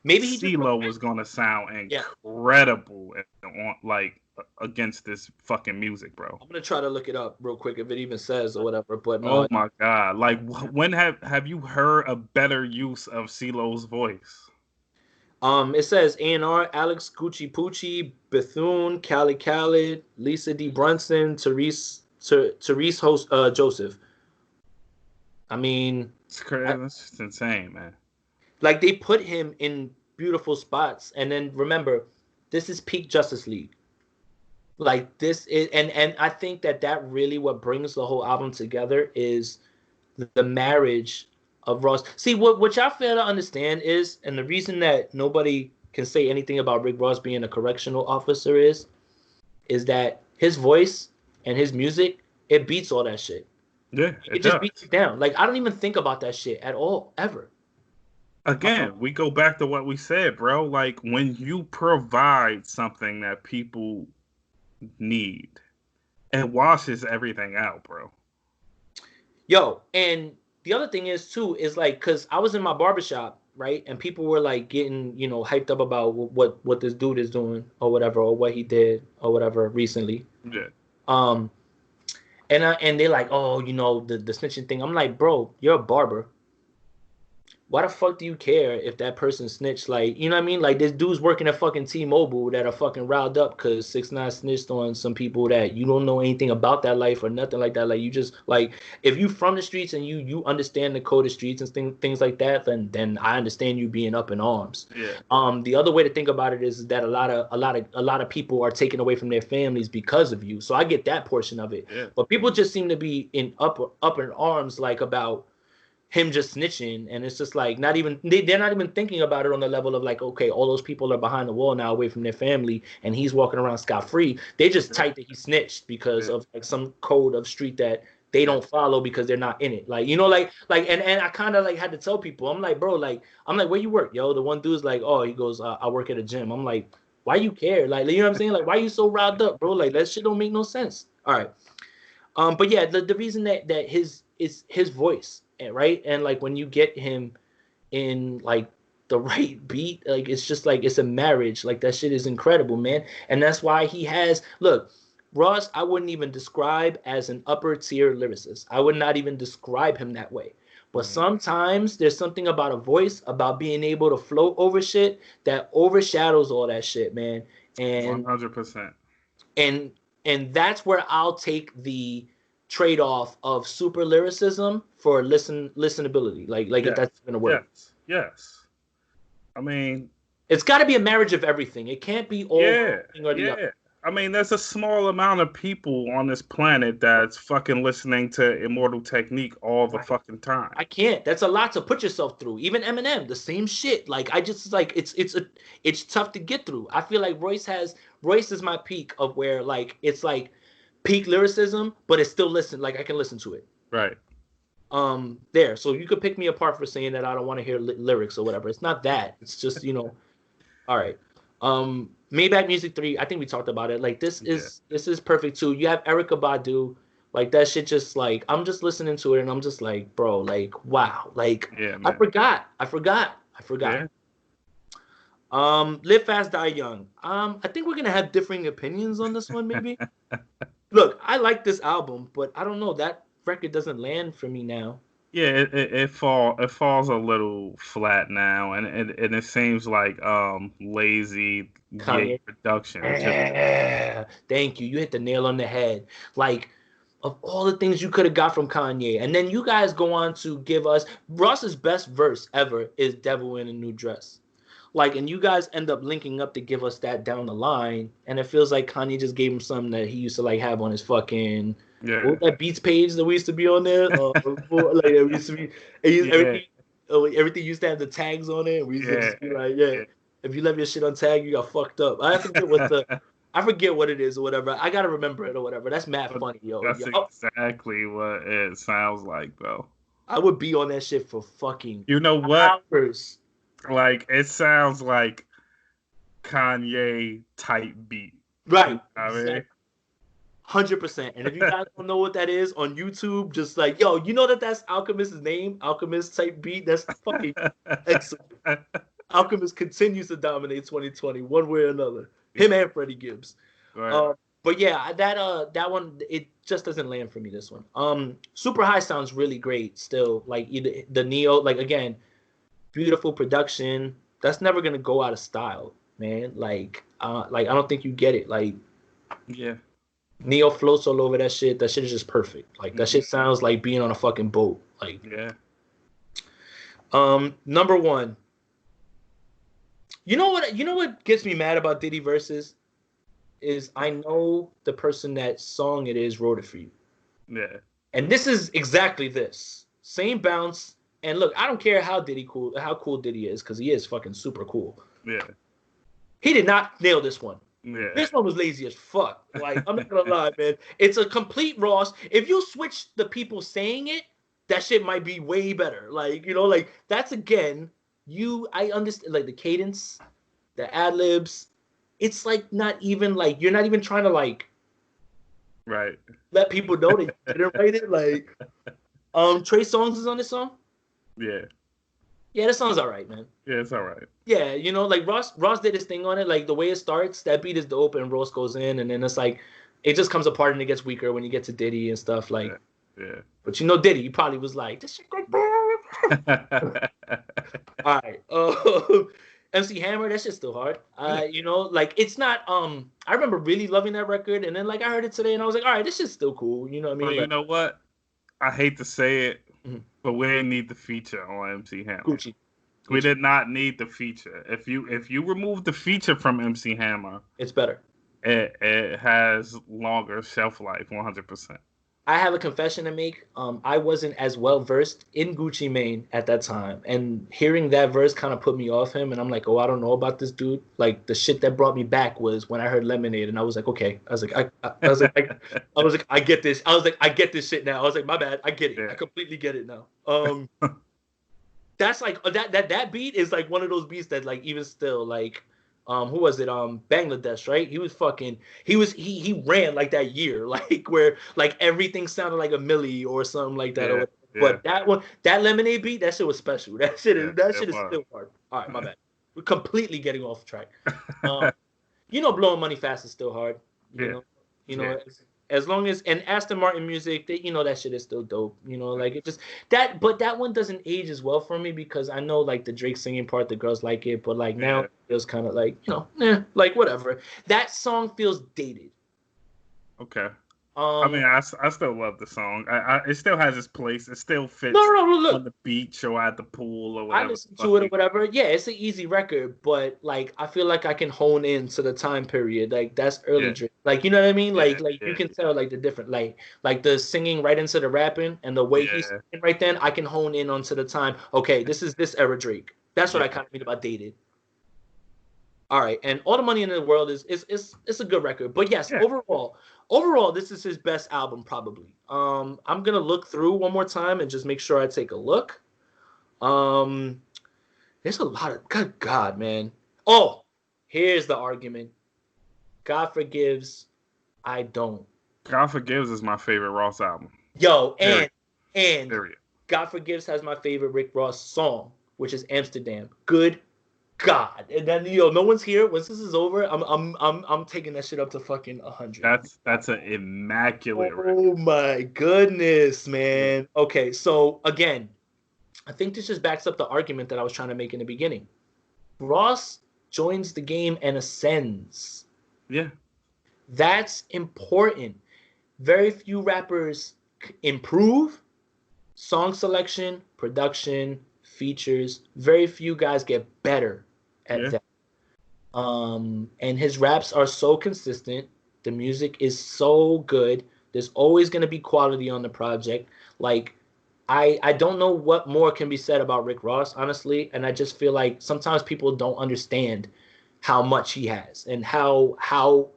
Maybe he just CeeLo was gonna sound yeah. incredible on like against this fucking music, bro. I'm gonna try to look it up real quick if it even says or whatever. But Oh no, my god! Like, when have you heard a better use of CeeLo's voice? it says A&R, Alex Gucci Poochie, Bethune, Cali Khaled, Lisa D. Brunson, Therese Host, Joseph. I mean, It's crazy. That's just insane, man. like they put him in beautiful spots, and then remember, this is peak Justice League. Like this is, and I think that really what brings the whole album together is the marriage of Ross. See, what y'all fail to understand is, and the reason that nobody can say anything about Rick Ross being a correctional officer is that his voice and his music, it beats all that shit. Yeah, It just beats it down. Like I don't even think about that shit at all, ever. Again, we go back to what we said, bro. Like, when you provide something that people need, it washes everything out, bro. Yo, and the other thing is too is like because I was in my barbershop, right, and people were like getting hyped up about what this dude is doing or whatever, or what he did or whatever recently. Yeah. Um, and they're like, oh, the snitching thing. I'm like, bro, you're a barber. Why the fuck do you care if that person snitched? Like, you know what I mean? Like, this dude's working at fucking T-Mobile that are fucking riled up because 6ix9ine snitched on some people that you don't know anything about that life or nothing like that. Like, you just like if you from the streets and you understand the code of streets and things like that, then I understand you being up in arms. Yeah. The other way to think about it is that a lot of people are taken away from their families because of you. So I get that portion of it. Yeah. But people just seem to be up in arms like about him just snitching, and it's just like they're not even thinking about it on the level of like, okay, all those people are behind the wall now away from their family and he's walking around scot-free. They just type that he snitched because of like some code of street that they don't follow because they're not in it. Like, and I kind of like had to tell people, I'm like, bro, like, I'm like, where you work? Yo, the one dude's like, oh, he goes, I work at a gym. I'm like, why you care? Like, you know what I'm saying? Like, why you so riled up, bro? Like, that shit don't make no sense. All right. But yeah, the reason that his voice, right? And like when you get him in like the right beat, like it's just like it's a marriage. Like that shit is incredible, man. And that's why he has Ross, I wouldn't even describe as an upper tier lyricist. I would not even describe him that way. But sometimes there's something about a voice, about being able to float over shit that overshadows all that shit, man. And 100%. And that's where I'll take the trade-off of super lyricism for listenability. Like if that's gonna work. Yes. I mean, it's got to be a marriage of everything. It can't be all or the other. I mean, there's a small amount of people on this planet that's fucking listening to Immortal Technique all the fucking time. I can't. That's a lot to put yourself through. Even Eminem, the same shit. Like I just like it's tough to get through. I feel like Royce is my peak of where like it's like peak lyricism, but it's still like I can listen to it. Right. There. So you could pick me apart for saying that I don't want to hear lyrics or whatever. It's not that. It's just all right. Maybach Music 3, I think we talked about it. Like this is perfect too. You have Erykah Badu, like that shit just like I'm just listening to it and I'm just like, bro, like wow. Like I forgot. Yeah. Live Fast Die Young. I think we're gonna have differing opinions on this one, maybe. Look, I like this album, but I don't know, that record doesn't land for me now. Yeah, it falls a little flat now, and it seems like lazy production. Yeah. Thank you. You hit the nail on the head. Like of all the things you could have got from Kanye, and then you guys go on to give us Ross's best verse ever is "Devil in a New Dress." Like, and you guys end up linking up to give us that down the line, and it feels like Kanye just gave him something that he used to like have on his fucking what was that Beats page that we used to be on there. Like it used to be everything used to have the tags on it. We used to just be like, if you left your shit on tag, you got fucked up. I forget what it is or whatever. I gotta remember it or whatever. That's mad funny, yo. That's exactly what it sounds like, though. I would be on that shit for fucking hours. Like, it sounds like Kanye type beat. Right. I mean, 100%. And if you guys don't know what that is on YouTube, just like, yo, you know that's Alchemist's name? Alchemist type beat? That's fucking excellent. Alchemist continues to dominate 2020 one way or another. Him and Freddie Gibbs. Right. But yeah, that one it just doesn't land for me. This one. Super High sounds really great still. Like either the Neo, like again, beautiful production. That's never gonna go out of style, man. Like I don't think you get it. Like Yeah. Neo floats all over that shit. That shit is just perfect. Like that shit sounds like being on a fucking boat. Like Yeah. Number one. You know what? You know what gets me mad about Diddy verses is I know the person that song it is wrote it for you. Yeah. And this is exactly this. Same bounce. And look, I don't care how cool Diddy is, because he is fucking super cool. Yeah. He did not nail this one. Yeah. This one was lazy as fuck. Like, I'm not gonna lie, man. It's a complete Ross. If you switch the people saying it, that shit might be way better. Like, you know, like that's again, I understand like the cadence, the ad libs. It's like not even like you're not even trying to like Right. let people know that you didn't write it. Like, Trey Songz is on this song. Yeah. Yeah, that song's all right, man. Yeah, it's all right. Yeah, you know, like Ross did his thing on it. Like the way it starts, that beat is dope, and Ross goes in, and then it's like it just comes apart and it gets weaker when you get to Diddy and stuff. Like, yeah. But you know, Diddy, he probably was like, this shit go all right. MC Hammer, that shit's still hard. You know, like it's not. I remember really loving that record, and then like I heard it today, and I was like, all right, this shit's still cool. You know what I mean? But like, you know what? I hate to say it, but we didn't need the feature on MC Hammer. Gucci. We did not need the feature. If you remove the feature from MC Hammer, it's better. It has longer shelf life, 100%. I have a confession to make. I wasn't as well versed in Gucci Mane at that time, and hearing that verse kind of put me off him. And I'm like, oh, I don't know about this dude. Like the shit that brought me back was when I heard Lemonade, and I was like, okay. I was like, I get this. I was like, I get this shit now. I was like, my bad. I get it. Yeah. I completely get it now. That's like that beat is like one of those beats that like even still like. Who was it? Bangladesh, right? He ran like that year, like where like everything sounded like a milli or something like that. Yeah. But that one, that Lemonade beat, that shit was special. That shit is still hard. All right, my bad. We're completely getting off track. You know, Blowing Money Fast is still hard. You know, as long as and Aston Martin music, you know that shit is still dope. You know, like it just but that one doesn't age as well for me because I know like the Drake singing part, the girls like it, but like now it feels kind of like like whatever. That song feels dated. Okay. I mean, I still love the song. It still has its place. It still fits on the beach or at the pool or whatever. I listen to it or whatever. Yeah, it's an easy record, but like I feel like I can hone in to the time period. Like that's early Drake. Like you know what I mean? Like you can tell like the different like the singing right into the rapping and the way he's singing right then. I can hone in onto the time. Okay, this is this era Drake. That's what I kind of mean about dated. All right, and All the Money in the World is a good record, but yes, overall, this is his best album probably. I'm gonna look through one more time and just make sure I take a look. There's a lot of good God, man. Oh, here's the argument. God Forgives, I don't. God Forgives is my favorite Ross album. Yo, and God Forgives has my favorite Rick Ross song, which is Amsterdam. Good God, and then no one's here. Once this is over, I'm taking that shit up to fucking 100. That's an immaculate record. Oh my goodness, man. Okay, so again, I think this just backs up the argument that I was trying to make in the beginning. Ross joins the game and ascends. Yeah, that's important. Very few rappers improve song selection, production, features. Very few guys get better at that. And his raps are so consistent. The music is so good. There's always going to be quality on the project. Like, I don't know what more can be said about Rick Ross, honestly. And I just feel like sometimes people don't understand how much he has and how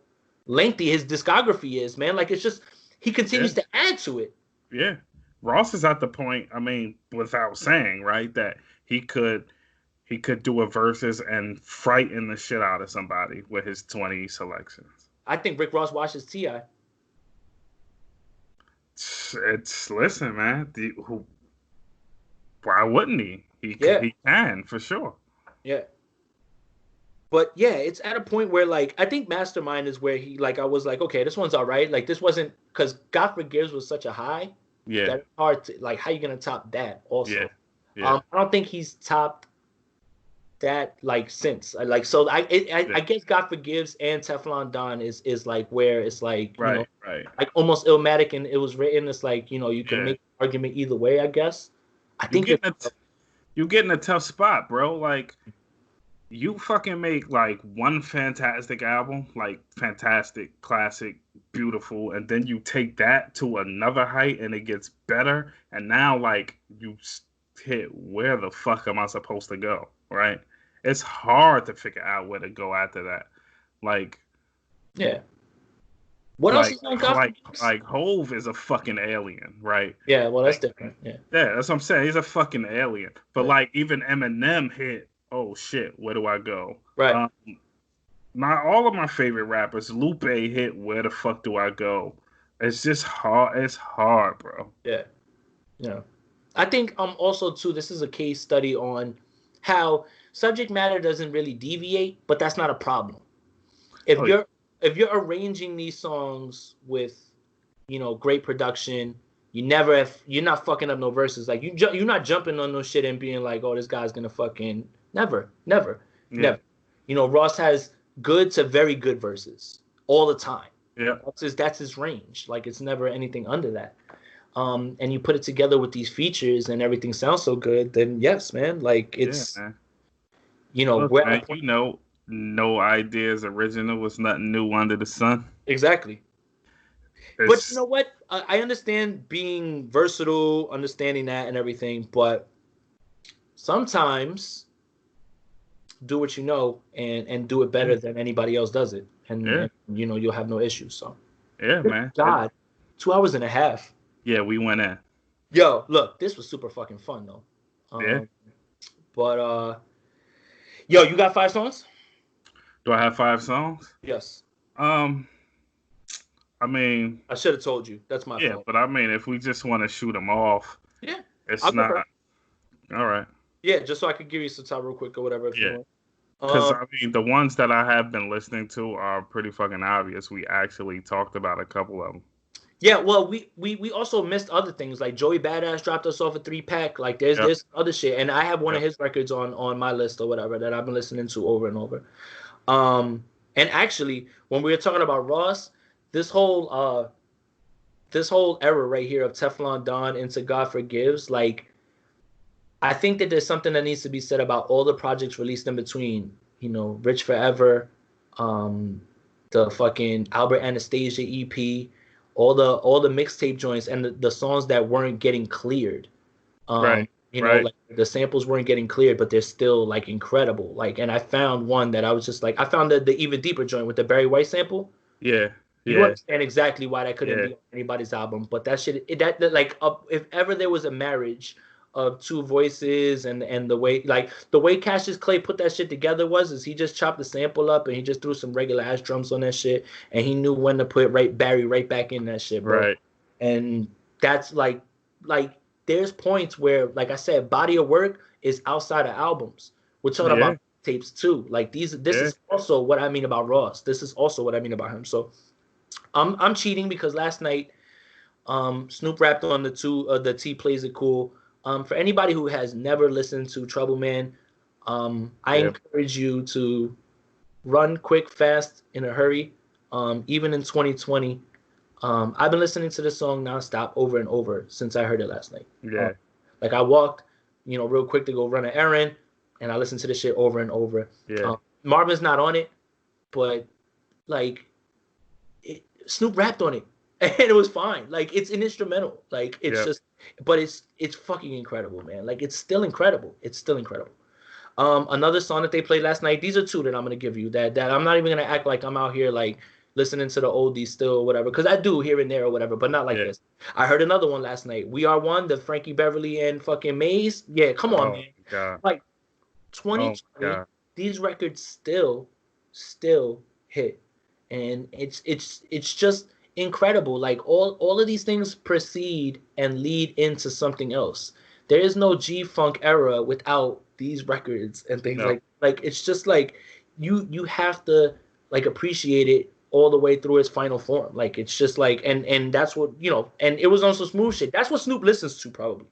lengthy his discography is, man. Like, it's just, he continues to add to it. Yeah. Ross is at the point, I mean, without saying, right, that he could do a verses and frighten the shit out of somebody with his 20 selections. I think Rick Ross watches T.I. Listen, man. Why wouldn't he? He can for sure. Yeah. But yeah, it's at a point where like I think Mastermind is where he like I was like, okay, this one's all right. Like this wasn't because God Forgives was such a high Yeah, that it's hard to like how you gonna top that yeah, also. yeah, I don't think he's topped that like since like so yeah. I guess God Forgives and Teflon Don is like where it's like Right, right. like almost Illmatic and it was written. It's like you can Yeah. make an argument either way. I guess I You think it's getting a you getting a tough spot, bro. Like you fucking make like one fantastic album, like fantastic, classic, beautiful, and then you take that to another height and it gets better. And now like hit where the fuck am I supposed to go? Right? It's hard to figure out where to go after that. Like yeah. What else like is on God Forgives? like Hove is a fucking alien, right? Yeah, well that's Like different. Yeah, yeah, that's what I'm saying. He's a fucking alien. But yeah. like even Eminem hit, oh shit, where do I go? Right. Um, all of my favorite rappers, Lupe hit, where the fuck do I go? It's just hard. It's hard, bro. Yeah. Yeah. I think also too this is a case study on how subject matter doesn't really deviate, but that's not a problem. If Oh yeah, you're arranging these songs with great production, you're not fucking up no verses. Like you're not jumping on no shit and being like, oh, this guy's gonna fucking never, never, yeah, never. Ross has good to very good verses all the time. yeah, That's his range. Like it's never anything under that. And you put it together with these features and everything sounds so good, then yes, man. Like yeah, it's man. Look, we're at man, a point. no ideas original was nothing new under the sun. Exactly. But you It's know what? I understand being versatile, understanding that and everything, but sometimes do what you know and do it better than anybody else does it, yeah, and you'll have no issues. So, yeah, man. God, 2 hours and a half. Yeah, we went in. Yo, look, this was super fucking fun though. Yeah. But yo, you got 5 songs? Do I have 5 songs? Yes. Um, I mean, I should have told you. That's my yeah, fault. but I mean, if we just want to shoot them off, Yeah. it's I'll go not. first. All right. Yeah, just so I could give you some time real quick or whatever if you Yeah. want. Because I mean, the ones that I have been listening to are pretty fucking obvious. We actually talked about a couple of them. Yeah, well, we also missed other things like Joey Badass dropped us off a 3-pack. Like there's Yep. this other shit, and I have one of Yep. his records on my list or whatever that I've been listening to over and over. And actually, when we were talking about Ross, this whole era right here of Teflon Don into God Forgives, like I think that there's something that needs to be said about all the projects released in between. Rich Forever, the fucking Albert Anastasia EP, all the mixtape joints and the songs that weren't getting cleared. Right. Right. Like the samples weren't getting cleared, but they're still like incredible. Like, and I found one that I was just like, I found the even deeper joint with the Barry White sample. Yeah. You Yeah. understand exactly why that couldn't Yeah. be on anybody's album, but that shit, like, if ever there was a marriage of two voices and the way Cassius Clay put that shit together is he just chopped the sample up and he just threw some regular ass drums on that shit and he knew when to put Barry right back in that shit, bro. Right. And that's like there's points where, like I said, body of work is outside of albums. We're talking about tapes too. Like this is also what I mean about Ross. This is also what I mean about him. So I'm cheating because last night Snoop rapped on the T Plays It Cool. For anybody who has never listened to Trouble Man, I encourage you to run quick, fast, in a hurry. Even in 2020, I've been listening to this song nonstop over and over since I heard it last night. Yeah. Like I walked, real quick to go run an errand, and I listened to this shit over and over. Yeah. Marvin's not on it, but like Snoop rapped on it, and it was fine. Like it's an instrumental. Like it's just, but it's fucking incredible, man. Like it's still incredible. It's still incredible. Another song that they played last night. These are two that I'm gonna give you. That I'm not even gonna act like I'm out here like listening to the oldies still or whatever, because I do here and there or whatever, but not like this. I heard another one last night. We Are One, the Frankie Beverly and fucking Maze. Yeah, come on, man. God. Like 2020, these records still hit, and it's just incredible. Like all of these things precede and lead into something else. There is no G-Funk era without these records and things like it's just like you have to like appreciate it all the way through its final form. Like it's just like and that's what and it was on some smooth shit. That's what Snoop listens to probably.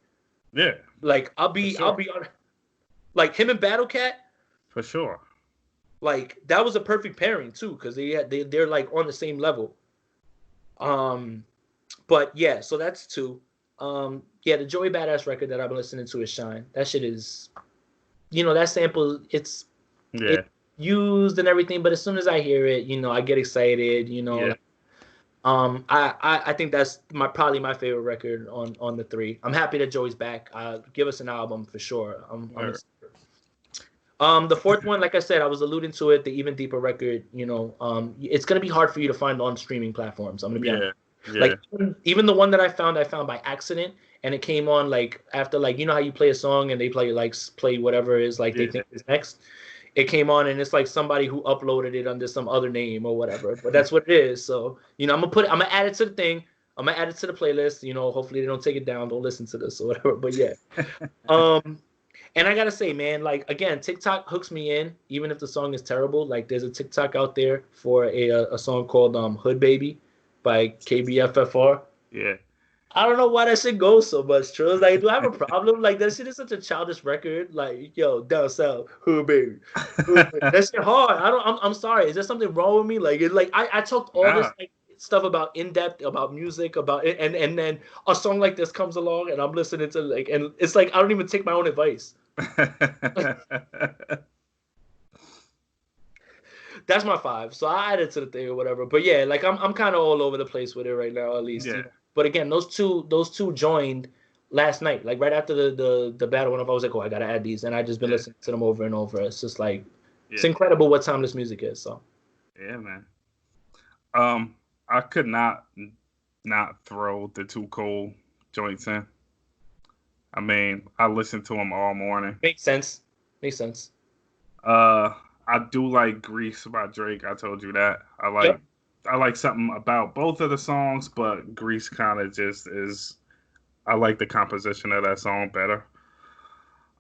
Yeah. Like I'll be on like him and Battle Cat. For sure. Like that was a perfect pairing too, because they're like on the same level. But yeah, so that's two. Yeah, the Joey Badass record that I've been listening to is Shine. That shit is, that sample, it's used and everything, but as soon as I hear it, I get excited, Yeah. I think that's probably my favorite record on the three. I'm happy that Joey's back. Give us an album for sure. The fourth one, like I said, I was alluding to it, the Even Deeper record, it's gonna be hard for you to find on streaming platforms. I'm gonna be honest. Yeah. Like even the one that I found by accident, and it came on like after like how you play a song and they play whatever is like they think is next. It came on and it's like somebody who uploaded it under some other name or whatever, but that's what it is. So I'm gonna add it to the thing. I'm gonna add it to the playlist. Hopefully they don't take it down. Don't listen to this or whatever. But yeah, and I gotta say, man, like again, TikTok hooks me in, even if the song is terrible. Like there's a TikTok out there for a song called "Hood Baby" by KBFFR. Yeah. I don't know why that shit goes so much, Trills. Like, do I have a problem? Like, that shit is such a childish record. Like, yo, down south, hood baby. That shit hard. I'm sorry. Is there something wrong with me? Like, I talked all this like, stuff about in depth, about music, about it, and then a song like this comes along, and I'm listening to like, and it's like I don't even take my own advice. That's my 5. So I added to the thing or whatever. But yeah, like I'm kind of all over the place with it right now, at least. Yeah. But again, those two joined last night, like right after the battle. When I was like, oh, I gotta add these, and I just been listening to them over and over. It's just like it's incredible what timeless music is. So yeah, man. I could not throw the Too Cold joints in. I mean, I listened to them all morning. Makes sense. I do like Grease by Drake. I told you that. I like something about both of the songs, but Grease kind of just is. I like the composition of that song better.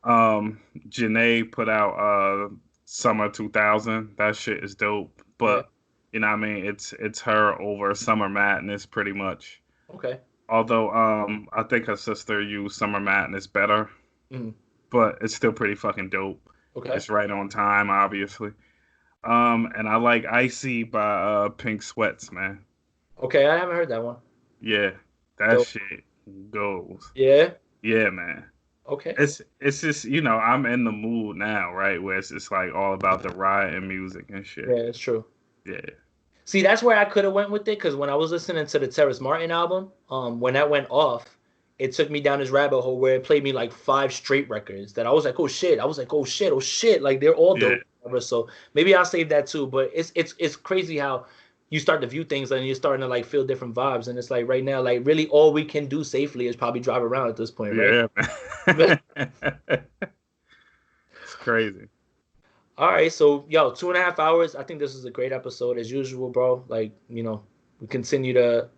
Janae put out Summer 2000. That shit is dope. But you know what I mean? It's her over Summer Madness pretty much. Okay. Although I think her sister used Summer Madness better. Mm-hmm. But it's still pretty fucking dope. Okay. It's right on time, obviously. And I like Icy by Pink Sweats, man. Okay, I haven't heard that one. Yeah, that shit goes. Yeah? Yeah, man. Okay. It's just, I'm in the mood now, right? Where it's just like all about the riot and music and shit. Yeah, it's true. Yeah. See, that's where I could have went with it, because when I was listening to the Terrace Martin album, when that went off, it took me down this rabbit hole where it played me like 5 straight records that I was like, oh shit. I was like, oh shit. Like they're all dope. So maybe I'll save that too. But it's crazy how you start to view things and you're starting to like feel different vibes. And it's like right now, like really all we can do safely is probably drive around at this point, right? Yeah. It's crazy. All right. So, 2.5 hours. I think this is a great episode as usual, bro. Like, we continue to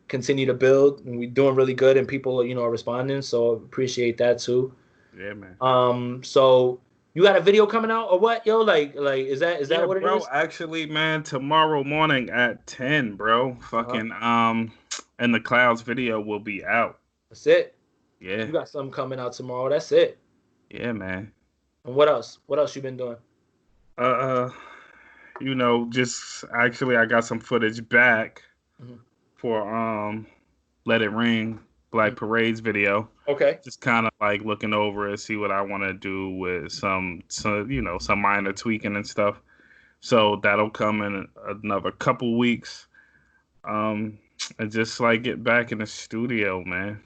build, and we're doing really good, and people, are responding. So appreciate that too. Yeah, man. So you got a video coming out or what, yo? Like, is that what it is? Bro, actually, man, tomorrow morning at 10, bro. Fucking and the Clouds video will be out. That's it. Yeah. You got something coming out tomorrow. That's it. Yeah, man. And what else? What else you been doing? Just actually, I got some footage back. For Let It Ring Black Parade's video. Okay. Just kind of like looking over it, see what I want to do with some minor tweaking and stuff. So that'll come in another couple weeks. And just like get back in the studio, man.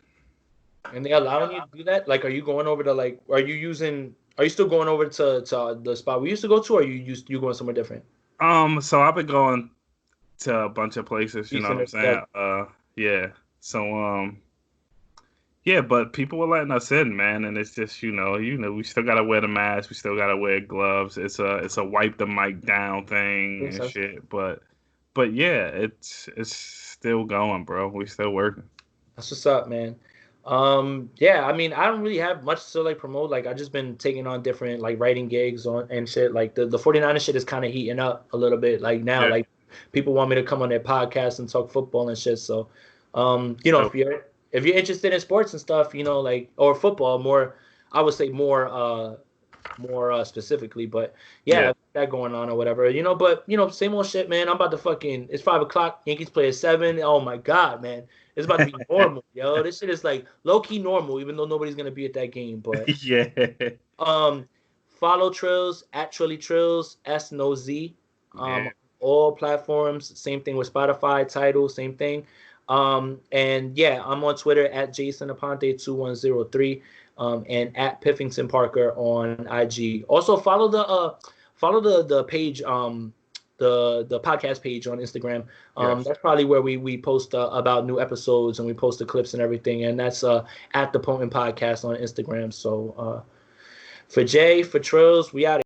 And they allowing you to do that? Like, are you going over to like? Are you still going over to the spot we used to go to, or you going somewhere different? So I've been going to a bunch of places, you know what I'm saying? Yeah. So, yeah, but people were letting us in, man, and it's just, we still gotta wear the mask, we still gotta wear gloves. It's a wipe the mic down thing and shit. But yeah, it's still going, bro. We still working. That's what's up, man. Yeah, I mean, I don't really have much to like promote. Like, I just been taking on different like writing gigs on and shit. Like the 49ers shit is kind of heating up a little bit. Like now, Yeah. like people want me to come on their podcast and talk football and shit. So, So, if you're interested in sports and stuff, like or football more, I would say more specifically. But yeah. yeah, that going on or whatever. But same old shit, man. I'm about to fucking. It's 5 o'clock. Yankees play at 7. Oh my god, man. It's about to be normal, yo. This shit is like low key normal, even though nobody's gonna be at that game. But Yeah. um, follow Trills at Trilly Trills SNOZ. Yeah. All platforms. Same thing with Spotify. Title, same thing. And yeah, I'm on Twitter at Jason Aponte 2103. And at Piffington Parker on IG. Also follow the page, the podcast page on Instagram. Yes. That's probably where we post about new episodes and we post the clips and everything. And that's at the Potent Podcast on Instagram. So for Jay, for Trills, we out.